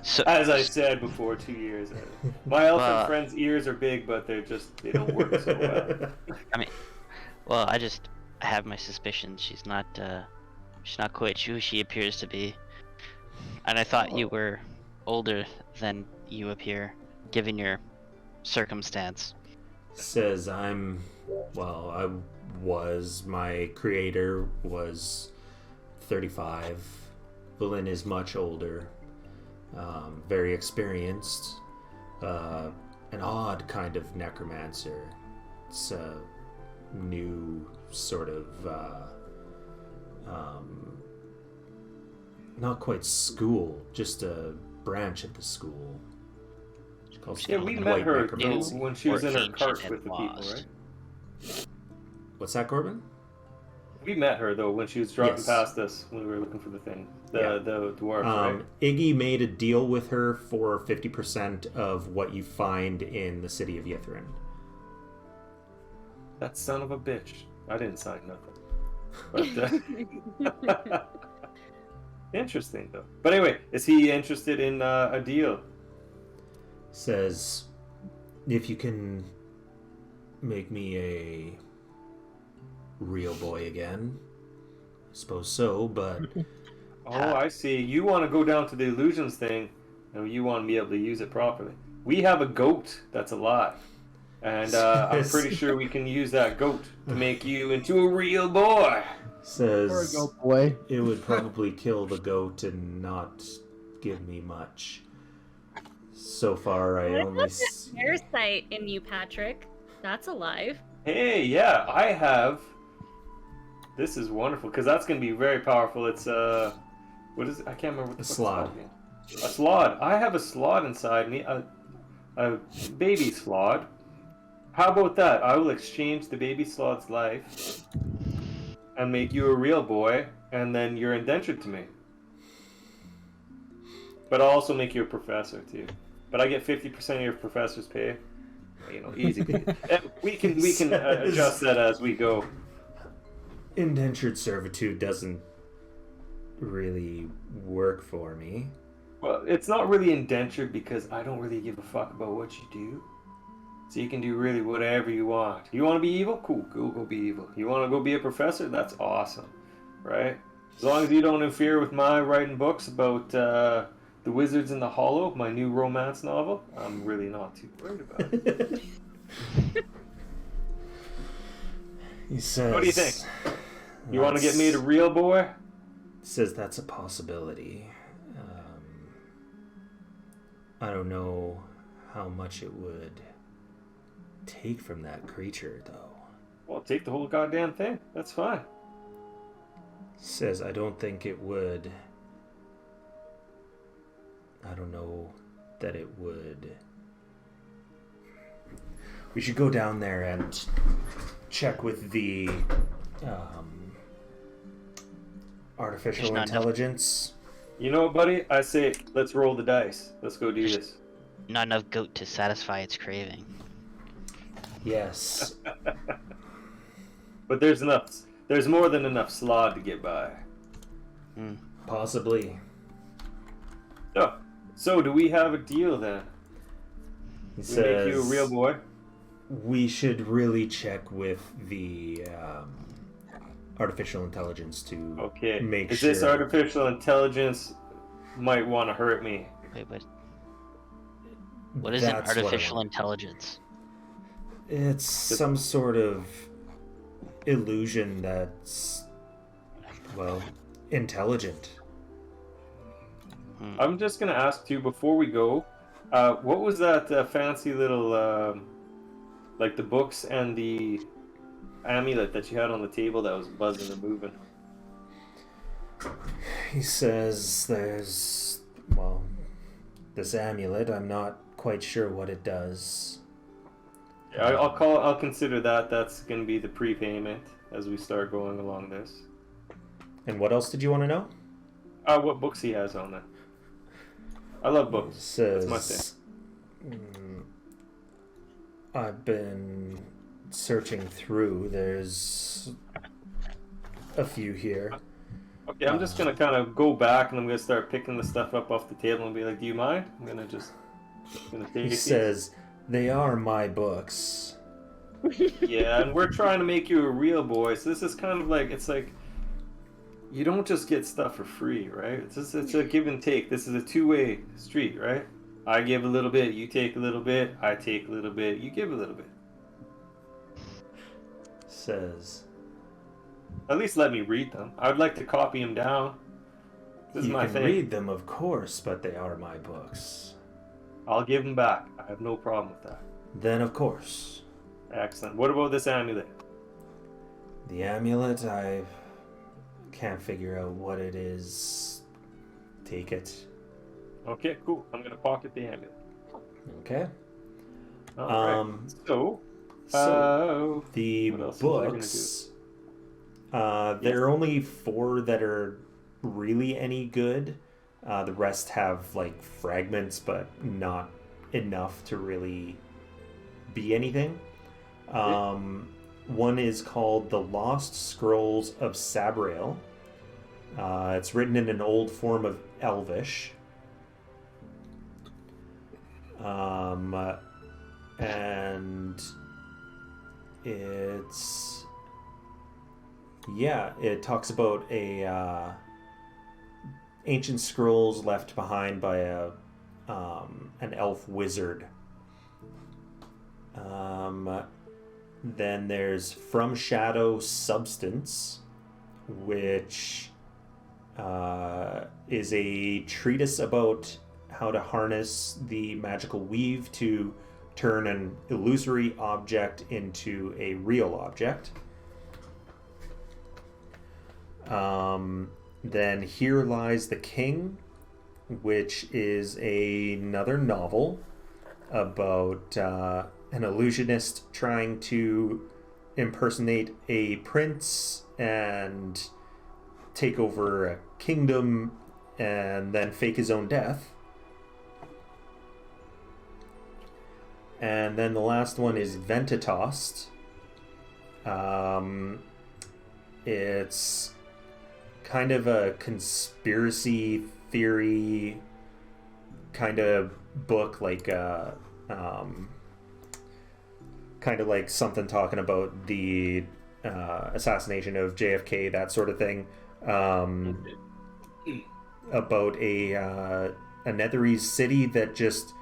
[SPEAKER 6] So,
[SPEAKER 4] As I said before, 2 years. My elfin friend's ears are big, but they don't work so well.
[SPEAKER 6] I mean, well, I have my suspicions. She's not quite who she appears to be. And I thought you were older than you appear, given your circumstance.
[SPEAKER 1] Says my creator was 35. Valen is much older, very experienced, an odd kind of necromancer. It's a new sort of, not quite school, just a branch of the school.
[SPEAKER 4] Yeah, we met her when she was in her cart with the people, right?
[SPEAKER 1] What's that, Korbin?
[SPEAKER 4] We met her though when she was driving past us when we were looking for the thing, the dwarf, right?
[SPEAKER 1] Iggy made a deal with her for 50% of what you find in the city of Yithrin.
[SPEAKER 4] That son of a bitch! I didn't sign nothing. But interesting though. But anyway, is he interested in a deal?
[SPEAKER 1] Says, if you can make me a real boy again, I suppose so, but...
[SPEAKER 4] Oh, I see. You want to go down to the illusions thing, and you want to be able to use it properly. We have a goat that's alive, and I'm pretty sure we can use that goat to make you into a real boy.
[SPEAKER 1] Says,
[SPEAKER 2] goat boy.
[SPEAKER 1] It would probably kill the goat and not give me much. So far, I only see...
[SPEAKER 3] Parasite in you, Patrick. That's alive.
[SPEAKER 4] Hey, yeah, I have. This is wonderful because that's going to be very powerful. It's what is it? I can't remember what the
[SPEAKER 1] slod.
[SPEAKER 4] A slod. I have a slod inside me. A baby slod. How about that? I will exchange the baby slod's life and make you a real boy, and then you're indentured to me. But I'll also make you a professor too. But I get 50% of your professor's pay. You know, easy. we can adjust that as we go.
[SPEAKER 1] Indentured servitude doesn't really work for me.
[SPEAKER 4] Well, it's not really indentured because I don't really give a fuck about what you do. So you can do really whatever you want. You want to be evil? Cool, go be evil. You want to go be a professor? That's awesome, right? As long as you don't interfere with my writing books about the Wizards in the Hollow, my new romance novel, I'm really not too worried about it.
[SPEAKER 1] He says,
[SPEAKER 4] what do you think? You want to get made a real boy?
[SPEAKER 1] Says that's a possibility. I don't know how much it would take from that creature, though.
[SPEAKER 4] Well, take the whole goddamn thing. That's fine.
[SPEAKER 1] Says I don't think it would. I don't know that it would. We should go down there and check with the artificial intelligence.
[SPEAKER 4] You know what, buddy? I say let's roll the dice. Let's go do this.
[SPEAKER 6] Not enough goat to satisfy its craving.
[SPEAKER 1] Yes.
[SPEAKER 4] But there's enough. There's more than enough slod to get by.
[SPEAKER 1] Possibly.
[SPEAKER 4] So do we have a deal then?
[SPEAKER 1] He
[SPEAKER 4] We make you a real boy?
[SPEAKER 1] we should really check with the artificial intelligence to
[SPEAKER 4] Okay.
[SPEAKER 1] make
[SPEAKER 4] Is
[SPEAKER 1] sure.
[SPEAKER 4] this artificial intelligence might want to hurt me?
[SPEAKER 6] Wait, what is an
[SPEAKER 1] That's what I
[SPEAKER 6] artificial
[SPEAKER 1] want.
[SPEAKER 6] intelligence?
[SPEAKER 1] It's some sort of illusion that's, well, intelligent.
[SPEAKER 4] I'm just gonna ask you before we go, what was that fancy little, like the books and the amulet that you had on the table that was buzzing and moving?
[SPEAKER 1] He says there's, well, this amulet, I'm not quite sure what it does.
[SPEAKER 4] Yeah, I'll consider that. That's gonna be the prepayment as we start going along this.
[SPEAKER 1] And what else did you want to know?
[SPEAKER 4] What books he has on there. I love books.
[SPEAKER 1] Says,
[SPEAKER 4] That's my thing.
[SPEAKER 1] I've been searching through. There's a few here.
[SPEAKER 4] Okay, I'm just gonna kind of go back and I'm gonna start picking the stuff up off the table and be like, "Do you mind?" I'm gonna take
[SPEAKER 1] He
[SPEAKER 4] these.
[SPEAKER 1] says, they are my books.
[SPEAKER 4] Yeah, and we're trying to make you a real boy, so this is kind of like, it's like, you don't just get stuff for free, right? It's a give and take. This is a two-way street, right? I give a little bit, you take a little bit, I take a little bit, you give a little bit.
[SPEAKER 1] Says,
[SPEAKER 4] At least let me read them. I'd like to copy them down. This is
[SPEAKER 1] you
[SPEAKER 4] my
[SPEAKER 1] can
[SPEAKER 4] thing.
[SPEAKER 1] read them, of course, but they are my books.
[SPEAKER 4] I'll give them back. I have no problem with that.
[SPEAKER 1] Then, of course.
[SPEAKER 4] Excellent. What about this amulet?
[SPEAKER 1] The amulet, I can't figure out what it is. Take it.
[SPEAKER 4] Okay, cool. I'm gonna pocket the amulet.
[SPEAKER 1] Okay.
[SPEAKER 4] Alright. So,
[SPEAKER 1] the
[SPEAKER 4] what else was I gonna
[SPEAKER 1] books, there are only 4 that are really any good. The rest have like fragments, but not enough to really be anything. One is called The Lost Scrolls of Sabriel. It's written in an old form of Elvish. And it's, yeah, it talks about a ancient scrolls left behind by an elf wizard. Then there's From Shadow Substance, which is a treatise about how to harness the magical weave to turn an illusory object into a real object. Then Here Lies the King, which is another novel about an illusionist trying to impersonate a prince and take over a kingdom and then fake his own death. And then the last one is Ventatost. It's kind of a conspiracy theory kind of book, like kind of like something talking about the assassination of JFK, that sort of thing. About a Netheril city that just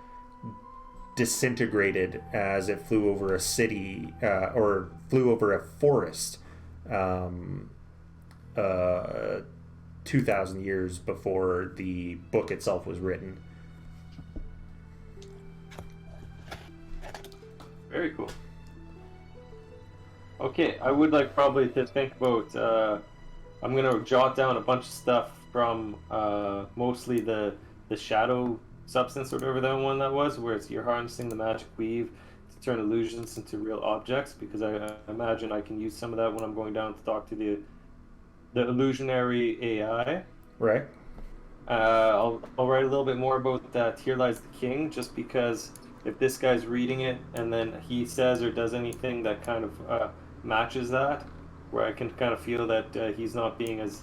[SPEAKER 1] disintegrated as it flew over a city, or flew over a forest 2,000 years before the book itself was written.
[SPEAKER 4] Very cool. Okay, I would like probably to think about, I'm going to jot down a bunch of stuff from mostly the shadow substance, or whatever that one that was, where it's you're harnessing the magic weave to turn illusions into real objects, because I imagine I can use some of that when I'm going down to talk to the illusionary AI.
[SPEAKER 1] Right.
[SPEAKER 4] I'll write a little bit more about that Here Lies the King, just because if this guy's reading it and then he says or does anything that kind of matches that, where I can kind of feel that he's not being as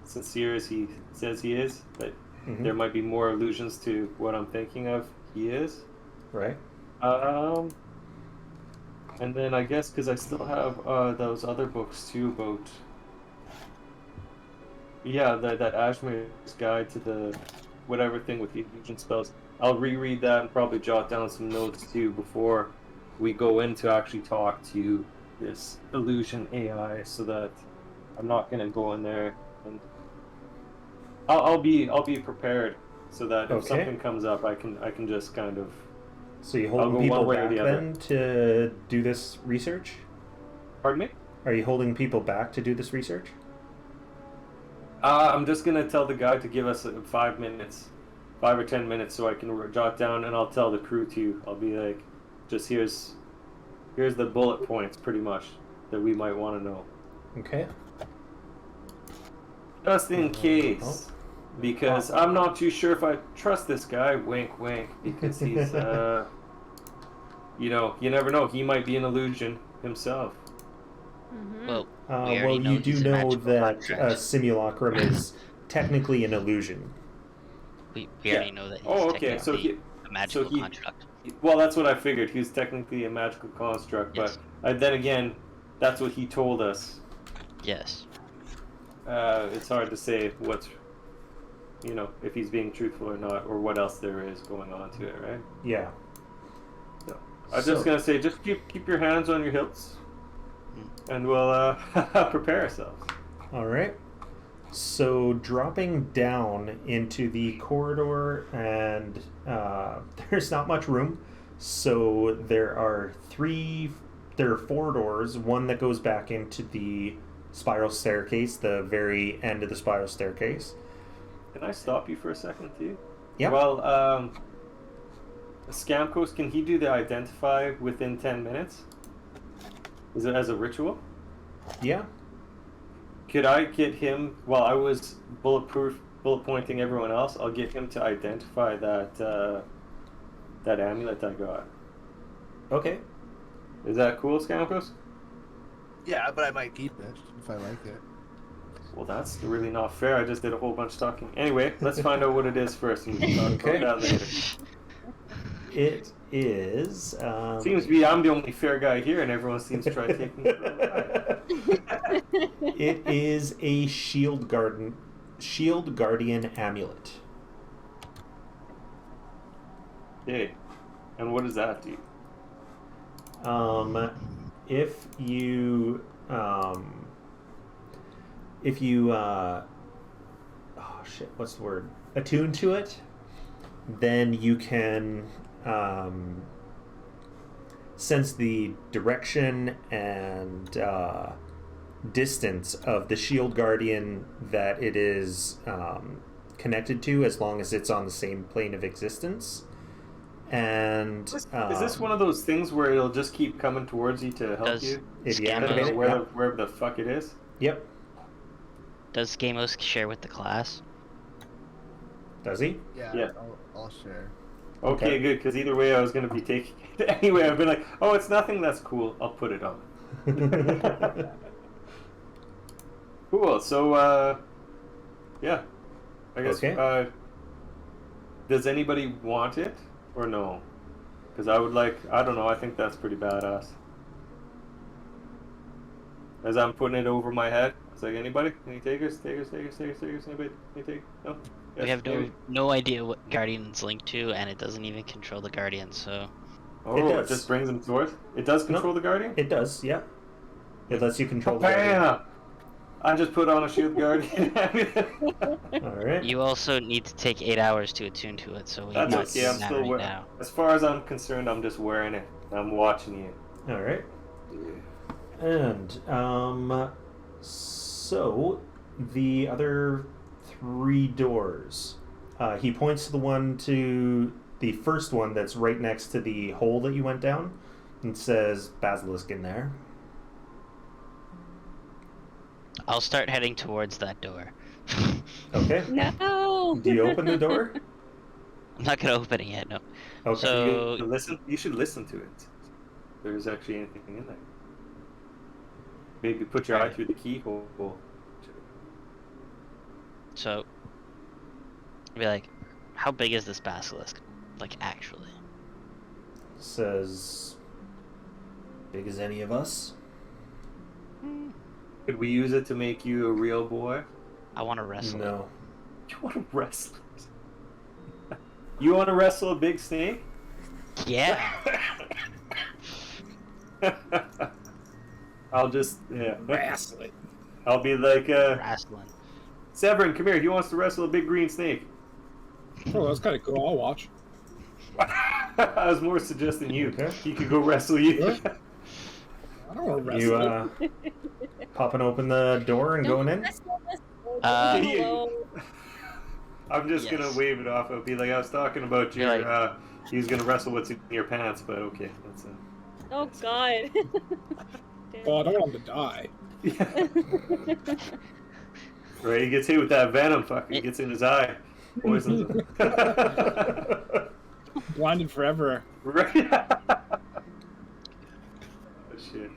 [SPEAKER 4] sincere as he says he is, but there might be more allusions to what I'm thinking of. He is.
[SPEAKER 1] Right.
[SPEAKER 4] And then I guess because I still have those other books too about. Yeah, that Ashmir's guide to the whatever thing with the illusion spells. I'll reread that and probably jot down some notes too before we go in to actually talk to this illusion AI, so that I'm not gonna go in there and I'll be prepared so that if something comes up, I can just kind of.
[SPEAKER 1] So you holding people back then to do this research?
[SPEAKER 4] Pardon me?
[SPEAKER 1] Are you holding people back to do this research?
[SPEAKER 4] I'm just gonna tell the guy to give us 5 minutes, 5 or 10 minutes, so I can jot down, and I'll tell the crew too. I'll be like, just here's the bullet points, pretty much, that we might want to know.
[SPEAKER 1] Okay.
[SPEAKER 4] Just in case, because I'm not too sure if I trust this guy. Wink, wink, because he's, you know, you never know. He might be an illusion himself.
[SPEAKER 6] Well,
[SPEAKER 1] well, you do know that a simulacrum is technically an illusion.
[SPEAKER 6] We already know that he's
[SPEAKER 4] okay. So
[SPEAKER 6] a magical construct.
[SPEAKER 4] Well, that's what I figured. He's technically a magical construct,
[SPEAKER 6] Yes.
[SPEAKER 4] but then again, that's what he told us.
[SPEAKER 6] Yes.
[SPEAKER 4] It's hard to say what's, you know, if he's being truthful or not, or what else there is going on to it, right?
[SPEAKER 1] Yeah.
[SPEAKER 4] So, I'm just gonna say, just keep your hands on your hilts, and we'll prepare ourselves.
[SPEAKER 1] All right. So dropping down into the corridor, and there's not much room. So there are 4 doors. One that goes back into the spiral staircase, the very end of the spiral staircase.
[SPEAKER 4] Can I stop you for a second, too?
[SPEAKER 1] Yeah.
[SPEAKER 4] Well, Scamcos, can he do the identify within 10 minutes? Is it as a ritual?
[SPEAKER 1] Yeah.
[SPEAKER 4] Could I get him, while I was bullet pointing everyone else, I'll get him to identify that amulet I got.
[SPEAKER 1] Okay.
[SPEAKER 4] Is that cool, Scamcos?
[SPEAKER 5] Yeah, but I might keep it if I like it.
[SPEAKER 4] Well, that's really not fair. I just did a whole bunch of talking. Anyway, let's find out what it is first, and we can talk about that later.
[SPEAKER 1] It is...
[SPEAKER 4] Seems to be I'm the only fair guy here, and everyone seems to try to take me for a ride.
[SPEAKER 1] It is a shield guardian amulet.
[SPEAKER 4] Okay. And what does that do?
[SPEAKER 1] If you what's the word? Attune to it, then you can sense the direction and distance of the shield guardian that it is connected to, as long as it's on the same plane of existence. And
[SPEAKER 4] is this one of those things where it'll just keep coming towards you to help you?
[SPEAKER 1] If you activate it,
[SPEAKER 4] wherever the fuck it is?
[SPEAKER 1] Yep.
[SPEAKER 6] Does Gamos share with the class?
[SPEAKER 1] Does he?
[SPEAKER 5] Yeah. I'll share.
[SPEAKER 4] Okay, good, because either way I was going to be taking it. Anyway, I've been like, oh, it's nothing, that's cool. I'll put it on. Cool, so, yeah. I guess,
[SPEAKER 1] okay.
[SPEAKER 4] Does anybody want it, or no? Because I would like, I don't know, I think that's pretty badass. As I'm putting it over my head, it's like, anybody? Any takers? Anybody? Any take? No? Yes,
[SPEAKER 6] We have no idea what Guardian's linked to, and it doesn't even control the Guardian, so...
[SPEAKER 4] Oh, it just brings them towards? It does control the Guardian?
[SPEAKER 1] It does, yeah. It lets you control the
[SPEAKER 4] Guardian.
[SPEAKER 1] Guardian.
[SPEAKER 4] I just put on a shield guardian.
[SPEAKER 1] Alright.
[SPEAKER 6] You also need to take 8 hours to attune to it, so we
[SPEAKER 4] That's
[SPEAKER 6] not
[SPEAKER 4] okay, I'm
[SPEAKER 6] that
[SPEAKER 4] still
[SPEAKER 6] right
[SPEAKER 4] wearing.
[SPEAKER 6] now.
[SPEAKER 4] As far as I'm concerned, I'm just wearing it. I'm watching you.
[SPEAKER 1] Alright. And, so, the other 3 doors. He points to the first one that's right next to the hole that you went down, and says, Basilisk in there.
[SPEAKER 6] I'll start heading towards that door.
[SPEAKER 1] Okay.
[SPEAKER 3] No!
[SPEAKER 1] Do you open the door?
[SPEAKER 6] I'm not gonna open it yet, no.
[SPEAKER 1] Okay.
[SPEAKER 6] So...
[SPEAKER 4] You should listen to it. If there's actually anything in there. Maybe put your eye through the keyhole.
[SPEAKER 6] So, I'd be like, how big is this basilisk? Like, actually.
[SPEAKER 1] Says, big as any of us.
[SPEAKER 4] Could we use it to make you a real boy?
[SPEAKER 6] I want to wrestle it.
[SPEAKER 1] No.
[SPEAKER 4] You want to wrestle it? You want to wrestle a big snake?
[SPEAKER 6] Yeah.
[SPEAKER 4] I'll just, yeah.
[SPEAKER 2] Wrestle it.
[SPEAKER 4] I'll be like,
[SPEAKER 6] Wrestling.
[SPEAKER 4] Severin, come here. He wants to wrestle a big green snake.
[SPEAKER 2] Oh, that's kind of cool. I'll watch.
[SPEAKER 4] I was more suggesting you.
[SPEAKER 1] Okay.
[SPEAKER 4] He could go wrestle you.
[SPEAKER 2] What? I don't want to wrestle
[SPEAKER 1] You popping open the door and going in?
[SPEAKER 3] Hello.
[SPEAKER 4] I'm just
[SPEAKER 6] Yes.
[SPEAKER 4] gonna wave it off. I'll be like, I was talking about
[SPEAKER 6] You're
[SPEAKER 4] your,
[SPEAKER 6] like-
[SPEAKER 4] he was gonna wrestle what's in your pants, but okay. That's
[SPEAKER 3] Oh god.
[SPEAKER 2] Oh, I don't want him to die.
[SPEAKER 4] Right, he gets hit with that venom, fucking gets in his eye. Poisons him.
[SPEAKER 2] Blinded forever.
[SPEAKER 4] Right? Oh shit.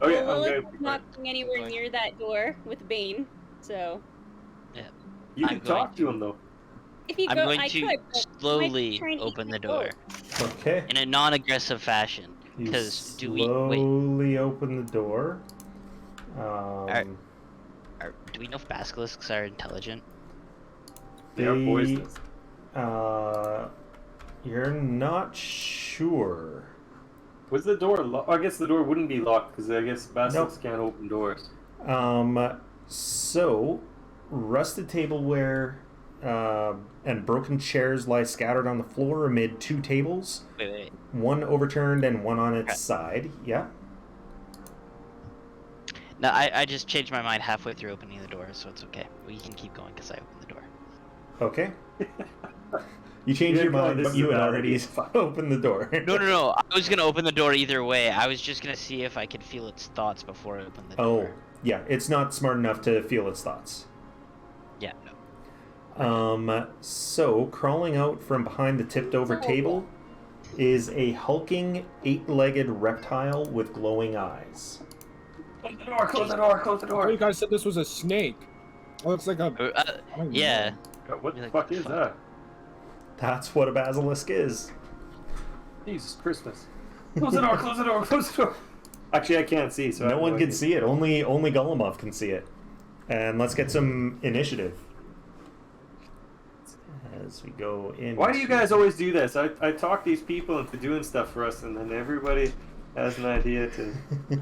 [SPEAKER 4] Oh yeah,
[SPEAKER 3] Well,
[SPEAKER 4] I'm
[SPEAKER 3] Lilith
[SPEAKER 4] going.
[SPEAKER 3] is not going anywhere
[SPEAKER 6] Going.
[SPEAKER 3] near that door with Bane, so
[SPEAKER 4] You
[SPEAKER 6] I'm
[SPEAKER 4] can talk
[SPEAKER 6] going
[SPEAKER 4] to him though.
[SPEAKER 3] if you
[SPEAKER 6] I'm
[SPEAKER 3] go,
[SPEAKER 6] going
[SPEAKER 3] I
[SPEAKER 6] to
[SPEAKER 3] could. But
[SPEAKER 6] slowly
[SPEAKER 3] trying to eat
[SPEAKER 6] open
[SPEAKER 3] my
[SPEAKER 6] the door
[SPEAKER 1] Okay.
[SPEAKER 6] in a non-aggressive fashion.
[SPEAKER 1] You
[SPEAKER 6] 'Cause do we- wait.
[SPEAKER 1] slowly open the door.
[SPEAKER 6] Do we know if basilisks are intelligent?
[SPEAKER 4] They are poisonous.
[SPEAKER 1] You're not sure.
[SPEAKER 4] Was the door locked? I guess the door wouldn't be locked because I guess basilisks can't open doors.
[SPEAKER 1] So, rusted tableware and broken chairs lie scattered on the floor amid two tables,
[SPEAKER 6] Wait.
[SPEAKER 1] one overturned and one on its
[SPEAKER 6] Okay.
[SPEAKER 1] side. Yeah.
[SPEAKER 6] No, I just changed my mind halfway through opening the door, so it's okay. We can keep going because I opened the door.
[SPEAKER 1] Okay. You changed
[SPEAKER 4] Yeah,
[SPEAKER 1] your
[SPEAKER 4] go on,
[SPEAKER 1] mind,
[SPEAKER 4] this
[SPEAKER 1] but
[SPEAKER 4] is
[SPEAKER 1] you
[SPEAKER 4] a
[SPEAKER 1] had
[SPEAKER 4] bad
[SPEAKER 1] already
[SPEAKER 4] idea.
[SPEAKER 1] opened the door.
[SPEAKER 6] No. I was gonna open the door either way. I was just gonna see if I could feel its thoughts before I opened the
[SPEAKER 1] Oh,
[SPEAKER 6] door.
[SPEAKER 1] yeah. It's not smart enough to feel its thoughts.
[SPEAKER 6] Yeah, no.
[SPEAKER 1] So, crawling out from behind the tipped-over table is a hulking, eight-legged reptile with glowing eyes.
[SPEAKER 4] Close the door! Close the door! Close the
[SPEAKER 2] Oh,
[SPEAKER 4] door!
[SPEAKER 2] you guys said this was a snake. Oh, it's like a. I don't
[SPEAKER 6] Yeah.
[SPEAKER 4] What the
[SPEAKER 6] You're like,
[SPEAKER 4] fuck
[SPEAKER 6] what the
[SPEAKER 4] is
[SPEAKER 6] fuck?
[SPEAKER 4] that?
[SPEAKER 1] That's what a basilisk is.
[SPEAKER 4] Jesus Christmas! Close the door! Close the door! Close the door! Actually, I can't see, so I
[SPEAKER 1] No
[SPEAKER 4] have
[SPEAKER 1] one can
[SPEAKER 4] idea.
[SPEAKER 1] see it. Only Golemov can see it. And let's get some initiative as we go in.
[SPEAKER 4] Why do you guys always do this? I talk these people into doing stuff for us, and then everybody has an idea to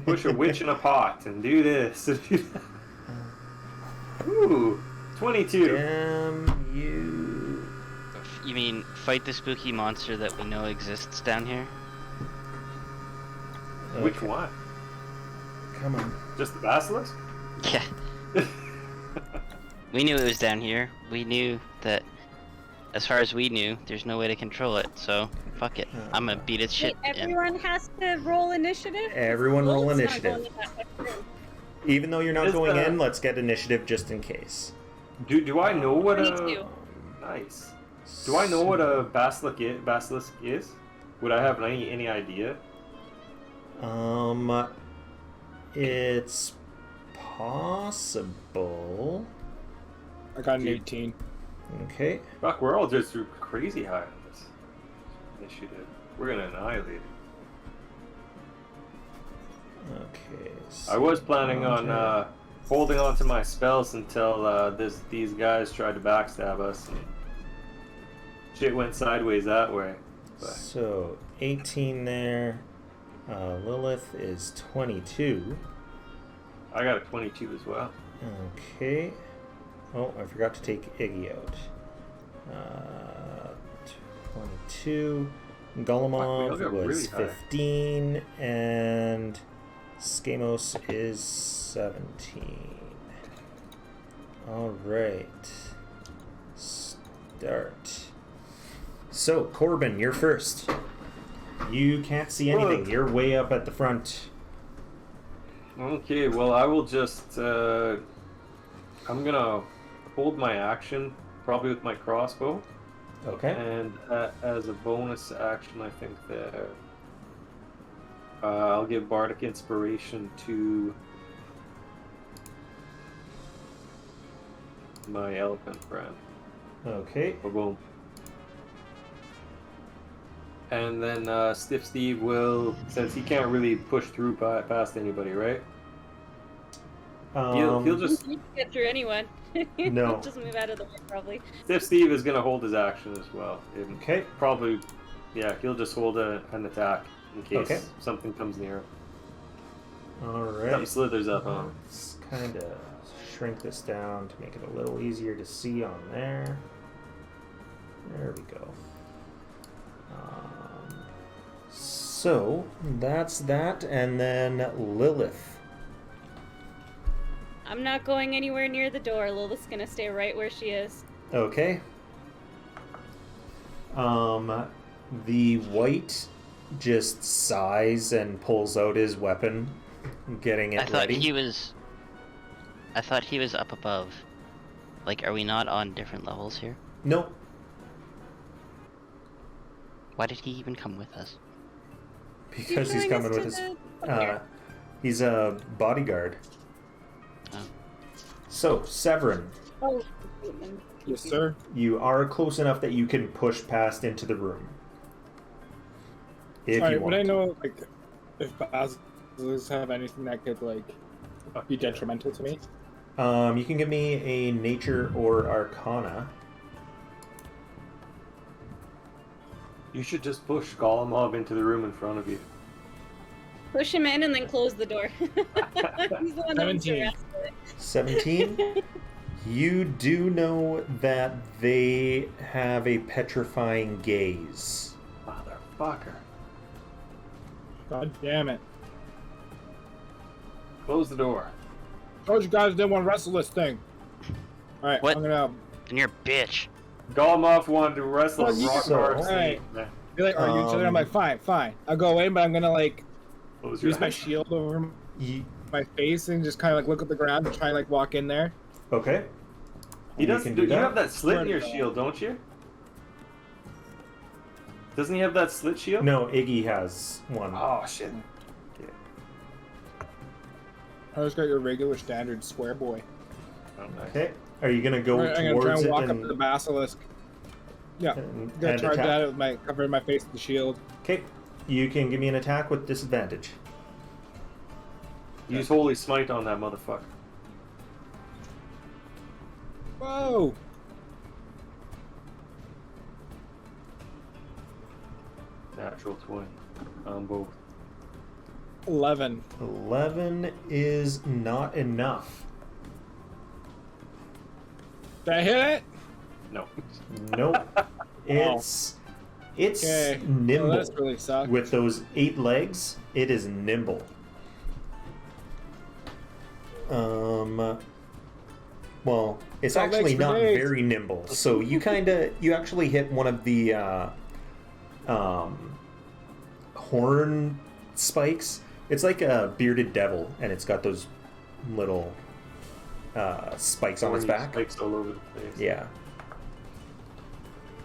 [SPEAKER 4] push a witch in a pot and do this. And do that. Ooh, 22.
[SPEAKER 1] Damn you!
[SPEAKER 6] You mean fight the spooky monster that we know exists down here?
[SPEAKER 4] Which
[SPEAKER 1] Okay,
[SPEAKER 4] one?
[SPEAKER 1] Come on.
[SPEAKER 4] Just the basilisk?
[SPEAKER 6] Yeah. We knew it was down here. We knew that, as far as we knew, there's no way to control it. So fuck it. I'm gonna beat its
[SPEAKER 3] Wait,
[SPEAKER 6] shit. in.
[SPEAKER 3] everyone has to roll initiative.
[SPEAKER 1] Everyone roll
[SPEAKER 3] Lilith's not
[SPEAKER 1] initiative.
[SPEAKER 3] going in that fucking room.
[SPEAKER 1] Even though you're not
[SPEAKER 4] Is
[SPEAKER 1] going
[SPEAKER 4] the-
[SPEAKER 1] in, let's get initiative just in case.
[SPEAKER 4] Do I know what
[SPEAKER 3] 22.
[SPEAKER 4] a... Nice. Do I know what a basilisk is? Would I have any idea?
[SPEAKER 1] It's possible.
[SPEAKER 2] I got an
[SPEAKER 4] Dude.
[SPEAKER 2] 18.
[SPEAKER 1] Okay.
[SPEAKER 4] Fuck, we're all just crazy high on this initiative. We're gonna annihilate it.
[SPEAKER 1] Okay.
[SPEAKER 4] I was planning on holding on to my spells until these guys tried to backstab us and shit went sideways that way. But
[SPEAKER 1] So 18 there. Lilith is 22.
[SPEAKER 4] I got a 22 as well.
[SPEAKER 1] Okay. Oh, I forgot to take Iggy out. 22.
[SPEAKER 4] Fuck, we all
[SPEAKER 1] Golemov
[SPEAKER 4] got
[SPEAKER 1] was
[SPEAKER 4] really high.
[SPEAKER 1] 15, and Skamos is 17. All right. Start. So, Korbin, you're first. You can't see anything.
[SPEAKER 4] Look.
[SPEAKER 1] You're way up at the front.
[SPEAKER 4] Okay, well I will just I'm gonna hold my action probably with my crossbow,
[SPEAKER 1] Okay.
[SPEAKER 4] and as a bonus action I think there I'll give Bardic Inspiration to my elephant friend.
[SPEAKER 1] Okay.
[SPEAKER 4] Boom. And then Stiff Steve will, since he can't really push through past anybody, right? He'll just...
[SPEAKER 3] You can get through anyone.
[SPEAKER 1] No.
[SPEAKER 3] Just move out of the way, probably.
[SPEAKER 4] Stiff Steve is going to hold his action as well.
[SPEAKER 1] Okay.
[SPEAKER 4] Probably, yeah, he'll just hold an attack in case
[SPEAKER 1] Okay.
[SPEAKER 4] something comes near him.
[SPEAKER 1] Alright.
[SPEAKER 4] Something slithers up on him.
[SPEAKER 1] Let's kind of shrink this down to make it a little easier to see on there. There we go. So, that's that, and then Lilith.
[SPEAKER 3] I'm not going anywhere near the door. Lilith's gonna stay right where she is.
[SPEAKER 1] Okay. The white just sighs and pulls out his weapon, getting it
[SPEAKER 6] I thought
[SPEAKER 1] ready.
[SPEAKER 6] I thought he was up above. Like, are we not on different levels here?
[SPEAKER 1] Nope.
[SPEAKER 6] Why did he even come with us?
[SPEAKER 1] Because he's coming with his... he's a bodyguard.
[SPEAKER 6] Oh.
[SPEAKER 1] So, Severin,
[SPEAKER 3] Oh.
[SPEAKER 2] Yes, sir.
[SPEAKER 1] you are close enough that you can push past into the room. If
[SPEAKER 2] Sorry,
[SPEAKER 1] you
[SPEAKER 2] would
[SPEAKER 1] want
[SPEAKER 2] I
[SPEAKER 1] to.
[SPEAKER 2] know like if basilisks have anything that could like be detrimental to me?
[SPEAKER 1] You can give me a nature or arcana.
[SPEAKER 4] You should just push Golemov into the room in front of you.
[SPEAKER 3] Push him in and then close the door. He's the one that was
[SPEAKER 2] 17.
[SPEAKER 3] arrested.
[SPEAKER 1] 17. You do know that they have a petrifying gaze.
[SPEAKER 4] Motherfucker.
[SPEAKER 2] God damn it!
[SPEAKER 4] Close the door.
[SPEAKER 2] Told you guys didn't want to wrestle this thing. All right,
[SPEAKER 6] What?
[SPEAKER 2] I'm gonna
[SPEAKER 6] And you're a bitch.
[SPEAKER 4] Golemov wanted to wrestle
[SPEAKER 2] Well,
[SPEAKER 4] a
[SPEAKER 2] you-
[SPEAKER 4] rock
[SPEAKER 1] So-
[SPEAKER 4] hard
[SPEAKER 2] Hey.
[SPEAKER 4] snake, man.
[SPEAKER 2] be like argue each other. I'm like, fine. I'll go away, but I'm gonna like
[SPEAKER 4] Close your
[SPEAKER 2] use my
[SPEAKER 4] eyes.
[SPEAKER 2] shield over
[SPEAKER 1] Ye-
[SPEAKER 2] my face and just kind of like look at the ground and try and like walk in there.
[SPEAKER 1] Okay.
[SPEAKER 4] He
[SPEAKER 1] You
[SPEAKER 4] does.
[SPEAKER 1] can
[SPEAKER 4] You
[SPEAKER 1] do that.
[SPEAKER 4] have that slit in your
[SPEAKER 2] Swear to
[SPEAKER 4] shield, don't you? Doesn't he have that slit shield?
[SPEAKER 1] No, Iggy has one.
[SPEAKER 4] Oh shit.
[SPEAKER 2] I just got your regular standard square boy.
[SPEAKER 4] Oh, nice.
[SPEAKER 1] Okay. Are you gonna go
[SPEAKER 2] Alright, I'm gonna try
[SPEAKER 1] towards
[SPEAKER 2] and
[SPEAKER 1] it
[SPEAKER 2] walk up to the
[SPEAKER 1] and,
[SPEAKER 2] basilisk. Yeah, gonna
[SPEAKER 1] and
[SPEAKER 2] charge
[SPEAKER 1] attack?
[SPEAKER 2] at it with my covering my face with the shield.
[SPEAKER 1] Okay. You can give me an attack with disadvantage.
[SPEAKER 4] Use Holy Smite on that motherfucker.
[SPEAKER 2] Whoa!
[SPEAKER 4] Natural 20 on both.
[SPEAKER 2] 11.
[SPEAKER 1] 11 is not enough.
[SPEAKER 2] Did I hit it?
[SPEAKER 4] No.
[SPEAKER 1] Nope. It's
[SPEAKER 2] Okay.
[SPEAKER 1] nimble.
[SPEAKER 2] Well, that's really sucked.
[SPEAKER 1] With those 8 legs, it is nimble. Well, it's
[SPEAKER 2] Got
[SPEAKER 1] actually
[SPEAKER 2] legs for
[SPEAKER 1] not
[SPEAKER 2] days.
[SPEAKER 1] very nimble. So you you actually hit one of the horn spikes. It's like a bearded devil, and it's got those little spikes on its back.
[SPEAKER 4] Spikes all over the place.
[SPEAKER 1] Yeah.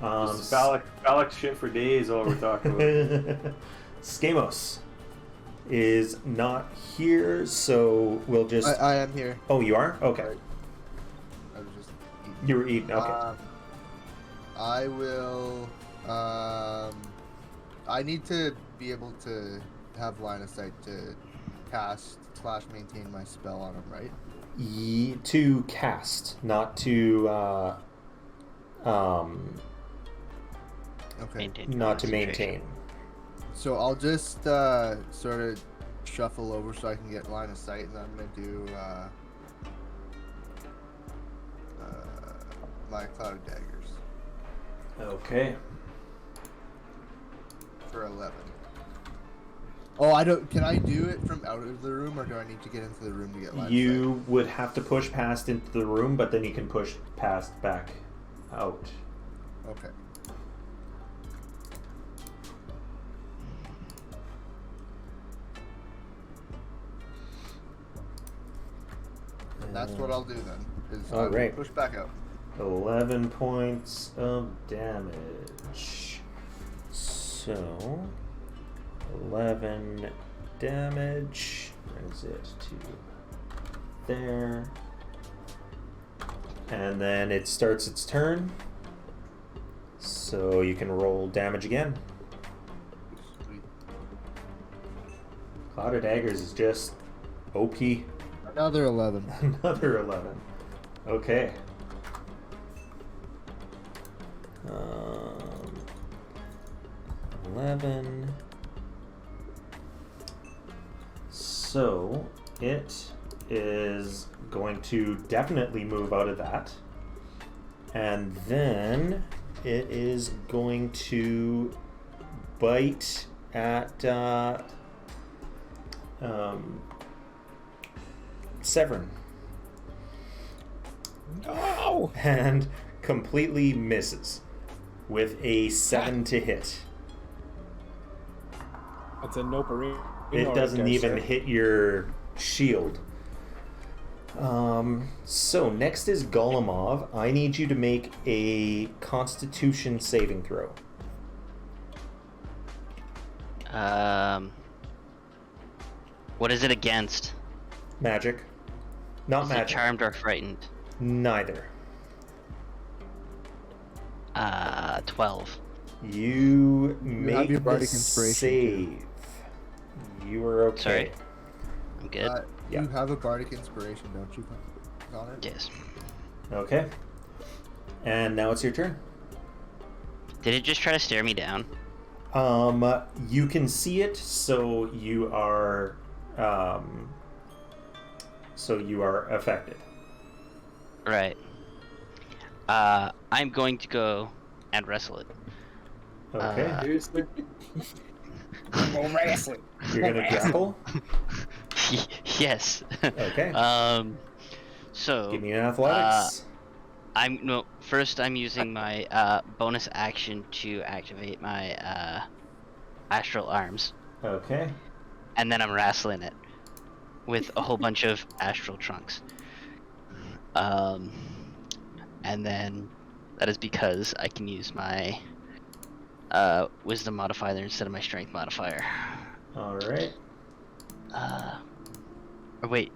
[SPEAKER 4] Just phallic shit for days. All we're talking about.
[SPEAKER 1] Skamos is not here, so we'll just.
[SPEAKER 5] I am here.
[SPEAKER 1] Oh, you are? Okay.
[SPEAKER 5] I was just eating.
[SPEAKER 1] You were eating. Okay.
[SPEAKER 5] I will. I need to be able to have line of sight to cast / maintain my spell on him, right?
[SPEAKER 1] To cast, not to.
[SPEAKER 5] Okay.
[SPEAKER 6] Maintain
[SPEAKER 1] Not to
[SPEAKER 6] concentration.
[SPEAKER 1] maintain.
[SPEAKER 5] So I'll just sort of shuffle over so I can get line of sight, and I'm gonna do my cloud of daggers
[SPEAKER 1] Okay.
[SPEAKER 5] for 11. Oh, I don't. Can I do it from out of the room, or do I need to get into the room to get line of
[SPEAKER 1] You would have to push past into the room, but then you can push past back out.
[SPEAKER 5] sight? Okay. And that's what I'll do then. Is I will
[SPEAKER 1] Alright.
[SPEAKER 5] push back out.
[SPEAKER 1] 11 points of damage. So, 11 damage brings it to there. And then it starts its turn. So you can roll damage again.
[SPEAKER 5] Sweet.
[SPEAKER 1] Cloud of Daggers is just OP.
[SPEAKER 5] Another 11.
[SPEAKER 1] Another 11. Okay. 11. So it is going to definitely move out of that. And then it is going to bite at Severin.
[SPEAKER 2] No!
[SPEAKER 1] And completely misses with a 7 to hit.
[SPEAKER 2] It's a no-brainer.
[SPEAKER 1] It doesn't even hit your shield. So next is Golemov. I need you to make a Constitution saving throw.
[SPEAKER 6] What is it against?
[SPEAKER 1] Magic. Not
[SPEAKER 6] Is it
[SPEAKER 1] magic.
[SPEAKER 6] charmed or frightened?
[SPEAKER 1] Neither.
[SPEAKER 6] 12.
[SPEAKER 1] You
[SPEAKER 5] have
[SPEAKER 1] make
[SPEAKER 5] your
[SPEAKER 1] the
[SPEAKER 5] Bardic Inspiration,
[SPEAKER 1] save. You are okay.
[SPEAKER 6] Sorry? I'm good?
[SPEAKER 1] Yeah.
[SPEAKER 5] You have a Bardic Inspiration, don't you, Connor?
[SPEAKER 6] Yes.
[SPEAKER 1] Okay. And now it's your turn.
[SPEAKER 6] Did it just try to stare me down?
[SPEAKER 1] You can see it, so you are affected.
[SPEAKER 6] Right. I'm going to go and wrestle it.
[SPEAKER 1] Okay.
[SPEAKER 4] Seriously?
[SPEAKER 2] Go wrestling.
[SPEAKER 1] You're gonna grapple?
[SPEAKER 6] Yes.
[SPEAKER 1] Okay.
[SPEAKER 6] So
[SPEAKER 1] Give me an athletics.
[SPEAKER 6] First I'm using my bonus action to activate my astral arms,
[SPEAKER 1] Okay.
[SPEAKER 6] and then I'm wrestling it with a whole bunch of astral trunks. And then that is because I can use my wisdom modifier instead of my strength modifier.
[SPEAKER 1] All right.
[SPEAKER 6] Or wait,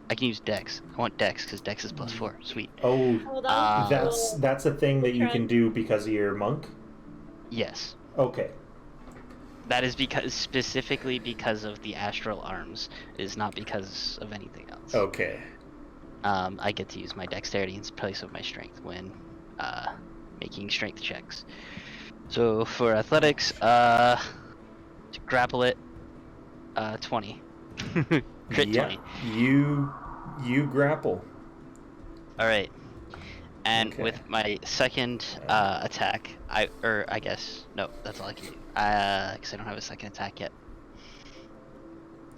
[SPEAKER 6] I can use Dex. I want Dex because Dex is +4. Sweet.
[SPEAKER 1] Oh,
[SPEAKER 3] Hold on.
[SPEAKER 1] that's a thing that you can do because of your monk.
[SPEAKER 6] Yes.
[SPEAKER 1] Okay.
[SPEAKER 6] That is specifically because of the astral arms. It is not because of anything else.
[SPEAKER 1] Okay.
[SPEAKER 6] I get to use my dexterity in place of my strength when making strength checks. So for athletics, to grapple it, 20. Crit
[SPEAKER 1] Yeah.
[SPEAKER 6] 20.
[SPEAKER 1] You grapple.
[SPEAKER 6] All right. And
[SPEAKER 1] Okay.
[SPEAKER 6] with my second attack, I guess no, that's all I can do. Because I don't have a second attack yet.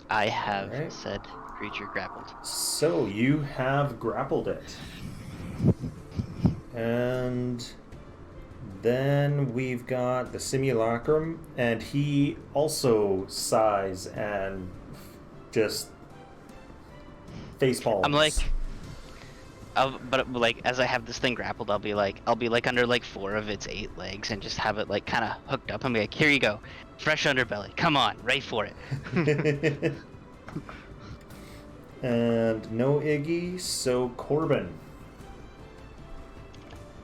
[SPEAKER 6] I have
[SPEAKER 1] Alright.
[SPEAKER 6] said creature grappled.
[SPEAKER 1] So you have grappled it. And then we've got the simulacrum, and he also sighs and just face palms.
[SPEAKER 6] I'm like, but like as I have this thing grappled, I'll be like under like 4 of its 8 legs and just have it like kind of hooked up and be like, here you go, fresh underbelly, come on, right for it.
[SPEAKER 1] And no Iggy, so Korbin.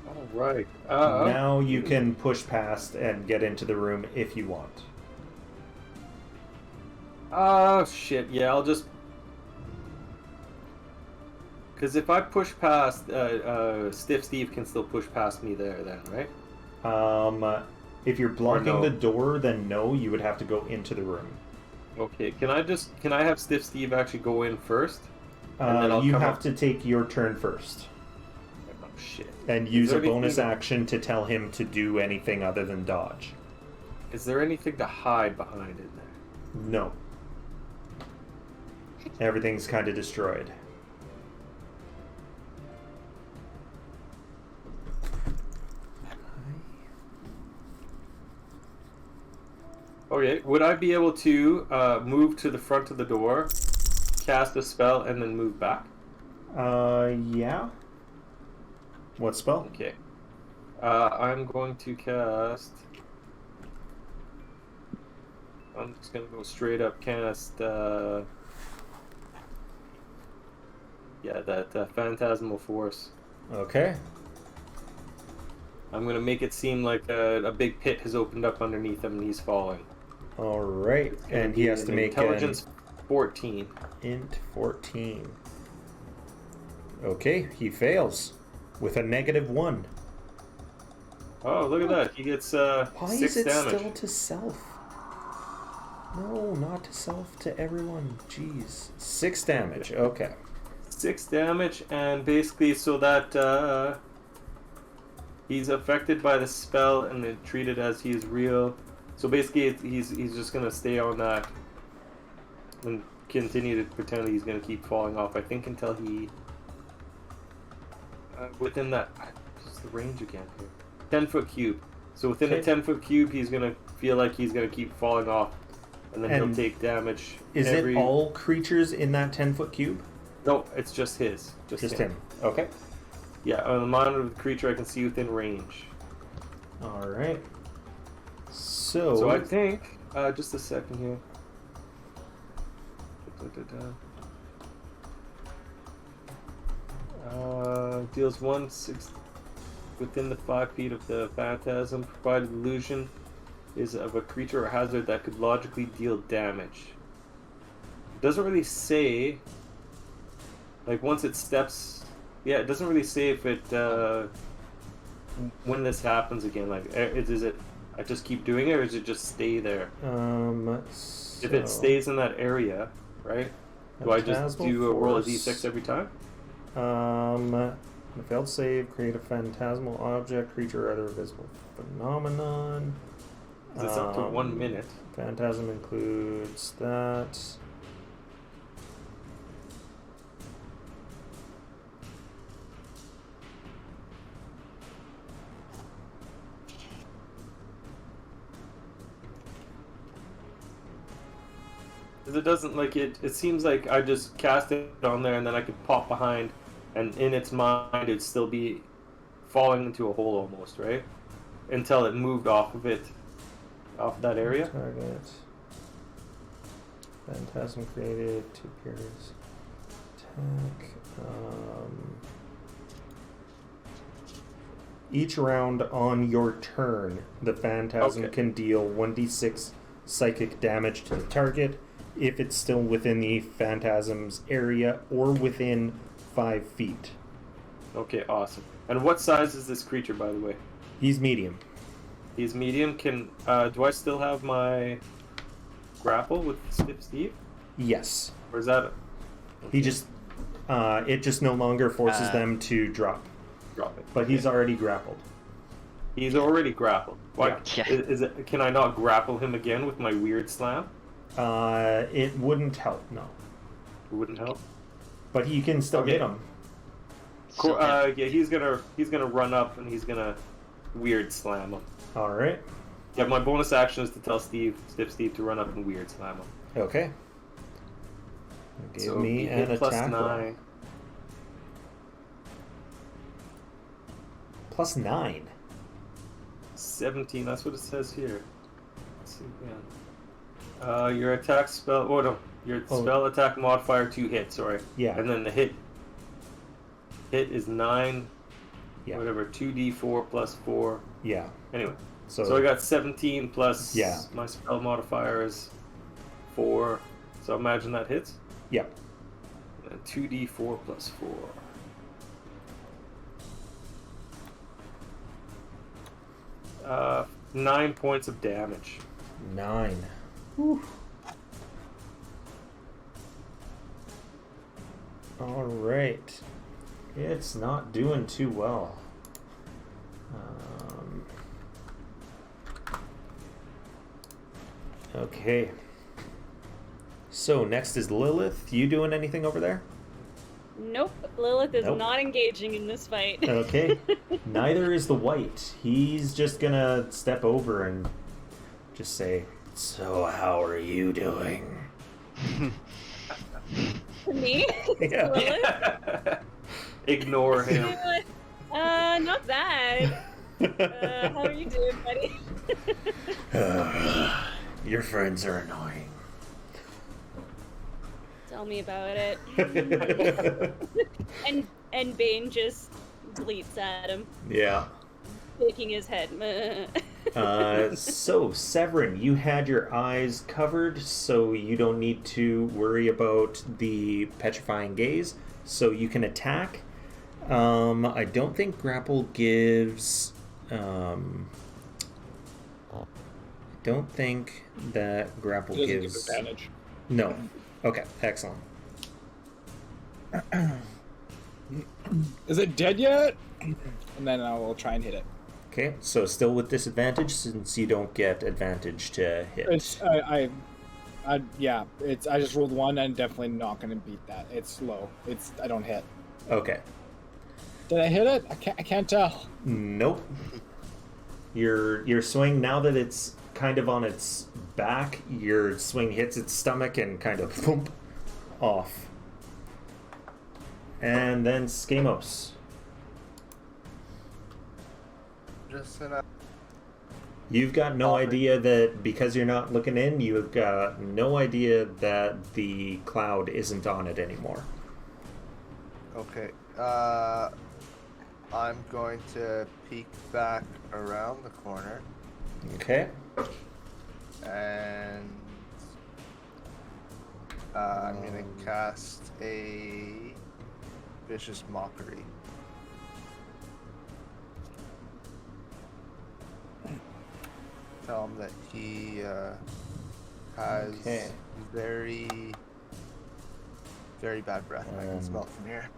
[SPEAKER 4] All right.
[SPEAKER 1] Now you can push past and get into the room if you want.
[SPEAKER 4] Oh shit! Yeah, I'll just. Because if I push past, Stiff Steve can still push past me there. Then, right?
[SPEAKER 1] If you're blocking
[SPEAKER 4] no.
[SPEAKER 1] the door, then no, you would have to go into the room.
[SPEAKER 4] Okay. Can I have Stiff Steve actually go in first? And then I'll
[SPEAKER 1] You
[SPEAKER 4] come
[SPEAKER 1] have
[SPEAKER 4] up-
[SPEAKER 1] to take your turn first.
[SPEAKER 4] Oh shit!
[SPEAKER 1] And use a
[SPEAKER 4] there anything
[SPEAKER 1] bonus
[SPEAKER 4] that-
[SPEAKER 1] action to tell him to do anything other than dodge.
[SPEAKER 4] Is there anything to hide behind in there?
[SPEAKER 1] No. Everything's kind of destroyed.
[SPEAKER 4] Okay. Would I be able to move to the front of the door, cast a spell, and then move back?
[SPEAKER 1] Yeah. What spell?
[SPEAKER 4] Okay. I'm going to cast. I'm just gonna go straight up cast. Yeah, that Phantasmal Force.
[SPEAKER 1] Okay.
[SPEAKER 4] I'm gonna make it seem like a big pit has opened up underneath him and he's falling.
[SPEAKER 1] All right, and he has to make
[SPEAKER 4] intelligence 14.
[SPEAKER 1] Int 14. Okay, he fails with a -1.
[SPEAKER 4] Oh, look at that! He gets
[SPEAKER 1] Why
[SPEAKER 4] 6
[SPEAKER 1] is it
[SPEAKER 4] damage.
[SPEAKER 1] still to self? No, not to self, to everyone. Jeez. 6 damage, okay.
[SPEAKER 4] 6 damage, and basically so that he's affected by the spell and then treated as he's real. So basically he's just gonna stay on that and continue to pretend he's gonna keep falling off, I think, until he within that, what's the range again here? 10-foot cube. So within a 10-foot cube, he's gonna feel like he's gonna keep falling off, and then he'll take damage.
[SPEAKER 1] Is it all creatures in that 10-foot cube?
[SPEAKER 4] No, it's just his.
[SPEAKER 1] Just him. Okay.
[SPEAKER 4] Yeah, on the monitor of the creature I can see within range.
[SPEAKER 1] All right. So.
[SPEAKER 4] So I think just a second here. Deals 1/6 within the 5 feet of the phantasm, provided the illusion is of a creature or hazard that could logically deal damage. It doesn't really say, like, once it steps. Yeah, it doesn't really say if it when this happens again. Like, is it? I just keep doing it, or does it just stay there?
[SPEAKER 1] So
[SPEAKER 4] if it stays in that area, right? Do I just do a roll of d6 every time?
[SPEAKER 1] On a failed save, create a phantasmal object, creature, or other visible phenomenon.
[SPEAKER 4] It's up to 1 minute.
[SPEAKER 1] Phantasm includes that.
[SPEAKER 4] Because it doesn't, like, it seems like I just cast it on there and then I could pop behind, and in its mind it'd still be falling into a hole almost, right? Until it moved off of it, off that area.
[SPEAKER 1] Target. Phantasm created, 2 pairs. Attack. Each round on your turn, the phantasm can deal 1d6 psychic damage to the target if it's still within the phantasm's area or within 5 feet.
[SPEAKER 4] Okay, awesome. And what size is this creature, by the way?
[SPEAKER 1] He's medium.
[SPEAKER 4] He's medium. Can do I still have my grapple with Stiff Steve?
[SPEAKER 1] Yes.
[SPEAKER 4] Or is that?
[SPEAKER 1] He just it just no longer forces them to drop.
[SPEAKER 4] Drop it.
[SPEAKER 1] But he's already grappled.
[SPEAKER 4] He's already grappled. Why?
[SPEAKER 6] Yeah.
[SPEAKER 4] Is it? Can I not grapple him again with my weird slam?
[SPEAKER 1] It wouldn't help, no.
[SPEAKER 4] It wouldn't help.
[SPEAKER 1] But you can still hit him.
[SPEAKER 4] Cool. Yeah, he's gonna run up and he's gonna weird slam him.
[SPEAKER 1] All right.
[SPEAKER 4] Yeah, my bonus action is to tell Stiff Steve to run up and weird slam him.
[SPEAKER 1] Okay. Give
[SPEAKER 4] So
[SPEAKER 1] me
[SPEAKER 4] he
[SPEAKER 1] an
[SPEAKER 4] hit plus
[SPEAKER 1] attack roll.
[SPEAKER 4] 9.
[SPEAKER 1] Plus 9.
[SPEAKER 4] 17. That's what it says here. Let's see again. Your attack spell. Oh no, your spell attack modifier 2 hit. Sorry.
[SPEAKER 1] Yeah.
[SPEAKER 4] And then the hit is 9.
[SPEAKER 1] Yeah.
[SPEAKER 4] Whatever. 2d4 plus 4.
[SPEAKER 1] Yeah.
[SPEAKER 4] Anyway.
[SPEAKER 1] So
[SPEAKER 4] So I got 17 plus.
[SPEAKER 1] Yeah.
[SPEAKER 4] My spell modifier is 4. So imagine that hits.
[SPEAKER 1] Yeah.
[SPEAKER 4] And 2d4 plus 4. 9 points of damage.
[SPEAKER 1] 9. Whew. All right. It's not doing too well. Okay. So next is Lilith. You doing anything over there?
[SPEAKER 3] Nope, Lilith is
[SPEAKER 1] Nope.
[SPEAKER 3] not engaging in this fight.
[SPEAKER 1] Okay. Neither is the white. He's just gonna step over and just say, "So how are you doing?"
[SPEAKER 3] Me?
[SPEAKER 1] Yeah.
[SPEAKER 3] Lilith?
[SPEAKER 4] Ignore him.
[SPEAKER 3] Not bad. How are you doing, buddy?
[SPEAKER 1] Your friends are annoying.
[SPEAKER 3] Tell me about it. And Bane just bleats at him.
[SPEAKER 1] Yeah.
[SPEAKER 3] shaking his head.
[SPEAKER 1] So, Severin, you had your eyes covered, so you don't need to worry about the petrifying gaze, so you can attack. I don't think grapple gives... I don't think that grapple
[SPEAKER 2] It doesn't
[SPEAKER 1] gives...
[SPEAKER 2] give advantage.
[SPEAKER 1] No. Okay, excellent.
[SPEAKER 2] Is it dead yet? And then I will try and hit it.
[SPEAKER 1] Okay, so still with disadvantage since you don't get advantage to hit.
[SPEAKER 2] It's yeah. It's I just rolled 1 and definitely not going to beat that. It's low. I don't hit.
[SPEAKER 1] Okay.
[SPEAKER 2] Did I hit it? I can't tell.
[SPEAKER 1] Nope. Your swing, now that it's kind of on its back, your swing hits its stomach and kind of thump off. And then Skamos.
[SPEAKER 5] Just enough.
[SPEAKER 1] You've got no idea that, because you're not looking in, you've got no idea that the cloud isn't on it anymore.
[SPEAKER 5] Okay. I'm going to peek back around the corner.
[SPEAKER 1] Okay.
[SPEAKER 5] And I'm going to cast a Vicious Mockery. Tell him that he has very, very bad breath. I can smell it from here.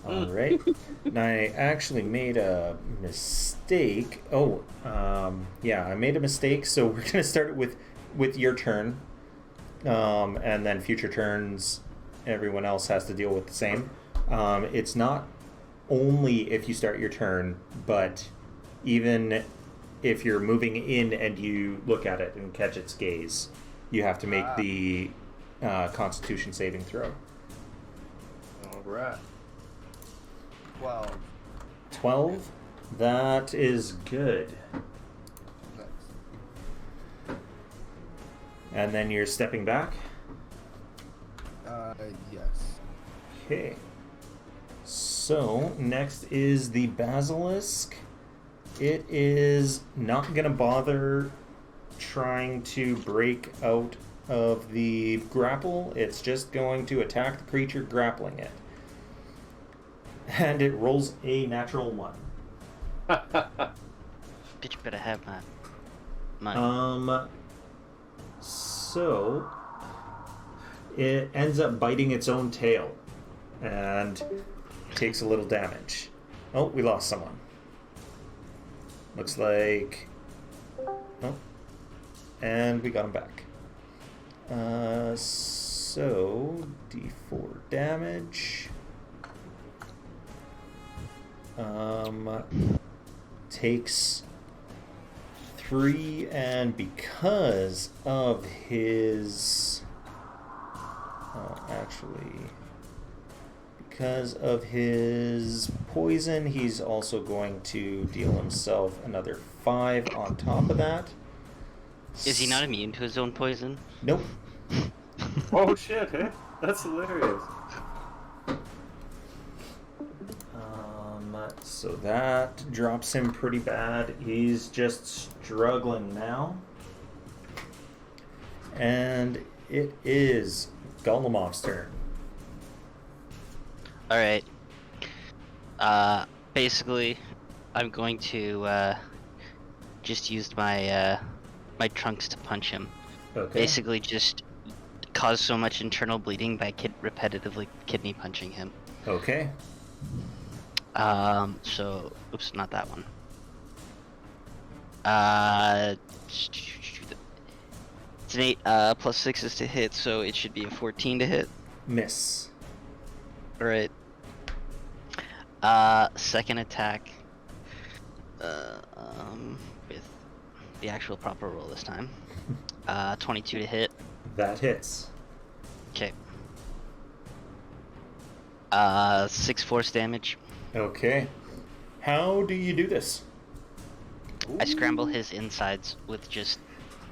[SPEAKER 1] Alright. And I actually made a mistake. Yeah, I made a mistake, so we're going to start with your turn. And then future turns, everyone else has to deal with the same. It's not only if you start your turn, but even if you're moving in and you look at it and catch its gaze, you have to make the Constitution saving throw.
[SPEAKER 4] Alright.
[SPEAKER 5] 12.
[SPEAKER 1] 12? That is good.
[SPEAKER 5] Nice.
[SPEAKER 1] And then you're stepping back?
[SPEAKER 5] Yes.
[SPEAKER 1] Okay. So, next is the Basilisk. It is not going to bother trying to break out of the grapple. It's just going to attack the creature grappling it. And it rolls a natural 1.
[SPEAKER 6] Bitch better have mine.
[SPEAKER 1] So it ends up biting its own tail and takes a little damage. Oh, we lost someone. Looks like... Oh. And we got him back. So D4 damage. Takes 3, and because of his... because of his poison, he's also going to deal himself another 5 on top of that.
[SPEAKER 6] Is he not immune to his own poison?
[SPEAKER 1] Nope.
[SPEAKER 4] Oh shit, eh? That's hilarious.
[SPEAKER 1] So that drops him pretty bad. He's just struggling now. And it is Golumov's turn.
[SPEAKER 6] Alright. Basically, I'm going to just use my my trunks to punch him.
[SPEAKER 1] Okay.
[SPEAKER 6] Basically just cause so much internal bleeding by repetitively kidney punching him.
[SPEAKER 1] Okay.
[SPEAKER 6] So, oops, not that one. It's an 8, plus 6 is to hit, so it should be a 14 to hit.
[SPEAKER 1] Miss.
[SPEAKER 6] Alright. Second attack. With the actual proper roll this time. 22 to hit.
[SPEAKER 1] That hits.
[SPEAKER 6] Okay. 6 force damage.
[SPEAKER 1] Okay. How do you do this?
[SPEAKER 6] I scramble his insides with just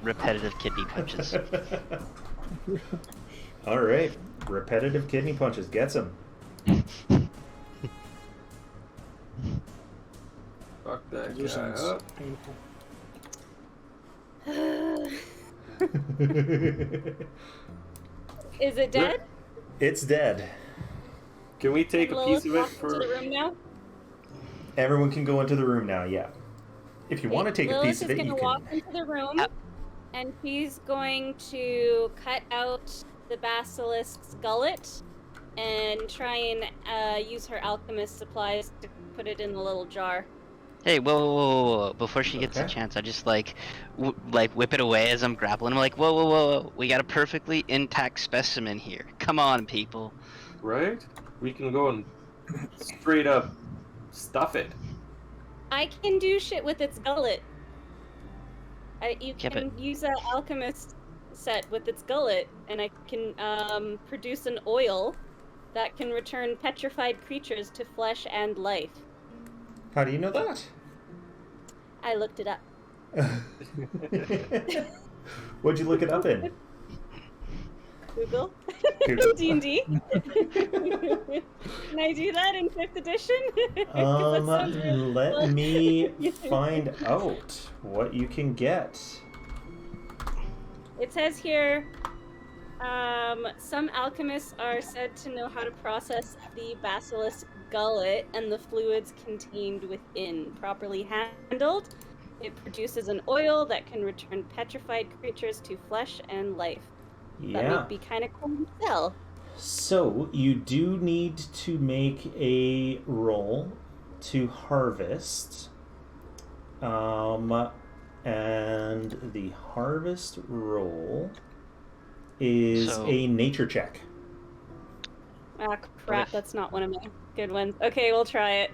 [SPEAKER 6] repetitive kidney punches.
[SPEAKER 1] Alright. Repetitive kidney punches gets him.
[SPEAKER 4] Fuck that
[SPEAKER 2] This
[SPEAKER 4] guy
[SPEAKER 2] sounds
[SPEAKER 4] up.
[SPEAKER 2] painful.
[SPEAKER 3] Is it dead?
[SPEAKER 1] It's dead.
[SPEAKER 4] Can we take
[SPEAKER 3] Can
[SPEAKER 4] a
[SPEAKER 3] Lilith
[SPEAKER 4] piece of it
[SPEAKER 3] walk into
[SPEAKER 4] for?
[SPEAKER 3] the room now?
[SPEAKER 1] Everyone can go into the room now, yeah. If you want to take a
[SPEAKER 3] Lilith
[SPEAKER 1] piece of it,
[SPEAKER 3] is
[SPEAKER 1] you
[SPEAKER 3] going to
[SPEAKER 1] can.
[SPEAKER 3] walk into the room, and she's going to cut out the basilisk's gullet and try and use her alchemist supplies to put it in the little jar.
[SPEAKER 6] Hey, whoa. Before she gets a
[SPEAKER 1] Okay.
[SPEAKER 6] chance, I just like whip it away as I'm grappling. I'm like, whoa. We got a perfectly intact specimen here. Come on, people.
[SPEAKER 4] Right? We can go and straight up stuff it.
[SPEAKER 3] I can do shit with its gullet. You
[SPEAKER 6] Yeah,
[SPEAKER 3] can use an alchemist set with its gullet, and I can produce an oil that can return petrified creatures to flesh and life.
[SPEAKER 1] How do you know that?
[SPEAKER 3] I looked it up.
[SPEAKER 1] What'd you look it up in?
[SPEAKER 3] Google.
[SPEAKER 1] Google.
[SPEAKER 3] D&D. Can I do that in 5th edition? 'Cause that sounds really
[SPEAKER 1] Let
[SPEAKER 3] cool.
[SPEAKER 1] me find out what you can get.
[SPEAKER 3] It says here, some alchemists are said to know how to process the basilisk gullet and the fluids contained within. Properly handled, it produces an oil that can return petrified creatures to flesh and life. That
[SPEAKER 1] Yeah.
[SPEAKER 3] would be kind of cool to sell.
[SPEAKER 1] So you do need to make a roll to harvest. And the harvest roll is
[SPEAKER 6] So-
[SPEAKER 1] a nature check.
[SPEAKER 3] Ah, crap, that's not one of my good ones. Okay, we'll try it.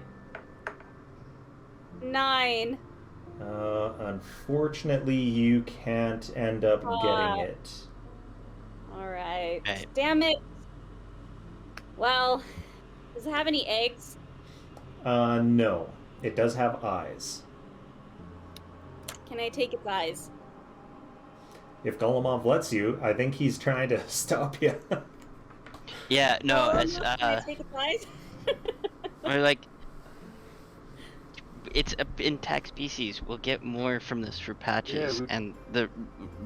[SPEAKER 3] 9.
[SPEAKER 1] Unfortunately, you can't end up getting it.
[SPEAKER 3] Alright.
[SPEAKER 6] Right.
[SPEAKER 3] Damn it. Well, does it have any eggs?
[SPEAKER 1] No. It does have eyes.
[SPEAKER 3] Can I take its eyes?
[SPEAKER 1] If Golemov lets you, I think he's trying to stop you.
[SPEAKER 6] Yeah, no,
[SPEAKER 3] Oh,
[SPEAKER 6] it's
[SPEAKER 3] no, can I take its eyes?
[SPEAKER 6] or like it's an intact species. We'll get more from this for patches
[SPEAKER 4] Yeah,
[SPEAKER 6] and the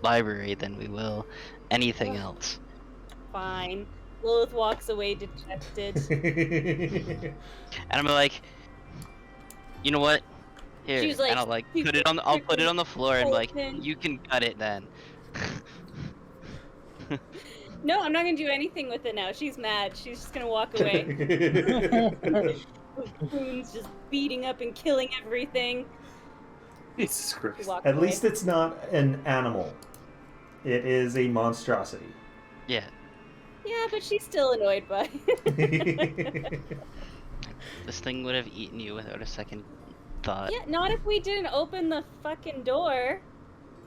[SPEAKER 6] library than we will anything else.
[SPEAKER 3] Fine. Lilith walks away dejected.
[SPEAKER 6] And I'm like, you know what? Here,
[SPEAKER 3] She's like,
[SPEAKER 6] and I'll
[SPEAKER 3] she's
[SPEAKER 6] put it on. I'll put it on the floor and like,
[SPEAKER 3] open.
[SPEAKER 6] you can cut it then.
[SPEAKER 3] No, I'm not gonna do anything with it now. She's mad. She's just gonna walk away. Wounds just beating up and killing everything.
[SPEAKER 4] Jesus
[SPEAKER 3] She
[SPEAKER 4] Christ.
[SPEAKER 3] walks
[SPEAKER 1] At
[SPEAKER 3] away.
[SPEAKER 1] least it's not an animal. It is a monstrosity.
[SPEAKER 6] Yeah.
[SPEAKER 3] Yeah, but she's still annoyed by it.
[SPEAKER 6] This thing would have eaten you without a second thought.
[SPEAKER 3] Yeah, not if we didn't open the fucking door.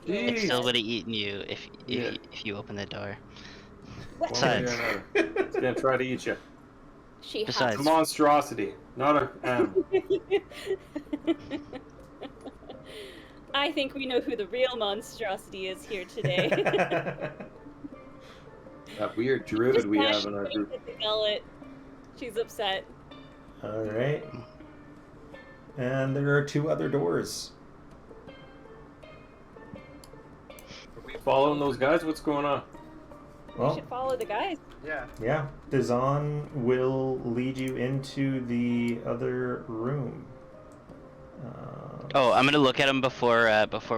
[SPEAKER 6] It
[SPEAKER 4] Jeez.
[SPEAKER 6] still would have eaten you if
[SPEAKER 4] Yeah.
[SPEAKER 6] if you open the door.
[SPEAKER 3] What?
[SPEAKER 4] One way or
[SPEAKER 6] Besides-
[SPEAKER 4] another. It's gonna try to eat you.
[SPEAKER 3] She
[SPEAKER 6] Besides-
[SPEAKER 4] It's a monstrosity, not an animal.
[SPEAKER 3] I think we know who the real monstrosity is here today.
[SPEAKER 4] That weird druid we have in our
[SPEAKER 3] Just
[SPEAKER 4] group.
[SPEAKER 3] at the gullet. She's upset.
[SPEAKER 1] Alright. And there are 2 other doors.
[SPEAKER 4] Are we following those guys? What's going on?
[SPEAKER 3] We
[SPEAKER 1] Well,
[SPEAKER 3] should follow the guys.
[SPEAKER 5] Yeah.
[SPEAKER 1] yeah. Dazan will lead you into the other room.
[SPEAKER 6] Oh, I'm gonna look at him before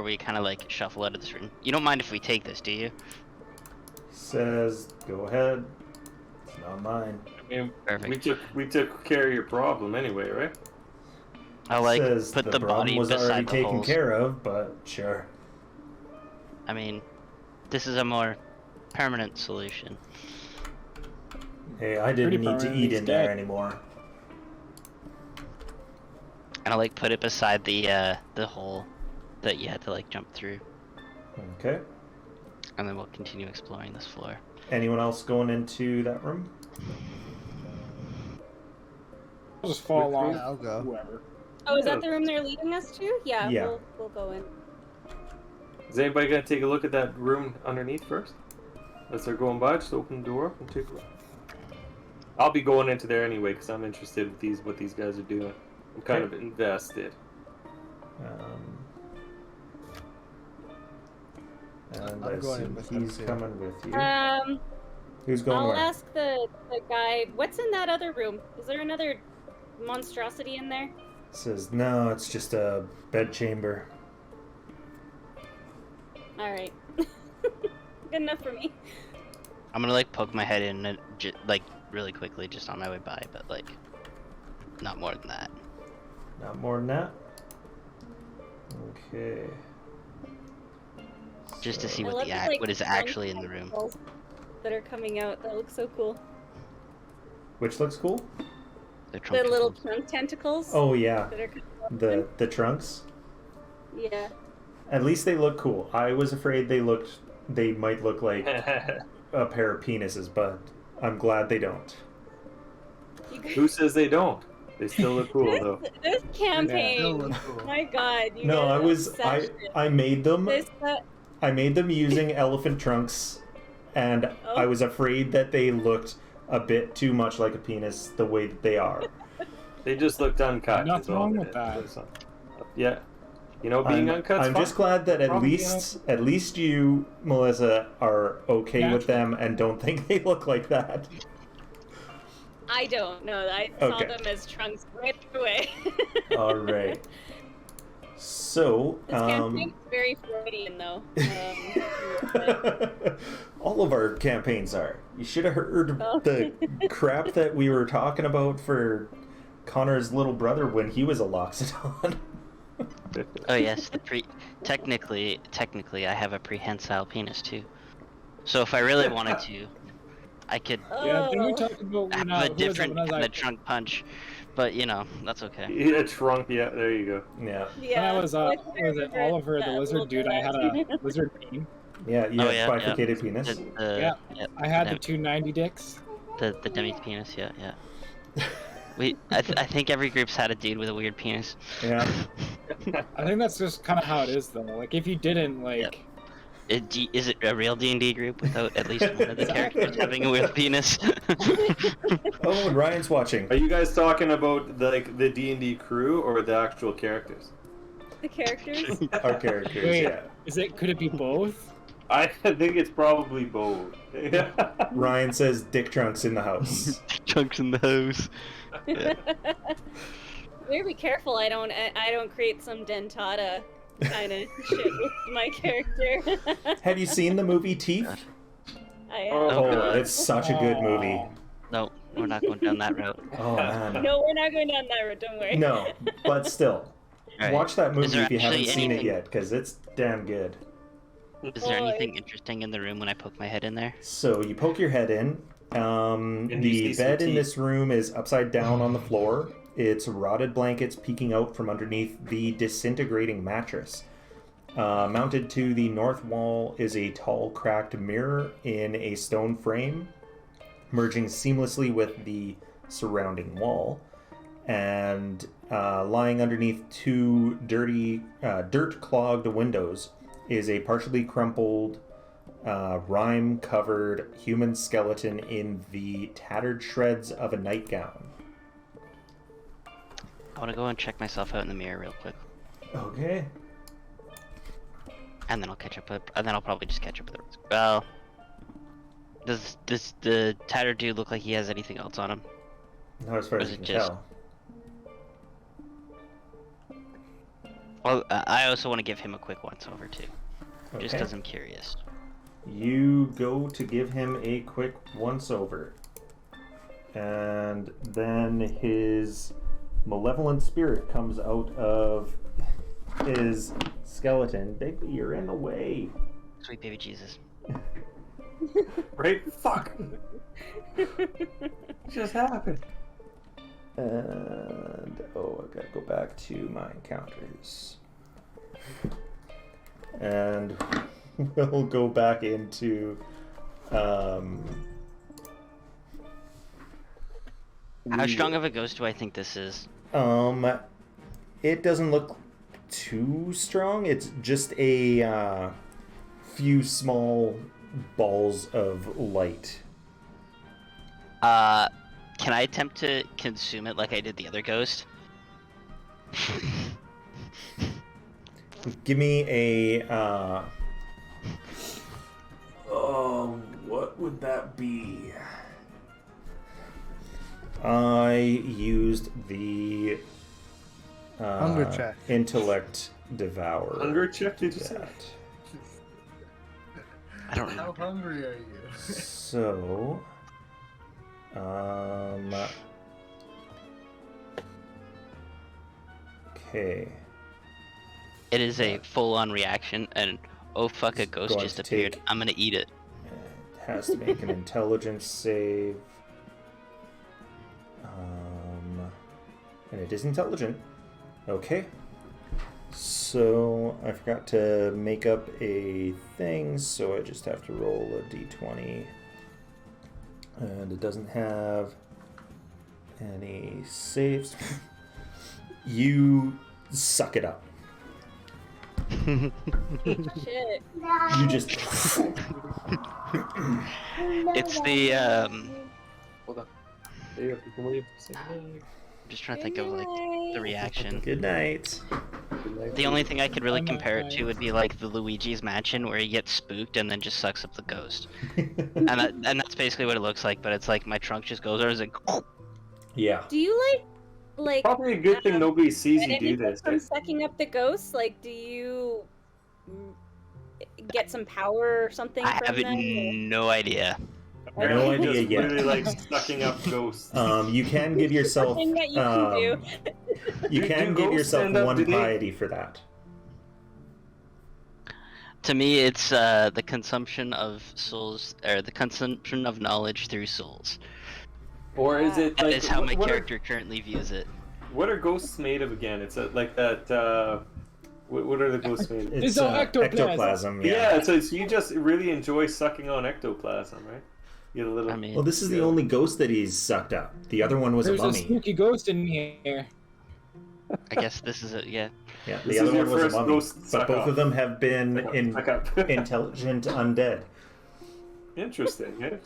[SPEAKER 6] we kind of like shuffle out of this room. You don't mind if we take this, do you?
[SPEAKER 1] Says, go ahead. It's not mine.
[SPEAKER 4] I mean,
[SPEAKER 6] Perfect.
[SPEAKER 4] we took care of your problem anyway, right?
[SPEAKER 6] I'll like
[SPEAKER 1] Says
[SPEAKER 6] put the
[SPEAKER 1] problem
[SPEAKER 6] body
[SPEAKER 1] was already
[SPEAKER 6] beside the
[SPEAKER 1] taken
[SPEAKER 6] holes.
[SPEAKER 1] care of, but sure.
[SPEAKER 6] I mean, this is a more permanent solution.
[SPEAKER 1] Hey, I didn't
[SPEAKER 2] Pretty
[SPEAKER 1] need to
[SPEAKER 2] permanent,
[SPEAKER 1] eat
[SPEAKER 2] he's
[SPEAKER 1] in there
[SPEAKER 2] dead.
[SPEAKER 1] anymore.
[SPEAKER 6] And I'll like put it beside the hole that you had to like jump through,
[SPEAKER 1] Okay.
[SPEAKER 6] and then we'll continue exploring this floor.
[SPEAKER 1] Anyone else going into that room?
[SPEAKER 2] I'll just follow
[SPEAKER 4] Which
[SPEAKER 2] along.
[SPEAKER 4] room?
[SPEAKER 5] Yeah, I'll go.
[SPEAKER 2] Whoever.
[SPEAKER 3] Oh, is that the room they're leading us to? Yeah,
[SPEAKER 1] Yeah.
[SPEAKER 3] We'll go in.
[SPEAKER 4] Is anybody gonna take a look at that room underneath first? As they're going by, just open the door up and take a look. I'll be going into there anyway because I'm interested with what these guys are doing. I'm kind of invested.
[SPEAKER 1] And
[SPEAKER 5] I'm
[SPEAKER 1] I
[SPEAKER 5] going in
[SPEAKER 1] assume
[SPEAKER 5] with him
[SPEAKER 1] he's
[SPEAKER 5] too.
[SPEAKER 1] coming with you. Who's going
[SPEAKER 3] I'll
[SPEAKER 1] where?
[SPEAKER 3] ask the guy. What's in that other room? Is there another monstrosity in there?
[SPEAKER 1] Says, no, it's just a bed chamber.
[SPEAKER 3] All right. Good enough for me.
[SPEAKER 6] I'm gonna like poke my head in, and like really quickly, just on my way by, but like not more than that.
[SPEAKER 1] Not more than that? Okay.
[SPEAKER 6] Just to see
[SPEAKER 3] I
[SPEAKER 6] what
[SPEAKER 3] love
[SPEAKER 6] the
[SPEAKER 3] the, like,
[SPEAKER 6] what is
[SPEAKER 3] trunk
[SPEAKER 6] actually in the room.
[SPEAKER 3] tentacles that are coming out. That looks so cool.
[SPEAKER 1] Which looks cool?
[SPEAKER 6] The
[SPEAKER 3] The little
[SPEAKER 6] tentacles.
[SPEAKER 3] trunk tentacles.
[SPEAKER 1] Oh, yeah.
[SPEAKER 3] That are coming out.
[SPEAKER 1] The trunks?
[SPEAKER 3] Yeah.
[SPEAKER 1] At least they look cool. I was afraid they might look like a pair of penises, but I'm glad they don't.
[SPEAKER 4] Who says they don't? They still look cool though.
[SPEAKER 3] This
[SPEAKER 5] Still
[SPEAKER 3] campaign.
[SPEAKER 5] look cool.
[SPEAKER 3] My God. You
[SPEAKER 1] No,
[SPEAKER 3] guys are obsessed.
[SPEAKER 1] I made them.
[SPEAKER 3] This,
[SPEAKER 1] I made them using elephant trunks, and
[SPEAKER 3] Oh.
[SPEAKER 1] I was afraid that they looked a bit too much like a penis the way that they are.
[SPEAKER 4] They just looked uncut.
[SPEAKER 2] Nothing
[SPEAKER 4] is all
[SPEAKER 2] wrong
[SPEAKER 4] it
[SPEAKER 2] with
[SPEAKER 4] is.
[SPEAKER 2] that.
[SPEAKER 4] Yeah. You know, being uncut.
[SPEAKER 1] I'm just glad that at least you, Melissa, are okay
[SPEAKER 2] Yeah.
[SPEAKER 1] with them and don't think they look like that.
[SPEAKER 3] I don't know. I saw
[SPEAKER 1] Okay.
[SPEAKER 3] them as trunks right away.
[SPEAKER 1] All right. So,
[SPEAKER 3] This campaign is very Freudian, though.
[SPEAKER 1] all of our campaigns are. You should have heard
[SPEAKER 3] Oh.
[SPEAKER 1] the crap that we were talking about for Connor's little brother when he was a Loxodon.
[SPEAKER 6] Oh yes, technically I have a prehensile penis too. So if I really wanted to, I could
[SPEAKER 2] Yeah, I think we
[SPEAKER 3] Oh.
[SPEAKER 2] talked about
[SPEAKER 6] have
[SPEAKER 2] when,
[SPEAKER 6] a
[SPEAKER 2] who was it,
[SPEAKER 6] different
[SPEAKER 2] when I was
[SPEAKER 6] kind of
[SPEAKER 2] like,
[SPEAKER 6] trunk punch, but you know, that's okay.
[SPEAKER 4] Yeah, trunk. Yeah, there you go.
[SPEAKER 1] Yeah.
[SPEAKER 3] Yeah.
[SPEAKER 2] when I was
[SPEAKER 3] I
[SPEAKER 2] was it Oliver the
[SPEAKER 3] that
[SPEAKER 2] lizard dude? I had a lizard beam.
[SPEAKER 1] Yeah, you
[SPEAKER 6] Oh,
[SPEAKER 1] have
[SPEAKER 6] yeah,
[SPEAKER 1] bifurcated penis.
[SPEAKER 2] Yeah.
[SPEAKER 6] Yeah,
[SPEAKER 2] I had the
[SPEAKER 6] Yeah.
[SPEAKER 2] 290 dicks.
[SPEAKER 6] the demi penis, yeah. I think every group's had a dude with a weird penis.
[SPEAKER 1] Yeah.
[SPEAKER 2] I think that's just kind of how it is, though. Like, if you didn't, like,
[SPEAKER 6] Is it a real D&D group without at least one of the characters having a weird penis?
[SPEAKER 1] Oh, and Ryan's watching.
[SPEAKER 4] Are you guys talking about the D&D crew or the actual characters?
[SPEAKER 3] The characters.
[SPEAKER 1] Our characters,
[SPEAKER 2] Wait.
[SPEAKER 1] yeah.
[SPEAKER 2] could it be both?
[SPEAKER 4] I think it's probably both.
[SPEAKER 1] Ryan says dick trunks in the house.
[SPEAKER 6] Chunks in the hose. Yeah.
[SPEAKER 3] Better be careful. I don't create some dentata kind of shit with my character.
[SPEAKER 1] Have you seen the movie Teeth?
[SPEAKER 3] I
[SPEAKER 4] Oh,
[SPEAKER 1] Oh,
[SPEAKER 6] God.
[SPEAKER 1] it's such a good movie.
[SPEAKER 6] No, we're not going down that route.
[SPEAKER 1] Oh, man.
[SPEAKER 3] No, we're not going down that road. Don't worry.
[SPEAKER 1] No, but still.
[SPEAKER 6] Alright.
[SPEAKER 1] Watch that movie
[SPEAKER 6] there
[SPEAKER 1] if you haven't
[SPEAKER 6] actually
[SPEAKER 1] seen it
[SPEAKER 6] anything-
[SPEAKER 1] yet, because it's damn good.
[SPEAKER 6] Is there
[SPEAKER 3] Oh,
[SPEAKER 6] anything interesting in the room when I poke my head in there?
[SPEAKER 1] So you poke your head in.
[SPEAKER 4] And you
[SPEAKER 1] The
[SPEAKER 4] see some
[SPEAKER 1] bed in
[SPEAKER 4] teeth.
[SPEAKER 1] this room is upside down on the floor. It's rotted blankets peeking out from underneath the disintegrating mattress. Mounted to the north wall is a tall, cracked mirror in a stone frame, merging seamlessly with the surrounding wall. And lying underneath two dirt-clogged windows is a partially crumpled, rime-covered human skeleton in the tattered shreds of a nightgown.
[SPEAKER 6] I want to go and check myself out in the mirror real quick,
[SPEAKER 1] Okay.
[SPEAKER 6] and then I'll catch up with. And then I'll probably just catch up with the rest. Well, does the tattered dude look like he has anything else on him?
[SPEAKER 1] Not as far
[SPEAKER 6] Or
[SPEAKER 1] as
[SPEAKER 6] is
[SPEAKER 1] you
[SPEAKER 6] it
[SPEAKER 1] can
[SPEAKER 6] just-
[SPEAKER 1] tell.
[SPEAKER 6] Well, I also want to give him a quick once over too, just
[SPEAKER 1] Okay.
[SPEAKER 6] because I'm curious.
[SPEAKER 1] You go to give him a quick once-over. And then his malevolent spirit comes out of his skeleton. Bigby, you're in the way.
[SPEAKER 6] Sweet baby Jesus.
[SPEAKER 4] Right? Fuck. Just happened.
[SPEAKER 1] And I gotta go back to my encounters. And we'll go back into
[SPEAKER 6] How strong of a ghost do I think this is?
[SPEAKER 1] It doesn't look too strong. It's just a few small balls of light.
[SPEAKER 6] Can I attempt to consume it like I did the other ghost?
[SPEAKER 1] Give me a. Oh, what would that be? I used the
[SPEAKER 5] Hunger check.
[SPEAKER 1] Intellect Devour.
[SPEAKER 4] Hunger check, did you say?
[SPEAKER 1] that.
[SPEAKER 6] I don't
[SPEAKER 5] How
[SPEAKER 6] know.
[SPEAKER 5] hungry are you?
[SPEAKER 1] So, okay.
[SPEAKER 6] It is a full-on reaction, and oh fuck, a ghost
[SPEAKER 1] Going
[SPEAKER 6] just
[SPEAKER 1] to
[SPEAKER 6] appeared.
[SPEAKER 1] take-
[SPEAKER 6] I'm gonna eat it.
[SPEAKER 1] It has to make an intelligence save. And it is intelligent. Okay. So I forgot to make up a thing, so I just have to roll a d20. And it doesn't have any saves. You suck it up.
[SPEAKER 3] Shit.
[SPEAKER 1] You just.
[SPEAKER 6] It's the
[SPEAKER 4] Hold on. There you go. You can leave. Say goodnight.
[SPEAKER 6] I'm just trying to think of like the reaction.
[SPEAKER 1] Good night.
[SPEAKER 4] Good night.
[SPEAKER 6] The only thing I could really
[SPEAKER 2] I'm
[SPEAKER 6] compare it
[SPEAKER 2] not
[SPEAKER 6] to would be like the Luigi's Mansion, where he gets spooked and then just sucks up the ghost, and that's basically what it looks like. But it's like my trunk just goes over, and it's like,
[SPEAKER 1] Yeah.
[SPEAKER 3] Do you like
[SPEAKER 4] Probably a good thing nobody sees you do
[SPEAKER 3] benefit
[SPEAKER 4] this.
[SPEAKER 3] from sucking up the ghosts? Like, do you get some power or something
[SPEAKER 6] I
[SPEAKER 3] from
[SPEAKER 6] have
[SPEAKER 3] them?
[SPEAKER 6] no idea.
[SPEAKER 1] No
[SPEAKER 4] Apparently
[SPEAKER 1] idea
[SPEAKER 4] just
[SPEAKER 1] yet.
[SPEAKER 4] really like sucking up ghosts.
[SPEAKER 1] You can give yourself.
[SPEAKER 3] Something that you can do.
[SPEAKER 1] You
[SPEAKER 4] Do
[SPEAKER 1] can give
[SPEAKER 4] ghosts
[SPEAKER 1] yourself
[SPEAKER 4] stand up?
[SPEAKER 1] one
[SPEAKER 4] Do they-
[SPEAKER 1] piety for that.
[SPEAKER 6] To me, it's the consumption of souls, or the consumption of knowledge through souls.
[SPEAKER 4] Or is it
[SPEAKER 6] That
[SPEAKER 4] like
[SPEAKER 6] is how my
[SPEAKER 4] what
[SPEAKER 6] character currently views it.
[SPEAKER 4] What are ghosts made of again? It's like that. What are the ghosts made of?
[SPEAKER 2] It's all ectoplasm.
[SPEAKER 4] Yeah, so you just really enjoy sucking on ectoplasm, right? You get a little.
[SPEAKER 6] I mean,
[SPEAKER 1] Well, this is the only ghost that he's sucked up. The other one was
[SPEAKER 2] There's
[SPEAKER 1] a
[SPEAKER 2] a
[SPEAKER 1] mummy.
[SPEAKER 2] spooky ghost in here.
[SPEAKER 6] I guess this is it. Yeah.
[SPEAKER 1] Yeah,
[SPEAKER 4] This
[SPEAKER 1] the other
[SPEAKER 4] is your
[SPEAKER 1] one was a
[SPEAKER 4] first
[SPEAKER 1] mummy.
[SPEAKER 4] ghost
[SPEAKER 1] But
[SPEAKER 4] suck
[SPEAKER 1] both
[SPEAKER 4] off.
[SPEAKER 1] of them have been
[SPEAKER 4] Suck up.
[SPEAKER 1] intelligent undead.
[SPEAKER 4] Interesting, eh?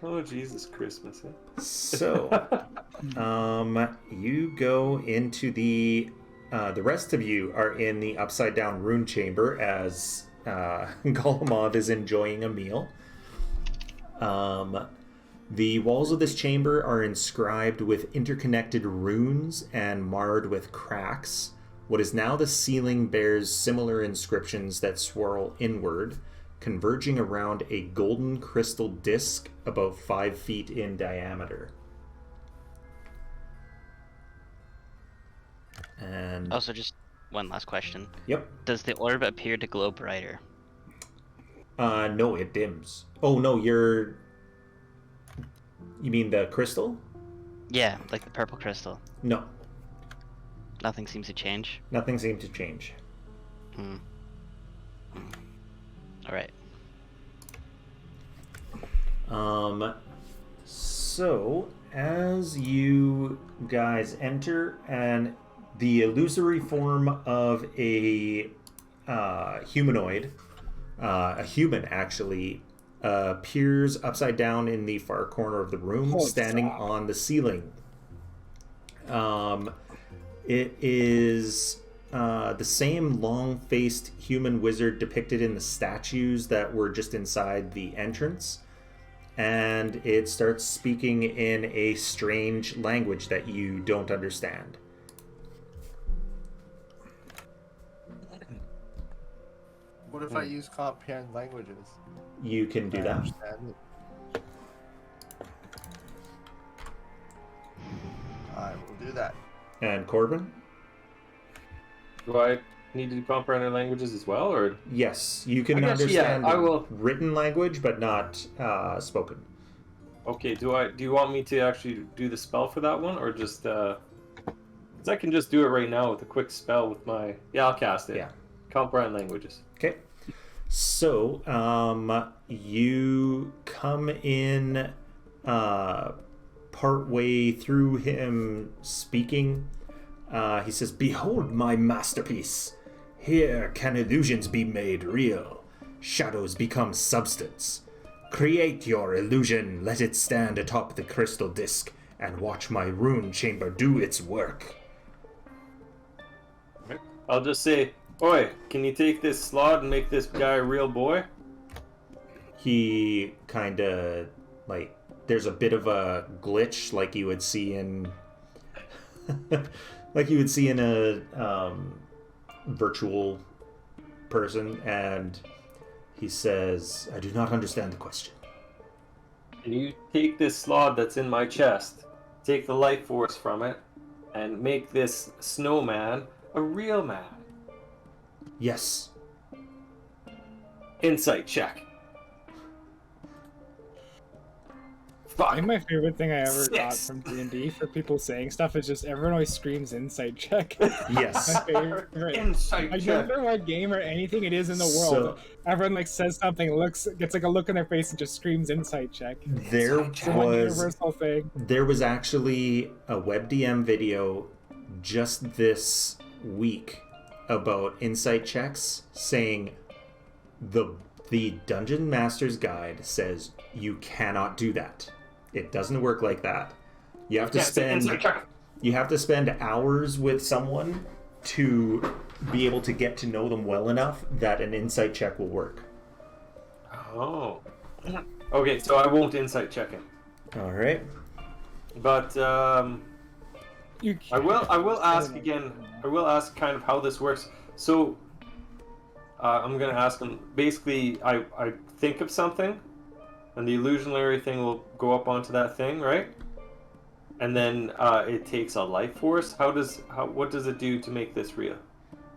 [SPEAKER 4] Oh Jesus Christmas, eh?
[SPEAKER 1] So, you go into the rest of you are in the upside down rune chamber as Golemov is enjoying a meal. The walls of this chamber are inscribed with interconnected runes and marred with cracks. What is now the ceiling bears similar inscriptions that swirl inward, converging around a golden crystal disc about 5 feet in diameter. And
[SPEAKER 6] Also, just one last question.
[SPEAKER 1] yep,
[SPEAKER 6] Does the orb appear to glow brighter?
[SPEAKER 1] no, it dims. Oh no, you mean the crystal?
[SPEAKER 6] Yeah, like the purple crystal.
[SPEAKER 1] No,
[SPEAKER 6] Nothing seems to change.
[SPEAKER 1] nothing seemed to change.
[SPEAKER 6] Alright.
[SPEAKER 1] So as you guys enter, and the illusory form of a humanoid, a human actually, appears upside down in the far corner of the room,
[SPEAKER 2] Oh,
[SPEAKER 1] standing
[SPEAKER 2] fuck.
[SPEAKER 1] on the ceiling. It is the same long-faced human wizard depicted in the statues that were just inside the entrance. And it starts speaking in a strange language that you don't understand.
[SPEAKER 5] What if I use comprehend languages?
[SPEAKER 1] You can do
[SPEAKER 5] I
[SPEAKER 1] that.
[SPEAKER 5] understand it. I will do that.
[SPEAKER 1] And Korbin?
[SPEAKER 4] Do I need to comprehend their languages as well, or
[SPEAKER 1] Yes, you can
[SPEAKER 4] I guess, yeah,
[SPEAKER 1] understand
[SPEAKER 4] I will.
[SPEAKER 1] written language, but not spoken.
[SPEAKER 4] okay? Do you want me to actually do the spell for that one, or just? 'Cause I can just do it right now with a quick spell with my. Yeah, I'll cast it.
[SPEAKER 1] Yeah.
[SPEAKER 4] Comprehend languages.
[SPEAKER 1] Okay. So, you come in partway through him speaking. He says, "Behold my masterpiece. Here can illusions be made real. Shadows become substance. Create your illusion, let it stand atop the crystal disc, and watch my rune chamber do its work."
[SPEAKER 4] I'll just say, "Oi, can you take this slot and make this guy a real boy?"
[SPEAKER 1] He kind of like there's a bit of a glitch like you would see in a virtual person, and he says, "I do not understand the question."
[SPEAKER 4] Can you take this slot that's in my chest, take the life force from it, and make this snowman a real man?
[SPEAKER 1] Yes.
[SPEAKER 4] Insight check.
[SPEAKER 2] I
[SPEAKER 4] Fuck.
[SPEAKER 2] think my favorite thing I ever got
[SPEAKER 4] 6.
[SPEAKER 2] from D&D for people saying stuff is just everyone always screams insight check.
[SPEAKER 1] Yes.
[SPEAKER 2] My favorite.
[SPEAKER 4] Insight
[SPEAKER 2] I
[SPEAKER 4] check.
[SPEAKER 2] don't know what game or anything it is in the world.
[SPEAKER 1] So-
[SPEAKER 2] Everyone like says something, gets like a look on their face and just screams insight check.
[SPEAKER 1] There
[SPEAKER 2] It's one
[SPEAKER 1] was
[SPEAKER 2] universal thing.
[SPEAKER 1] there was actually a WebDM video just this week about insight checks saying the Dungeon Master's Guide says you cannot do that. It doesn't work like that. You have to spend hours with someone to be able to get to know them well enough that an insight check will work.
[SPEAKER 4] Oh. Okay, so I won't insight check him.
[SPEAKER 1] All right.
[SPEAKER 4] But
[SPEAKER 2] You
[SPEAKER 4] I will ask again. I will ask kind of how this works. So I'm gonna ask him. Basically, I think of something, and the illusionary thing will go up onto that thing, right? And then it takes a life force. What does it do to make this real?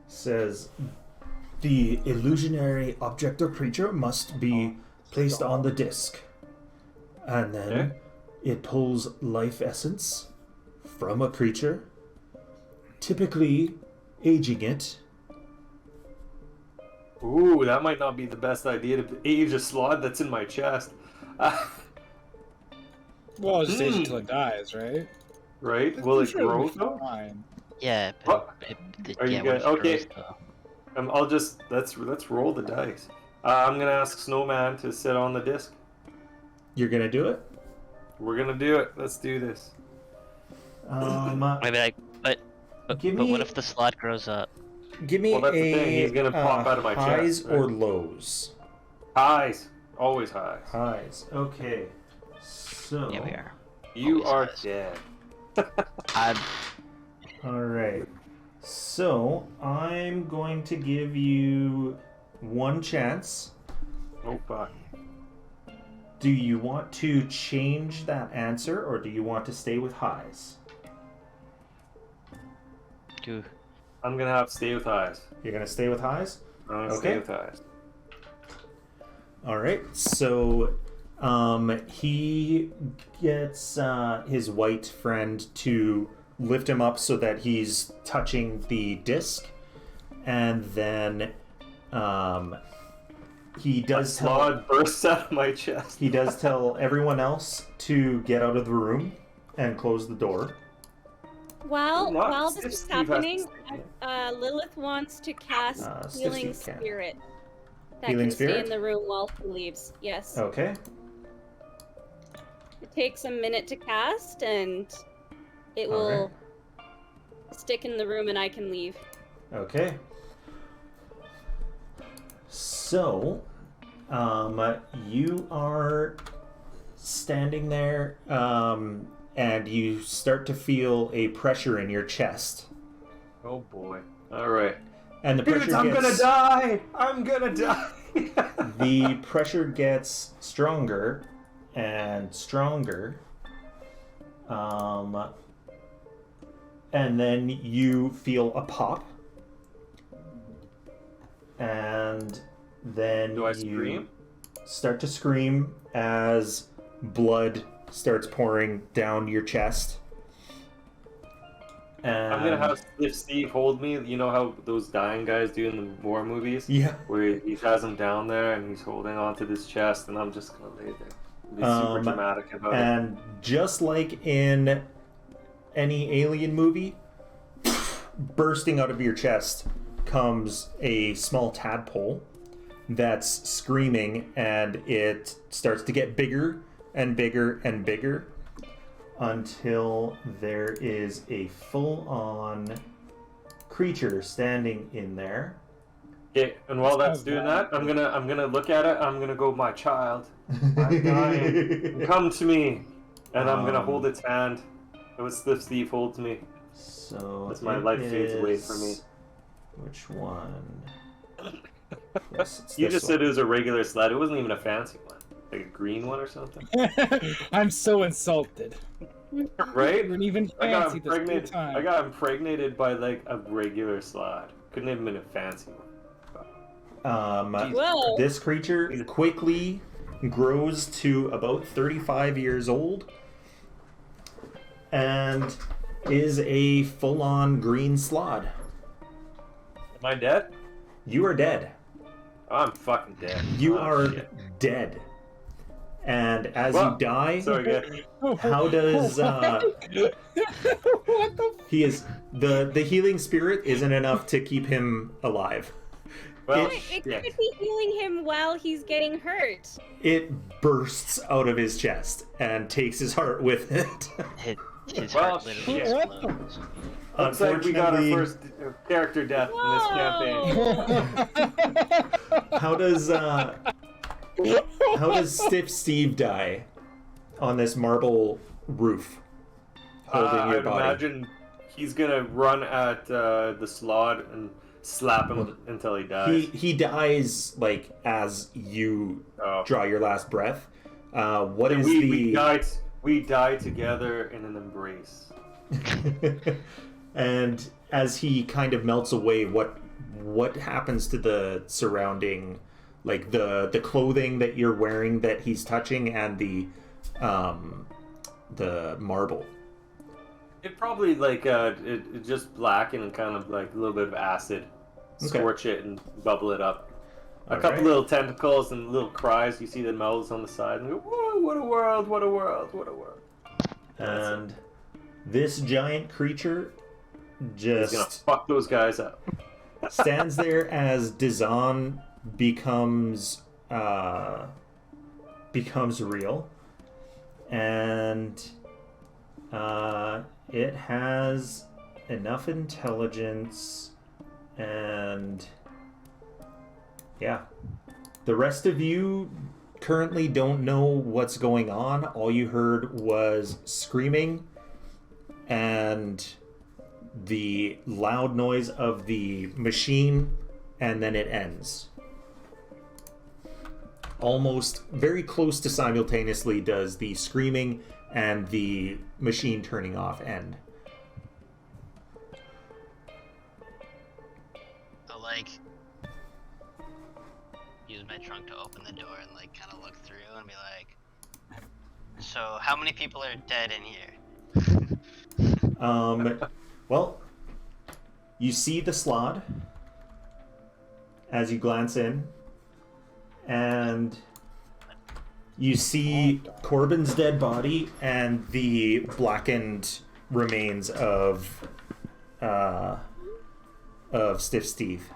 [SPEAKER 1] Says the illusionary object or creature must be placed on the disc, and then
[SPEAKER 4] Okay.
[SPEAKER 1] it pulls life essence from a creature, typically aging it.
[SPEAKER 4] Ooh, that might not be the best idea to age a slot that's in my chest.
[SPEAKER 2] Well, it's just age until it dies, right?
[SPEAKER 4] Right? Will it
[SPEAKER 2] Sure, it'll
[SPEAKER 4] grow
[SPEAKER 2] be
[SPEAKER 4] though?
[SPEAKER 2] fine.
[SPEAKER 6] Yeah,
[SPEAKER 4] What? Are you
[SPEAKER 6] yeah,
[SPEAKER 4] guys
[SPEAKER 6] when it
[SPEAKER 4] okay?
[SPEAKER 6] grows, though.
[SPEAKER 4] I'll just let's roll the dice. I'm gonna ask Snowman to sit on the disc.
[SPEAKER 1] You're gonna do it.
[SPEAKER 4] We're gonna do it. Let's do this.
[SPEAKER 6] I'd be like, but
[SPEAKER 1] Give
[SPEAKER 6] but
[SPEAKER 1] me-
[SPEAKER 6] what if the slot grows up?
[SPEAKER 1] Give me
[SPEAKER 4] Well, that's the thing,
[SPEAKER 1] a
[SPEAKER 4] he's gonna pop out of my
[SPEAKER 1] highs
[SPEAKER 4] chest, right?
[SPEAKER 1] or lows.
[SPEAKER 4] Highs, always highs.
[SPEAKER 1] Highs. Okay. So.
[SPEAKER 6] Yeah, we are.
[SPEAKER 4] You
[SPEAKER 6] Always
[SPEAKER 4] are
[SPEAKER 6] highs.
[SPEAKER 4] dead.
[SPEAKER 6] I'm
[SPEAKER 1] All right. So I'm going to give you one chance.
[SPEAKER 4] Oh fuck.
[SPEAKER 1] Do you want to change that answer, or do you want to stay with highs?
[SPEAKER 6] too.
[SPEAKER 4] I'm gonna have to stay with highs.
[SPEAKER 1] You're gonna stay with highs.
[SPEAKER 4] I'm gonna
[SPEAKER 1] Okay.
[SPEAKER 4] stay with highs.
[SPEAKER 1] All right. So, he gets his white friend to lift him up so that he's touching the disc, and then he does tell
[SPEAKER 4] Blood bursts out of my chest.
[SPEAKER 1] he does tell everyone else to get out of the room and close the door.
[SPEAKER 3] While
[SPEAKER 4] Not
[SPEAKER 3] while
[SPEAKER 4] if
[SPEAKER 3] this is
[SPEAKER 4] Steve has to
[SPEAKER 3] happening,
[SPEAKER 4] stay.
[SPEAKER 3] Lilith wants to cast
[SPEAKER 1] Steve
[SPEAKER 3] Healing
[SPEAKER 1] can.
[SPEAKER 3] Spirit. That
[SPEAKER 1] Healing
[SPEAKER 3] can stay
[SPEAKER 1] Spirit?
[SPEAKER 3] in the room while he leaves. Yes.
[SPEAKER 1] Okay.
[SPEAKER 3] It takes a minute to cast, and it
[SPEAKER 1] All
[SPEAKER 3] will stick in the room, and I can leave.
[SPEAKER 1] Okay. So, you are standing there, and you start to feel a pressure in your chest.
[SPEAKER 4] Oh boy. Alright.
[SPEAKER 1] And the pressure
[SPEAKER 4] Dudes, I'm gonna die! I'm gonna die!
[SPEAKER 1] The pressure gets stronger and stronger. And then you feel a pop. And then
[SPEAKER 4] Do I
[SPEAKER 1] you
[SPEAKER 4] scream?
[SPEAKER 1] start to scream as blood starts pouring down your chest. And
[SPEAKER 4] I'm gonna have Steve hold me. You know how those dying guys do in the war movies?
[SPEAKER 1] Yeah.
[SPEAKER 4] Where he has him down there and he's holding onto this chest, and I'm just gonna lay there. Be super dramatic about it.
[SPEAKER 1] And just like in any alien movie, bursting out of your chest comes a small tadpole that's screaming, and it starts to get bigger and bigger and bigger until there is a full-on creature standing in there.
[SPEAKER 4] Okay, and while that's doing that, I'm gonna look at it. I'm gonna go, my child, I'm dying. Come to me, and I'm gonna hold its hand. It was Stiff Steve holds me.
[SPEAKER 1] So
[SPEAKER 4] as my life fades away from me.
[SPEAKER 1] Which one? Yes, it's
[SPEAKER 4] You
[SPEAKER 1] this
[SPEAKER 4] just
[SPEAKER 1] one.
[SPEAKER 4] said it was a regular sled. It wasn't even a fancy one, like a green one or something.
[SPEAKER 2] I'm so insulted.
[SPEAKER 4] Right?
[SPEAKER 2] You're even
[SPEAKER 4] I got
[SPEAKER 2] fancy this whole
[SPEAKER 4] impregnated.
[SPEAKER 2] time.
[SPEAKER 4] I got impregnated by like a regular slide. Couldn't have been a fancy one.
[SPEAKER 3] Whoa.
[SPEAKER 1] This creature quickly grows to about 35 years old and is a full-on green slod.
[SPEAKER 4] Am I dead?
[SPEAKER 1] You are dead.
[SPEAKER 4] I'm fucking dead.
[SPEAKER 1] You
[SPEAKER 4] Oh,
[SPEAKER 1] are
[SPEAKER 4] shit.
[SPEAKER 1] dead. And as
[SPEAKER 4] Well,
[SPEAKER 1] you die,
[SPEAKER 4] Sorry, guys.
[SPEAKER 1] how does
[SPEAKER 2] What the
[SPEAKER 1] he is the healing spirit isn't enough to keep him alive.
[SPEAKER 4] Well,
[SPEAKER 3] It
[SPEAKER 4] shit.
[SPEAKER 3] could be healing him while he's getting hurt.
[SPEAKER 1] It bursts out of his chest and takes his heart with it.
[SPEAKER 6] His
[SPEAKER 4] Well,
[SPEAKER 6] heart literally
[SPEAKER 4] shit.
[SPEAKER 6] explodes.
[SPEAKER 4] Looks like we got our
[SPEAKER 1] Unfortunately,
[SPEAKER 4] first character death in this campaign.
[SPEAKER 3] Whoa.
[SPEAKER 1] how does Stiff Steve die on this marble roof holding your
[SPEAKER 4] I'd
[SPEAKER 1] body?
[SPEAKER 4] imagine he's gonna run at the slod and slap him until he dies.
[SPEAKER 1] He dies like as you
[SPEAKER 4] Oh.
[SPEAKER 1] draw your last breath. What
[SPEAKER 4] And
[SPEAKER 1] is
[SPEAKER 4] we die together in an embrace.
[SPEAKER 1] and as he kind of melts away, what happens to the surrounding, like the clothing that you're wearing that he's touching and the marble?
[SPEAKER 4] It probably like it just blacken and kind of like a little bit of acid,
[SPEAKER 1] Okay.
[SPEAKER 4] scorch it and bubble it up. A
[SPEAKER 1] All
[SPEAKER 4] couple
[SPEAKER 1] right.
[SPEAKER 4] little tentacles and little cries. You see the mouths on the side and you go, whoa, what a world, what a world, what a world.
[SPEAKER 1] And this giant creature
[SPEAKER 4] He's gonna
[SPEAKER 1] just
[SPEAKER 4] fuck those guys up.
[SPEAKER 1] stands there as Dizan becomes real, and it has enough intelligence, and yeah, the rest of you currently don't know what's going on. All you heard was screaming and the loud noise of the machine, and then it ends. Almost very close to simultaneously does the screaming and the machine turning off end.
[SPEAKER 6] I'll like use my trunk to open the door and like kind of look through and be like, so how many people are dead in here?
[SPEAKER 1] Well, you see the slot as you glance in, and you see Korbin's dead body and the blackened remains of Stiff Steve.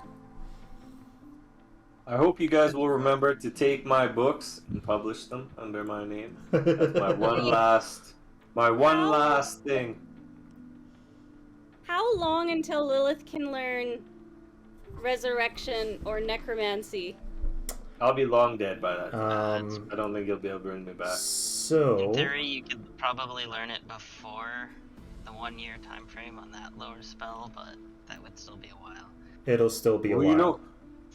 [SPEAKER 4] I hope you guys will remember to take my books and publish them under my name. That's my one last thing.
[SPEAKER 3] How long until Lilith can learn resurrection or necromancy?
[SPEAKER 4] I'll be long dead by that time.
[SPEAKER 1] Um,
[SPEAKER 4] I don't think you'll be able to bring me back.
[SPEAKER 1] So
[SPEAKER 6] In theory, you could probably learn it before the 1 year time frame on that lower spell, but that would still be a while.
[SPEAKER 1] it'll still be a
[SPEAKER 4] Well,
[SPEAKER 1] while.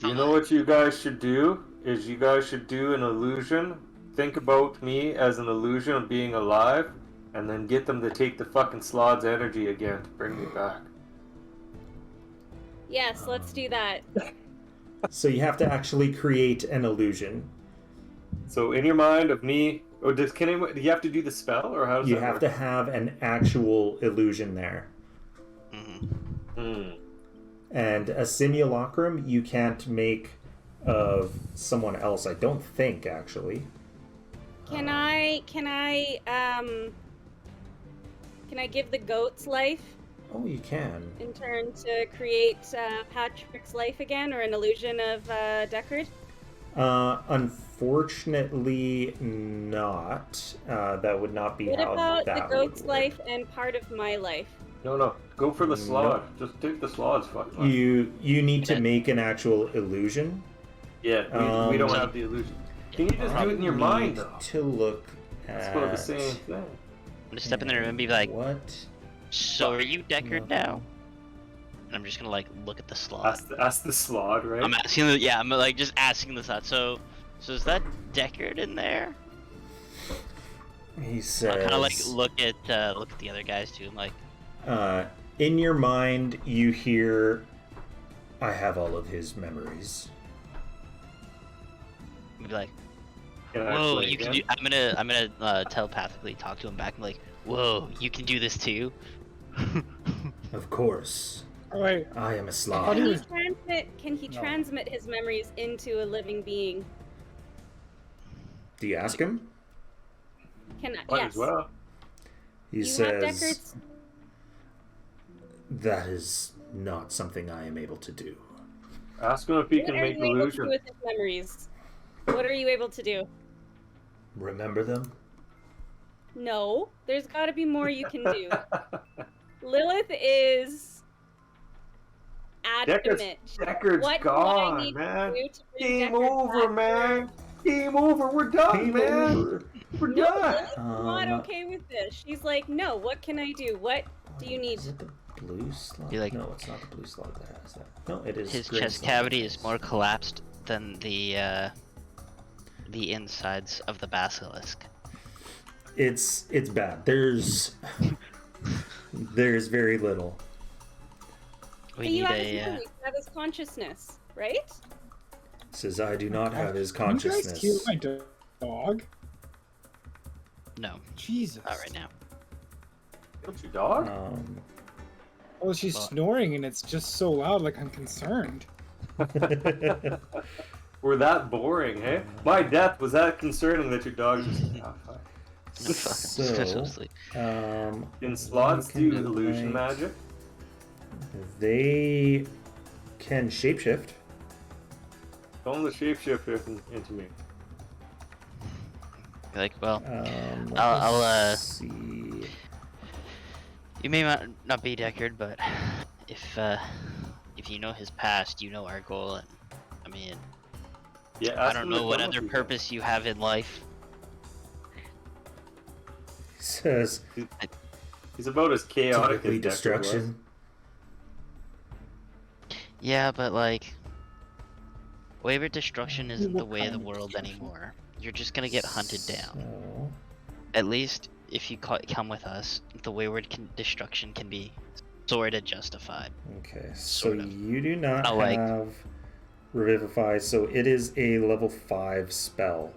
[SPEAKER 4] you know what you guys should do? Is you guys should do an illusion. Think about me as an illusion of being alive, and then get them to take the fucking slod's energy again to bring me back.
[SPEAKER 3] Yes, let's do that.
[SPEAKER 1] So you have to actually create an illusion.
[SPEAKER 4] So in your mind of me, or do you have to do the spell, or how does
[SPEAKER 1] You
[SPEAKER 4] that
[SPEAKER 1] have
[SPEAKER 4] work?
[SPEAKER 1] to have an actual illusion there.
[SPEAKER 6] Mm-hmm.
[SPEAKER 1] And a simulacrum you can't make of someone else, I don't think, actually.
[SPEAKER 3] Can I give the goats life
[SPEAKER 1] Oh, you can.
[SPEAKER 3] in turn to create Patrick's life again, or an illusion of Deckard?
[SPEAKER 1] Unfortunately not. That would not be
[SPEAKER 3] What
[SPEAKER 1] how
[SPEAKER 3] about
[SPEAKER 1] that
[SPEAKER 3] the goat's
[SPEAKER 1] would work.
[SPEAKER 3] life and part of my life?
[SPEAKER 4] No. Go for the slot. Just take the slots, fuck. Man.
[SPEAKER 1] You need to make an actual illusion.
[SPEAKER 4] Yeah, we don't have the illusion. Can you just do it in your mind, though?
[SPEAKER 1] To look
[SPEAKER 4] That's
[SPEAKER 1] at
[SPEAKER 4] about the same thing.
[SPEAKER 6] I'm gonna step in there and be like,
[SPEAKER 1] what?
[SPEAKER 6] so are you Deckard now? And I'm just gonna like look at the slot.
[SPEAKER 4] Ask the slot, right?
[SPEAKER 6] I'm asking I'm like just asking the slot. So is that Deckard in there?
[SPEAKER 1] He says.
[SPEAKER 6] I kind of like look at the other guys too. I'm like,
[SPEAKER 1] in your mind, you hear, "I have all of his memories."
[SPEAKER 6] I'd be like,
[SPEAKER 4] Can I
[SPEAKER 6] whoa,
[SPEAKER 4] play
[SPEAKER 6] you can
[SPEAKER 4] again?
[SPEAKER 6] do. I'm gonna telepathically talk to him back. I'm like, whoa, you can do this too.
[SPEAKER 1] Of course,
[SPEAKER 2] Oh, wait.
[SPEAKER 1] I am a sloth.
[SPEAKER 2] How do you-
[SPEAKER 3] Can he
[SPEAKER 2] No.
[SPEAKER 3] transmit his memories into a living being?
[SPEAKER 1] Do you ask him?
[SPEAKER 3] Can I?
[SPEAKER 4] Might
[SPEAKER 3] Yes.
[SPEAKER 4] as well.
[SPEAKER 1] He
[SPEAKER 3] You have
[SPEAKER 1] says,
[SPEAKER 3] Deckard's.
[SPEAKER 1] "That is not something I am able to do."
[SPEAKER 4] Ask him if he
[SPEAKER 3] What
[SPEAKER 4] can
[SPEAKER 3] are
[SPEAKER 4] make
[SPEAKER 3] you able to do
[SPEAKER 4] illusion.
[SPEAKER 3] with his memories? What are you able to do?
[SPEAKER 1] Remember them?
[SPEAKER 3] No, there's got to be more you can do. Lilith is adamant.
[SPEAKER 4] Deckard's
[SPEAKER 3] What do
[SPEAKER 4] gone,
[SPEAKER 3] I need
[SPEAKER 4] man.
[SPEAKER 3] to do to bring
[SPEAKER 4] Game
[SPEAKER 3] Deckard
[SPEAKER 4] over,
[SPEAKER 3] back?
[SPEAKER 4] man. Game over. We're done, man. We're
[SPEAKER 3] No,
[SPEAKER 4] done.
[SPEAKER 3] Lilith's not okay with this. She's like, no, what can I do? What do you need?
[SPEAKER 1] Is it the blue slot?
[SPEAKER 6] Be like-
[SPEAKER 1] no, it's not the blue slot that has that. No, it is.
[SPEAKER 6] His
[SPEAKER 1] green
[SPEAKER 6] chest
[SPEAKER 1] slot.
[SPEAKER 6] cavity is more collapsed than the insides of the basilisk.
[SPEAKER 1] It's bad. There's very little.
[SPEAKER 6] We
[SPEAKER 3] But you
[SPEAKER 6] need
[SPEAKER 3] have his
[SPEAKER 6] a.
[SPEAKER 3] memories, you have his consciousness, right?
[SPEAKER 1] Says I do not have his
[SPEAKER 2] You guys
[SPEAKER 1] consciousness.
[SPEAKER 2] kill my dog?
[SPEAKER 6] No,
[SPEAKER 2] Jesus.
[SPEAKER 6] not right now.
[SPEAKER 4] Killed your dog?
[SPEAKER 2] Oh, she's
[SPEAKER 6] Well-
[SPEAKER 2] snoring and it's just so loud, like I'm concerned.
[SPEAKER 4] We're that boring, hey? My death was that concerning that your dog just. Ah, fuck.
[SPEAKER 6] So,
[SPEAKER 4] Can slots
[SPEAKER 1] You
[SPEAKER 4] do
[SPEAKER 1] can
[SPEAKER 4] illusion
[SPEAKER 1] light-
[SPEAKER 4] magic?
[SPEAKER 1] They can shapeshift.
[SPEAKER 4] Tell them to shapeshift into me.
[SPEAKER 6] like, well,
[SPEAKER 1] I'll
[SPEAKER 6] I'll,
[SPEAKER 1] see.
[SPEAKER 6] you may not be Deckard, but if you know his past, you know our goal, and I mean,
[SPEAKER 4] Yeah,
[SPEAKER 6] I
[SPEAKER 4] ask
[SPEAKER 6] don't
[SPEAKER 4] him to
[SPEAKER 6] know what
[SPEAKER 4] come with
[SPEAKER 6] other
[SPEAKER 4] you.
[SPEAKER 6] purpose you have in life.
[SPEAKER 1] He says
[SPEAKER 4] He's about as chaotic
[SPEAKER 1] typically
[SPEAKER 4] as Deckard was.
[SPEAKER 1] destruction.
[SPEAKER 6] Yeah, but like, wave of destruction isn't
[SPEAKER 2] What
[SPEAKER 6] the way of the
[SPEAKER 2] kind of
[SPEAKER 6] world
[SPEAKER 2] destruction?
[SPEAKER 6] anymore. You're just gonna get hunted down.
[SPEAKER 1] So,
[SPEAKER 6] At least if you come with us, the wayward destruction can be sorta justified.
[SPEAKER 1] okay, so
[SPEAKER 6] Sort of.
[SPEAKER 1] you do not
[SPEAKER 6] Not like-
[SPEAKER 1] have Revivify, so it is a level 5 spell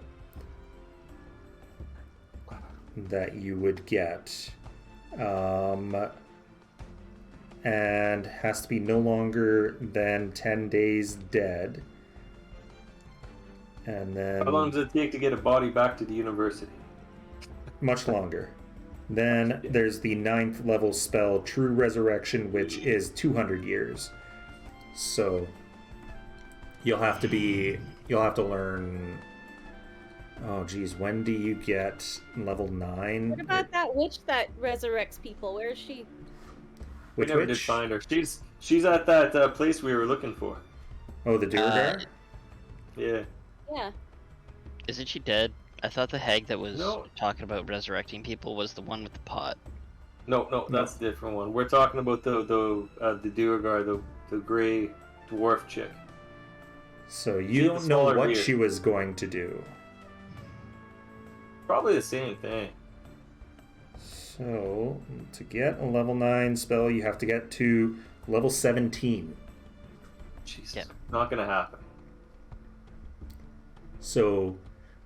[SPEAKER 1] that you would get. And has to be no longer than 10 days dead. And then
[SPEAKER 4] How long does it take to get a body back to the university?
[SPEAKER 1] much longer. Then there's the 9th level spell, True Resurrection, which is 200 years. So you'll have to learn. Oh geez, when do you get level 9?
[SPEAKER 3] What about that witch that resurrects people? Where is she?
[SPEAKER 4] We
[SPEAKER 1] Which
[SPEAKER 4] never did
[SPEAKER 1] witch?
[SPEAKER 4] find her. She's at that place we were looking for.
[SPEAKER 1] Oh, the Durgar?
[SPEAKER 4] Yeah.
[SPEAKER 3] Yeah.
[SPEAKER 6] Isn't she dead? I thought the hag that was
[SPEAKER 4] No.
[SPEAKER 6] talking about resurrecting people was the one with the pot.
[SPEAKER 4] No, that's a different one. We're talking about the Duergar, the gray dwarf chick.
[SPEAKER 1] So
[SPEAKER 4] She's
[SPEAKER 1] you
[SPEAKER 4] the
[SPEAKER 1] don't know
[SPEAKER 4] smaller
[SPEAKER 1] what
[SPEAKER 4] beard.
[SPEAKER 1] she was going to do.
[SPEAKER 4] Probably the same thing.
[SPEAKER 1] So to get a level 9 spell, you have to get to level 17.
[SPEAKER 4] Jesus.
[SPEAKER 6] Yeah.
[SPEAKER 4] Not gonna happen.
[SPEAKER 1] So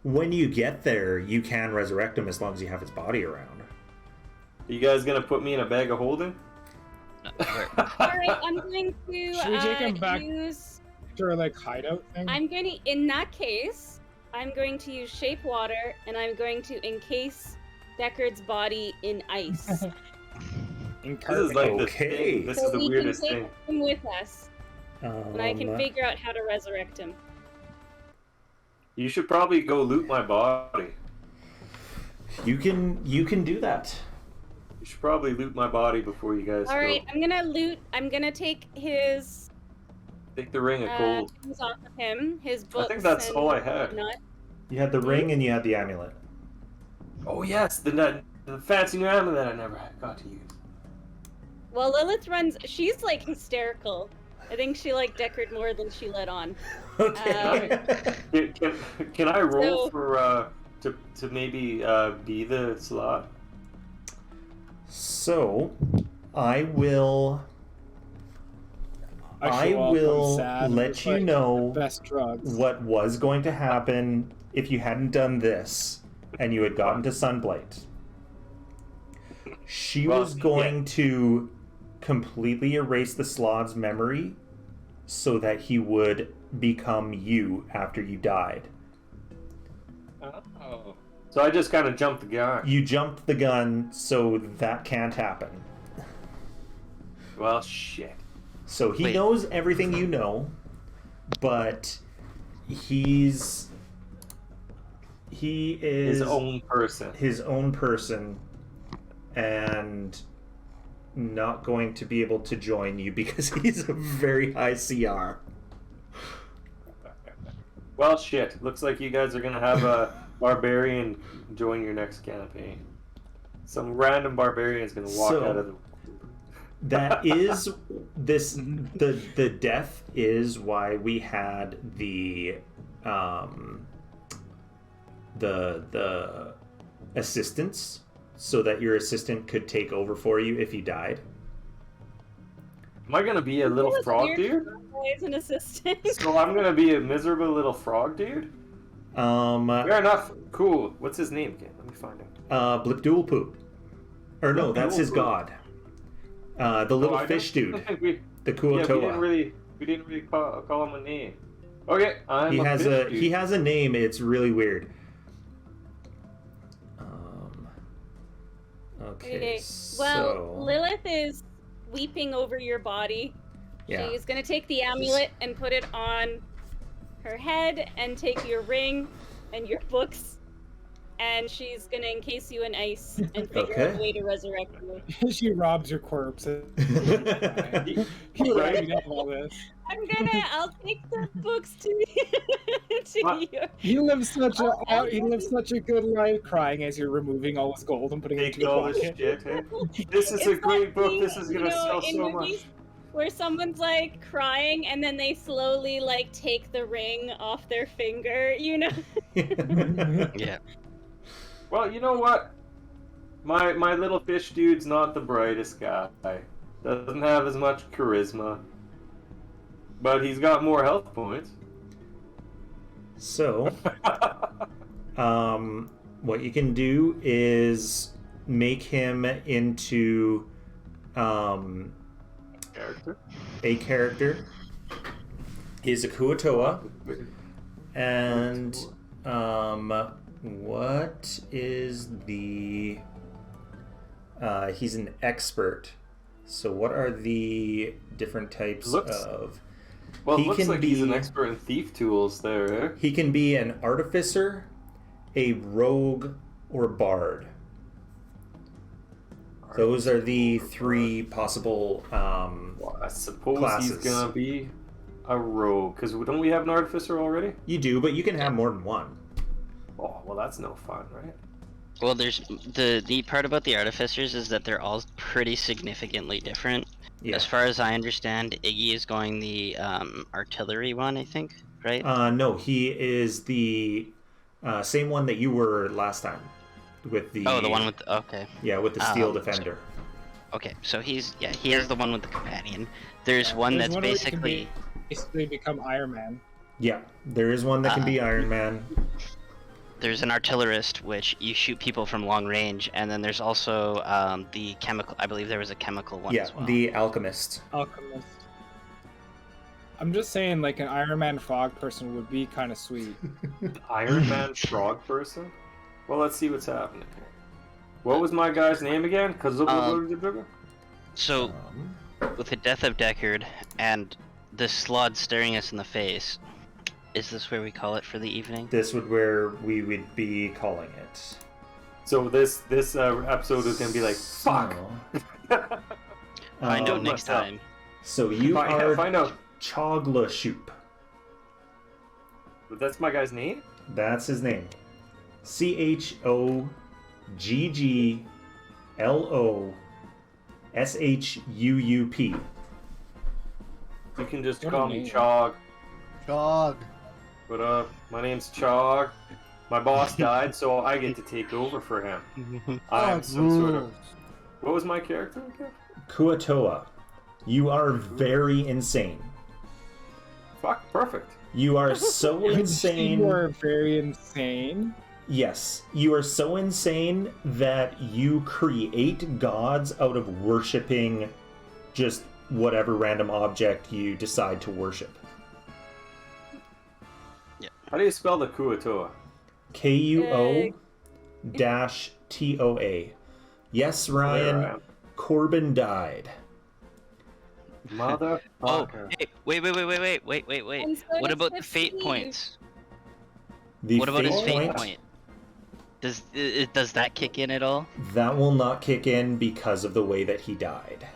[SPEAKER 1] when you get there, you can resurrect him as long as you have his body around.
[SPEAKER 4] Are you guys gonna put me in a bag of holding?
[SPEAKER 6] No, where-
[SPEAKER 3] All right, I'm going to
[SPEAKER 2] Should we take him back?
[SPEAKER 3] use.
[SPEAKER 2] Sure, like hideout thing.
[SPEAKER 3] I'm going to, in that case, I'm going to use shape water, and I'm going to encase Deckard's body in ice.
[SPEAKER 2] In
[SPEAKER 4] This is
[SPEAKER 2] carbon.
[SPEAKER 4] like the
[SPEAKER 1] Okay.
[SPEAKER 4] thing. This
[SPEAKER 3] So
[SPEAKER 4] is the
[SPEAKER 3] we can
[SPEAKER 4] weirdest
[SPEAKER 3] take
[SPEAKER 4] thing.
[SPEAKER 3] him with us, and I can figure out how to resurrect him.
[SPEAKER 4] You should probably go loot my body.
[SPEAKER 1] You can do that.
[SPEAKER 4] You should probably loot my body before you guys
[SPEAKER 3] All right,
[SPEAKER 4] go.
[SPEAKER 3] I'm gonna loot. I'm gonna take his
[SPEAKER 4] Take the ring of gold.
[SPEAKER 3] things off of him. His books.
[SPEAKER 4] I think that's
[SPEAKER 3] and
[SPEAKER 4] all I had.
[SPEAKER 3] whatnot.
[SPEAKER 1] You had the ring and you had the amulet.
[SPEAKER 4] Oh yes, the fancy new amulet that I never got to use.
[SPEAKER 3] Well, Lilith runs. She's like hysterical. I think she liked Deckard more than she let on.
[SPEAKER 1] Okay.
[SPEAKER 4] Can I roll
[SPEAKER 3] So-
[SPEAKER 4] for to maybe be the slot?
[SPEAKER 1] So, I will
[SPEAKER 2] I show up, I'm
[SPEAKER 1] will
[SPEAKER 2] sad, I'm
[SPEAKER 1] let
[SPEAKER 2] just
[SPEAKER 1] you
[SPEAKER 2] like,
[SPEAKER 1] know
[SPEAKER 2] best drugs.
[SPEAKER 1] what was going to happen if you hadn't done this and you had gotten to Sunblight. She
[SPEAKER 4] Well,
[SPEAKER 1] was going to completely erase the Slod's memory so that he would become you after you died.
[SPEAKER 4] Oh. So I just kind of jumped the gun.
[SPEAKER 1] You jumped the gun, so that can't happen.
[SPEAKER 4] Well, shit.
[SPEAKER 1] So he
[SPEAKER 6] Wait.
[SPEAKER 1] knows everything you know, but he is
[SPEAKER 4] His own person.
[SPEAKER 1] his own person and not going to be able to join you because he's a very high CR.
[SPEAKER 4] Well, shit. Looks like you guys are gonna have a barbarian join your next campaign. Some random barbarian's gonna walk
[SPEAKER 1] So-
[SPEAKER 4] out of the.
[SPEAKER 1] That is this the death is why we had the assistants, so that your assistant could take over for you if you died.
[SPEAKER 4] Am I gonna be a little
[SPEAKER 3] That was
[SPEAKER 4] frog
[SPEAKER 3] weird
[SPEAKER 4] dude?
[SPEAKER 3] for Roy as an assistant.
[SPEAKER 4] So I'm gonna be a miserable little frog dude? Fair enough. Cool. What's his name again? Let me find him.
[SPEAKER 1] Blipdoolpoop. Or no, that's his
[SPEAKER 4] Blipdoolpoop.
[SPEAKER 1] god. The little
[SPEAKER 4] I
[SPEAKER 1] fish
[SPEAKER 4] don't
[SPEAKER 1] dude,
[SPEAKER 4] think we
[SPEAKER 1] the
[SPEAKER 4] didn't
[SPEAKER 1] Kuotoa.
[SPEAKER 4] really call him a name. Okay, I'm
[SPEAKER 1] He
[SPEAKER 4] a
[SPEAKER 1] has
[SPEAKER 4] fish
[SPEAKER 1] a
[SPEAKER 4] dude.
[SPEAKER 1] he has a name. It's really weird. Okay,
[SPEAKER 3] Okay. Well,
[SPEAKER 1] so
[SPEAKER 3] Lilith is weeping over your body.
[SPEAKER 1] yeah.
[SPEAKER 3] She's gonna take the amulet and put it on her head and take your ring and your books, and she's gonna encase you in ice and figure out
[SPEAKER 1] Okay.
[SPEAKER 3] a way to resurrect you.
[SPEAKER 2] She robs your corpse. You
[SPEAKER 4] Right?
[SPEAKER 2] already know all this.
[SPEAKER 3] I'll take the books to
[SPEAKER 4] What?
[SPEAKER 3] you.
[SPEAKER 2] He lives such a good life, crying as you're removing all his gold and putting it into
[SPEAKER 4] Taking
[SPEAKER 2] your
[SPEAKER 4] all this
[SPEAKER 2] pocket.
[SPEAKER 4] shit. Eh? This is a
[SPEAKER 3] It's
[SPEAKER 4] great
[SPEAKER 3] like
[SPEAKER 4] book.
[SPEAKER 3] being,
[SPEAKER 4] This is gonna sell
[SPEAKER 3] in
[SPEAKER 4] so much.
[SPEAKER 3] movies Where someone's like crying and then they slowly like take the ring off their finger, you know?
[SPEAKER 6] Yeah.
[SPEAKER 4] Well, you know what? My little fish dude's not the brightest guy. Doesn't have as much charisma. But he's got more health points.
[SPEAKER 1] So, what you can do is make him into
[SPEAKER 4] Character.
[SPEAKER 1] a character. He's a Kuotoa. And what is the he's an expert. So what are the different types of
[SPEAKER 4] Well,
[SPEAKER 1] He
[SPEAKER 4] it looks
[SPEAKER 1] can
[SPEAKER 4] like he's an
[SPEAKER 1] be-
[SPEAKER 4] expert in thief tools there, eh?
[SPEAKER 1] he can be an artificer, a rogue, or bard. Those are the three possible
[SPEAKER 4] Well, I suppose
[SPEAKER 1] classes.
[SPEAKER 4] he's gonna be a rogue, because don't we have an artificer already?
[SPEAKER 1] You do, but you can have more than one.
[SPEAKER 4] Oh, well, that's no fun, right?
[SPEAKER 6] Well, there's the neat part about the artificers is that they're all pretty significantly different.
[SPEAKER 1] Yeah.
[SPEAKER 6] As far as I understand, Iggy is going the artillery one, I think, right?
[SPEAKER 1] No, he is the same one that you were last time with the
[SPEAKER 6] oh, the one with the, okay.
[SPEAKER 1] with the steel
[SPEAKER 6] so-
[SPEAKER 1] defender.
[SPEAKER 6] Okay, so he has the one with the companion. There's one
[SPEAKER 2] There's
[SPEAKER 6] that's
[SPEAKER 2] one where you can
[SPEAKER 6] basically
[SPEAKER 2] basically become Iron Man.
[SPEAKER 1] Yeah, there is one that can be Iron Man.
[SPEAKER 6] there's an artillerist, which you shoot people from long range, and then there's also the chemical. I believe there was a chemical one
[SPEAKER 1] Yeah,
[SPEAKER 6] as well.
[SPEAKER 1] the alchemist.
[SPEAKER 2] Alchemist. I'm just saying, like, an Iron Man frog person would be kind of sweet.
[SPEAKER 4] Iron Man frog person? Well, let's see what's happening here. What was my guy's name again?
[SPEAKER 6] So, with the death of Deckard and the slod staring us in the face, is this where we call it for the evening?
[SPEAKER 1] This would where we would be calling it.
[SPEAKER 4] So this episode is gonna be like, fuck.
[SPEAKER 6] Find out
[SPEAKER 1] Um,
[SPEAKER 6] next time.
[SPEAKER 1] So you are
[SPEAKER 4] Find out.
[SPEAKER 1] Chogla Shoop.
[SPEAKER 4] That's my guy's name?
[SPEAKER 1] That's his name. CHOGGLOSHUUP.
[SPEAKER 4] You can just
[SPEAKER 2] What a
[SPEAKER 4] call me
[SPEAKER 2] name.
[SPEAKER 4] Chog.
[SPEAKER 5] Dog.
[SPEAKER 4] What up? My name's Chog. My boss died, so I get to take over for him. I'm
[SPEAKER 5] Dog
[SPEAKER 4] some sort of...
[SPEAKER 5] rules.
[SPEAKER 4] What was my character again?
[SPEAKER 1] Kuatoa. You are very insane.
[SPEAKER 4] Fuck, perfect.
[SPEAKER 1] You are so insane.
[SPEAKER 2] You are very insane.
[SPEAKER 1] Yes, you are so insane that you create gods out of worshipping just whatever random object you decide to worship.
[SPEAKER 4] How do you spell the Kuatoa?
[SPEAKER 1] KUO-TOA. Yes, Ryan, Korbin died.
[SPEAKER 4] Mother.
[SPEAKER 6] Oh, hey, wait.
[SPEAKER 3] And so
[SPEAKER 6] What
[SPEAKER 3] does
[SPEAKER 6] about the fate
[SPEAKER 3] 15.
[SPEAKER 6] points?
[SPEAKER 1] The
[SPEAKER 6] What about his fate
[SPEAKER 1] point?
[SPEAKER 6] point? Does that kick in at all?
[SPEAKER 1] That will not kick in because of the way that he died.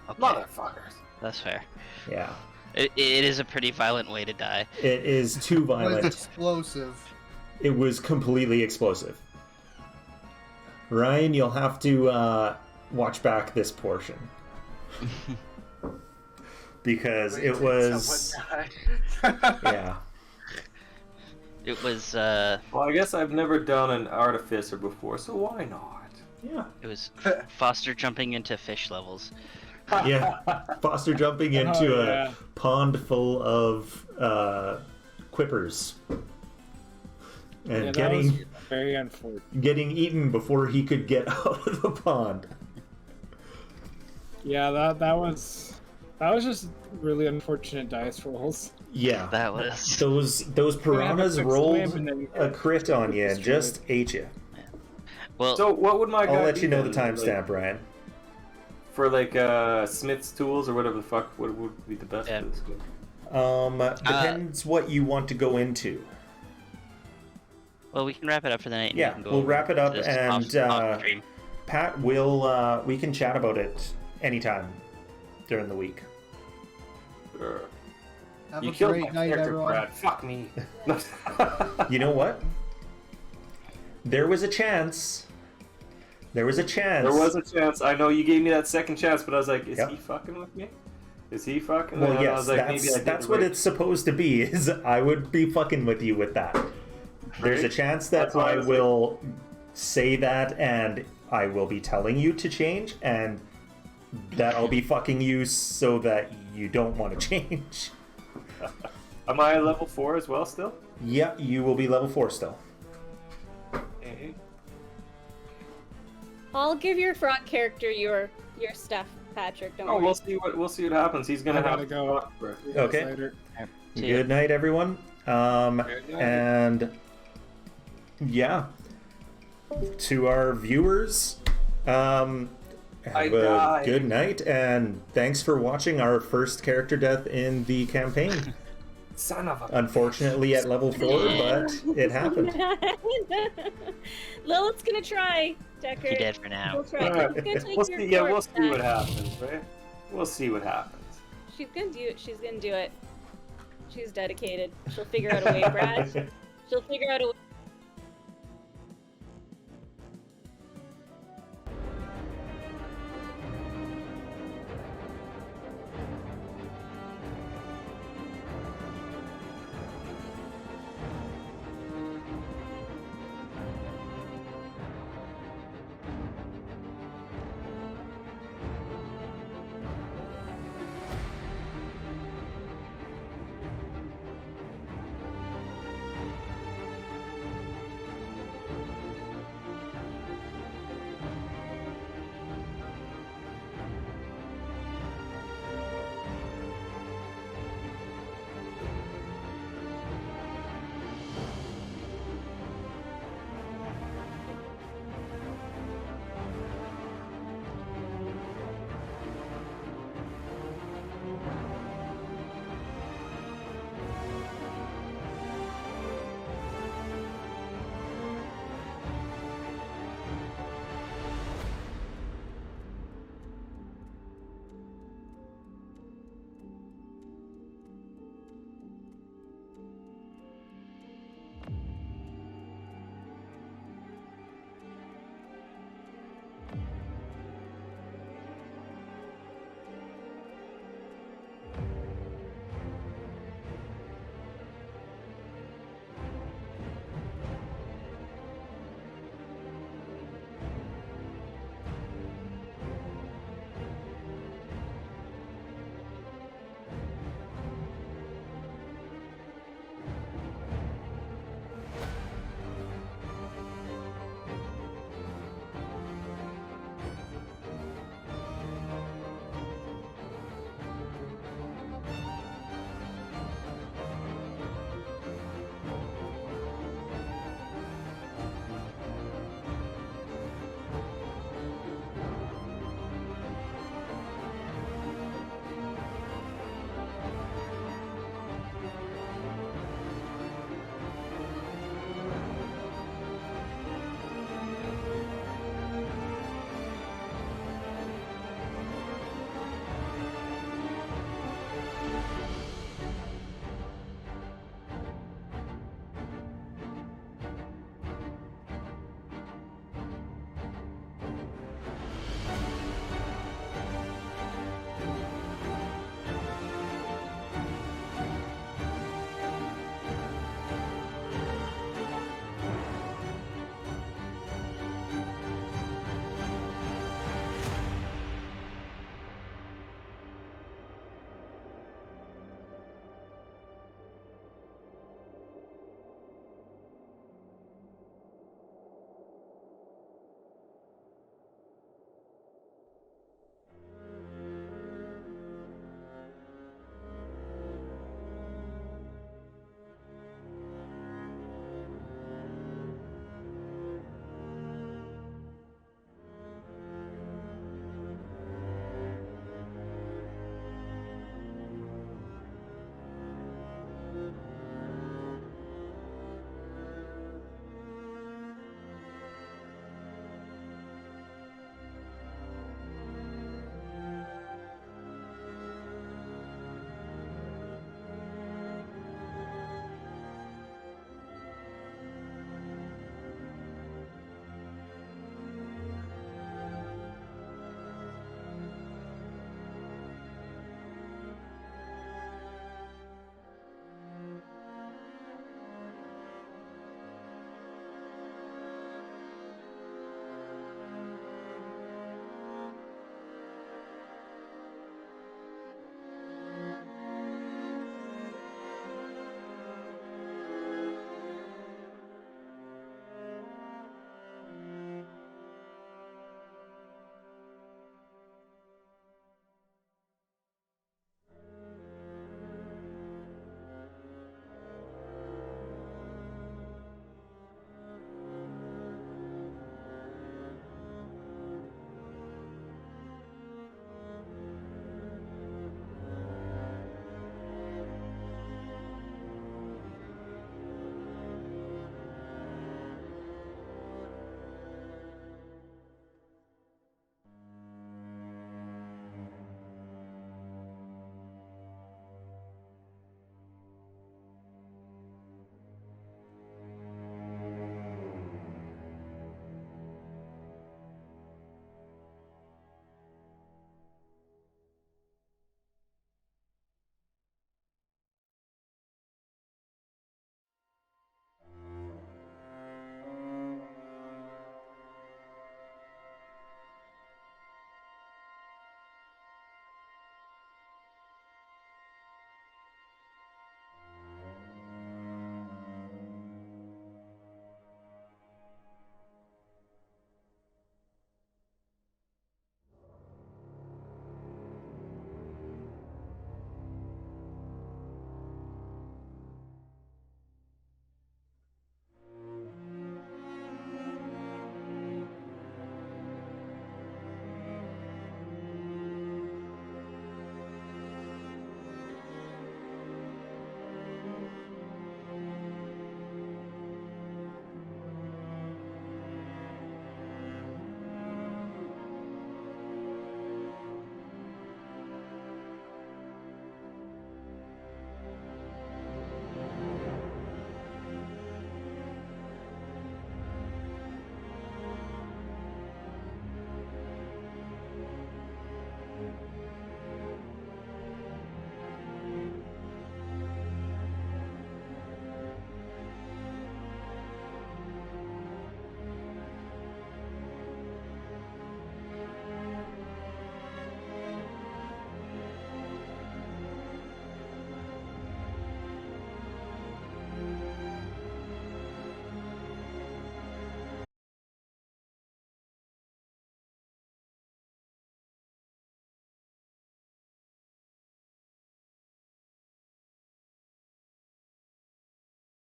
[SPEAKER 6] Okay,
[SPEAKER 4] Motherfuckers.
[SPEAKER 6] that's fair.
[SPEAKER 1] Yeah.
[SPEAKER 6] It is a pretty violent way to die.
[SPEAKER 1] It is too
[SPEAKER 5] But
[SPEAKER 1] violent.
[SPEAKER 5] it's explosive.
[SPEAKER 1] It was completely explosive. Ryan, you'll have to watch back this portion. Because it was... Yeah.
[SPEAKER 6] It was
[SPEAKER 4] Well, I guess I've never done an artificer before, so why not?
[SPEAKER 1] Yeah.
[SPEAKER 6] it was Foster jumping into fish levels.
[SPEAKER 1] Yeah. Foster jumping into
[SPEAKER 2] Oh,
[SPEAKER 1] a
[SPEAKER 2] yeah.
[SPEAKER 1] pond full of quippers. And
[SPEAKER 2] Yeah, that was
[SPEAKER 1] getting
[SPEAKER 2] very unfortunate.
[SPEAKER 1] getting eaten before he could get out of the pond.
[SPEAKER 2] Yeah, that was just really unfortunate dice rolls.
[SPEAKER 1] Yeah.
[SPEAKER 6] That was
[SPEAKER 1] Those piranhas
[SPEAKER 2] Quick
[SPEAKER 1] rolled
[SPEAKER 2] swim and then
[SPEAKER 1] a crit on you and
[SPEAKER 2] destroyed.
[SPEAKER 1] just ate you.
[SPEAKER 6] well.
[SPEAKER 4] So what would my guy
[SPEAKER 1] I'll let
[SPEAKER 4] be
[SPEAKER 1] you know the
[SPEAKER 4] then?
[SPEAKER 1] timestamp, Ryan.
[SPEAKER 4] For like Smith's tools or whatever the fuck, what would be the best
[SPEAKER 6] Yeah.
[SPEAKER 4] for this game?
[SPEAKER 1] Depends what you want to go into.
[SPEAKER 6] Well, we can wrap it up for the night. And
[SPEAKER 1] Yeah,
[SPEAKER 6] we can go
[SPEAKER 1] we'll
[SPEAKER 6] over
[SPEAKER 1] wrap it up
[SPEAKER 6] this
[SPEAKER 1] and,
[SPEAKER 6] off stream.
[SPEAKER 1] Pat, we can chat about it anytime during the week.
[SPEAKER 4] Sure.
[SPEAKER 5] Have
[SPEAKER 4] You
[SPEAKER 5] a
[SPEAKER 4] killed
[SPEAKER 5] great
[SPEAKER 4] my
[SPEAKER 5] night,
[SPEAKER 4] character,
[SPEAKER 5] everyone.
[SPEAKER 4] Brad. Fuck me.
[SPEAKER 1] You know what? There was a chance. There was a chance.
[SPEAKER 4] There was a chance. I know you gave me that second chance, but I was like, is
[SPEAKER 1] Yep.
[SPEAKER 4] he fucking with me? Is he fucking?
[SPEAKER 1] Well,
[SPEAKER 4] And I
[SPEAKER 1] yes,
[SPEAKER 4] was like, maybe I did
[SPEAKER 1] that's
[SPEAKER 4] the
[SPEAKER 1] what
[SPEAKER 4] right-
[SPEAKER 1] it's supposed to be. Is I would be fucking with you with that. There's a
[SPEAKER 4] Right?
[SPEAKER 1] chance that
[SPEAKER 4] That's why I
[SPEAKER 1] I
[SPEAKER 4] was
[SPEAKER 1] will say that, and I will be telling you to change, and that I'll be fucking you so that you don't want to change.
[SPEAKER 4] Am I level 4 as well still?
[SPEAKER 1] Yeah, you will be level 4 still.
[SPEAKER 4] Hey.
[SPEAKER 3] I'll give your frog character your stuff, Patrick. Don't
[SPEAKER 4] Oh,
[SPEAKER 3] worry.
[SPEAKER 4] we'll see what happens. He's gonna
[SPEAKER 2] I gotta
[SPEAKER 4] have
[SPEAKER 2] go.
[SPEAKER 4] to
[SPEAKER 2] See you
[SPEAKER 1] Okay.
[SPEAKER 2] guys later.
[SPEAKER 6] See ya.
[SPEAKER 1] Good night, everyone.
[SPEAKER 4] night.
[SPEAKER 1] And yeah, to our viewers, have a
[SPEAKER 4] died.
[SPEAKER 1] good night, and thanks for watching our first character death in the campaign.
[SPEAKER 4] Son of a.
[SPEAKER 1] Unfortunately, at level 4, but it happened.
[SPEAKER 3] Lilith's gonna try, Deckard.
[SPEAKER 6] He dead for now.
[SPEAKER 3] We'll try.
[SPEAKER 4] Alright.
[SPEAKER 3] She's gonna take
[SPEAKER 4] We'll
[SPEAKER 3] your
[SPEAKER 4] see. Yeah, we'll
[SPEAKER 3] corpse
[SPEAKER 4] see what
[SPEAKER 3] back.
[SPEAKER 4] happens, right? We'll see what happens.
[SPEAKER 3] She's gonna do it. She's gonna do it. She's dedicated. She'll figure out a way, Brad. She'll figure out a way.